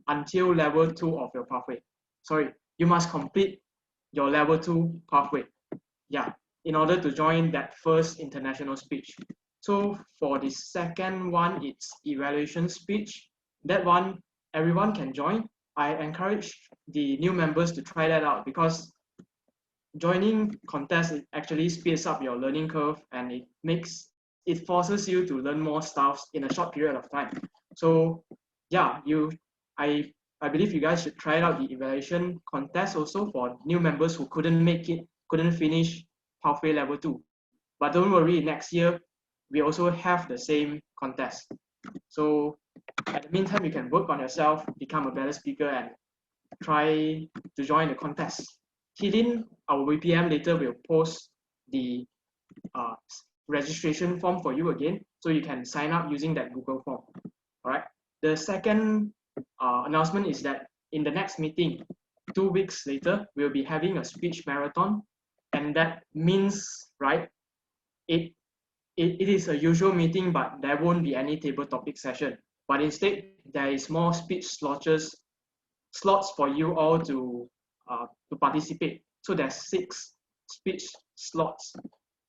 until level 2 of your pathway. Sorry, you must complete your level 2 pathway. Yeah, in order to join that first international speech. So for the second one, it's evaluation speech. That one, everyone can join. I encourage the new members to try that out because joining contest actually speeds up your learning curve and it forces you to learn more stuff in a short period of time. So yeah, I believe you guys should try out the evaluation contest also for new members who couldn't finish pathway level 2. But don't worry, next year we also have the same contest. So at the meantime, you can work on yourself, become a better speaker, and try to join the contest. Hilin, our VPM later will post the registration form for you again, so you can sign up using that Google form. All right. The second announcement is that in the next meeting, 2 weeks later, we'll be having a speech marathon, and that means, right, it is a usual meeting, but there won't be any table topic session. But instead, there is more speech slots for you all to participate. So there's 6 speech slots.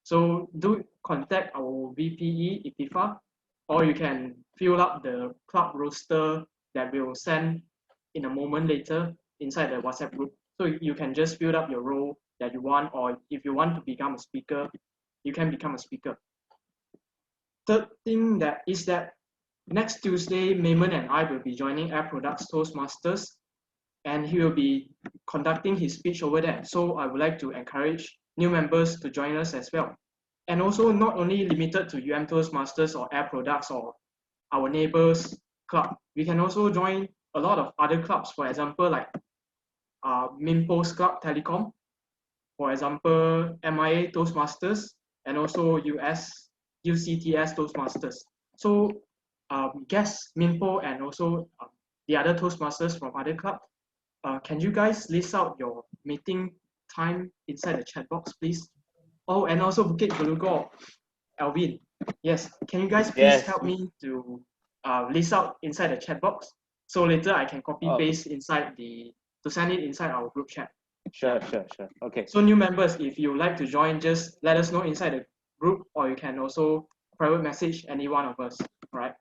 So do contact our VPE, Itifa, or you can fill up the club roster that we'll send in a moment later inside the WhatsApp group. So you can just fill up your role that you want, or if you want to become a speaker, you can become a speaker. Third thing that is that next Tuesday, Mayman and I will be joining Air Products Toastmasters, and he will be conducting his speech over there. So I would like to encourage new members to join us as well. And also not only limited to Toastmasters or Air Products or our neighbors club, we can also join a lot of other clubs, for example, like Minpo's Club Telecom, for example, MIA Toastmasters, and also UCTS Toastmasters. So guess Minpo and also the other Toastmasters from other clubs, can you guys list out your meeting time inside the chat box, please? Oh, and also Bukit Belugor, Alvin. Yes, can you guys please help me to list out inside the chat box? So later I can copy paste inside to send it inside our group chat. Sure. Okay. So new members, if you like to join, just let us know inside the group, or you can also private message any one of us. All right.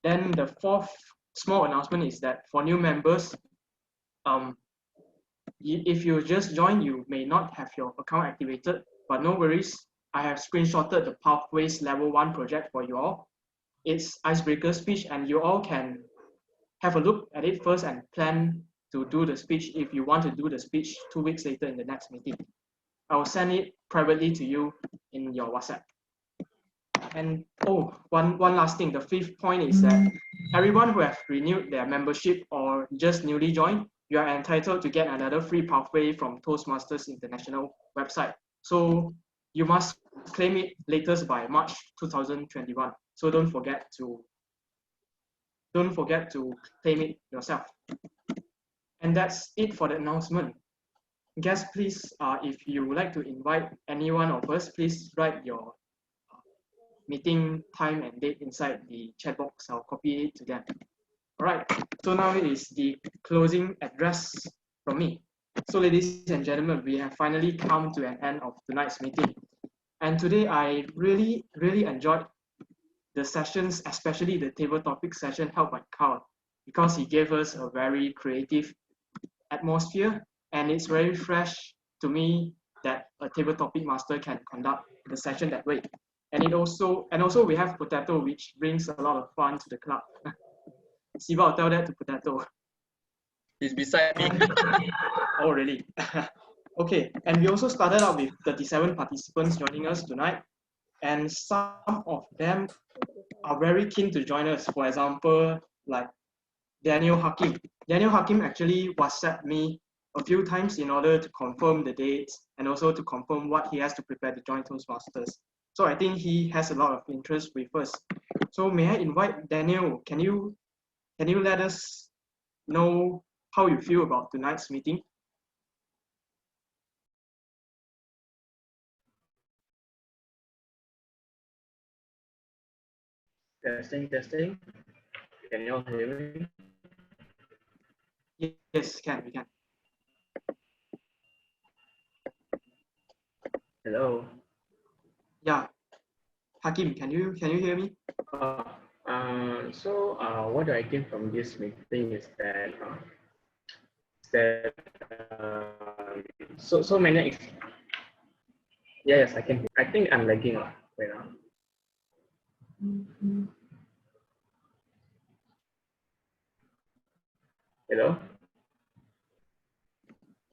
Then the fourth small announcement is that for new members, if you just join, you may not have your account activated, but no worries. I have screenshotted the Pathways Level 1 project for you all. It's icebreaker speech, and you all can have a look at it first and plan to do the speech if you want to do the speech 2 weeks later in the next meeting. I will send it privately to you in your WhatsApp. And one last thing, the fifth point is that everyone who has renewed their membership or just newly joined, you are entitled to get another free pathway from Toastmasters International website. So you must claim it latest by March 2021. So don't forget to claim it yourself. And that's it for the announcement. Guys, please, if you would like to invite any one of us, please write your meeting time and date inside the chat box. I'll copy it to them. All right, so now it is the closing address from me. So ladies and gentlemen, we have finally come to an end of tonight's meeting. And today I really enjoyed the sessions, especially the table topic session held by Carl, because he gave us a very creative atmosphere, and it's very fresh to me that a table topic master can conduct the session that way. And also we have Potato, which brings a lot of fun to the club. Siva, I'll tell that to Potato. He's beside me. Oh, really? Okay, and we also started out with 37 participants joining us tonight, and some of them are very keen to join us. For example, like Daniel Hakim. Daniel Hakim actually WhatsApped me a few times in order to confirm the dates and also to confirm what he has to prepare to join Toastmasters. So I think he has a lot of interest with us. So may I invite Daniel, can you let us know how you feel about tonight's meeting? Testing. Can you all hear me? Yes, we can. Hello. Yeah. Hakim, can you hear me? What I gain from this meeting is that so many. Yes, I can. I think I'm lagging. Wait now. Hello.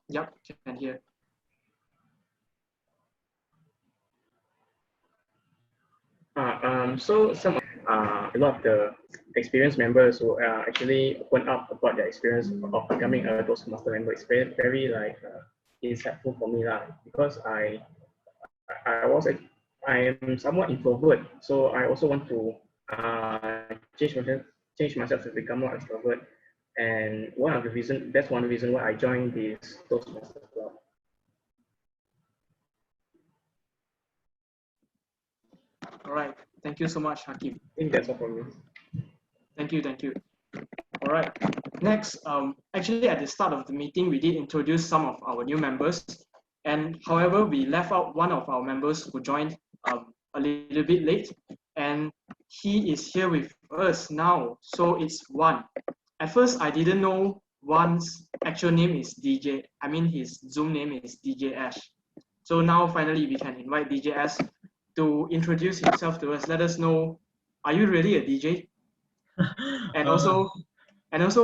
Yep, can hear. So a lot of the experienced members who actually open up about their experience of becoming a Toastmaster member is very like insightful for me lah, because I I am somewhat introvert, so I also want to change myself to become more extrovert. And that's one reason why I joined this Toastmaster club. All right. Thank you so much, Hakim. I think that's all from me. Thank you. Thank you. All right. Next, actually at the start of the meeting, we did introduce some of our new members. And however, we left out one of our members who joined a little bit late. And he is here with us now. So it's Juan. At first, I didn't know Juan's actual name is DJ. I mean, his Zoom name is DJ Ash. So now finally we can invite DJ Ash to introduce himself to us. Let us know, are you really a DJ? And also,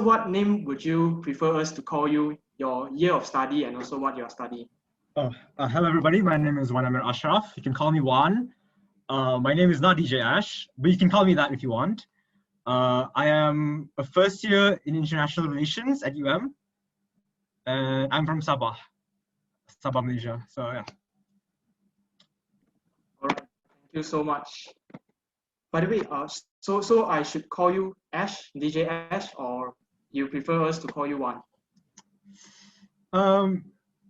what name would you prefer us to call you, your year of study, and also what you're studying? Hello everybody, my name is Juan Amir Ashraf. You can call me Juan. My name is not DJ Ash, but you can call me that if you want. I am a first year in international relations at UM, and I'm from Sabah, Malaysia. So yeah. All right, thank you so much. By the way, so I should call you Ash, DJ Ash, or you prefer us to call you Juan?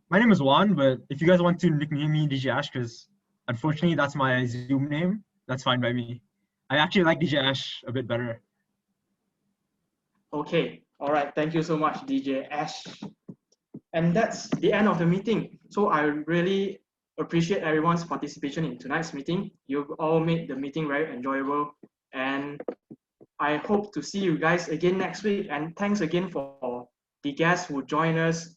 My name is Juan, but if you guys want to nickname me DJ Ash, because unfortunately that's my Zoom name, that's fine by me. I actually like DJ Ash a bit better. Okay, all right, thank you so much, DJ Ash. And that's the end of the meeting. So I really appreciate everyone's participation in tonight's meeting. You've all made the meeting very enjoyable. And I hope to see you guys again next week. And thanks again for the guests who join us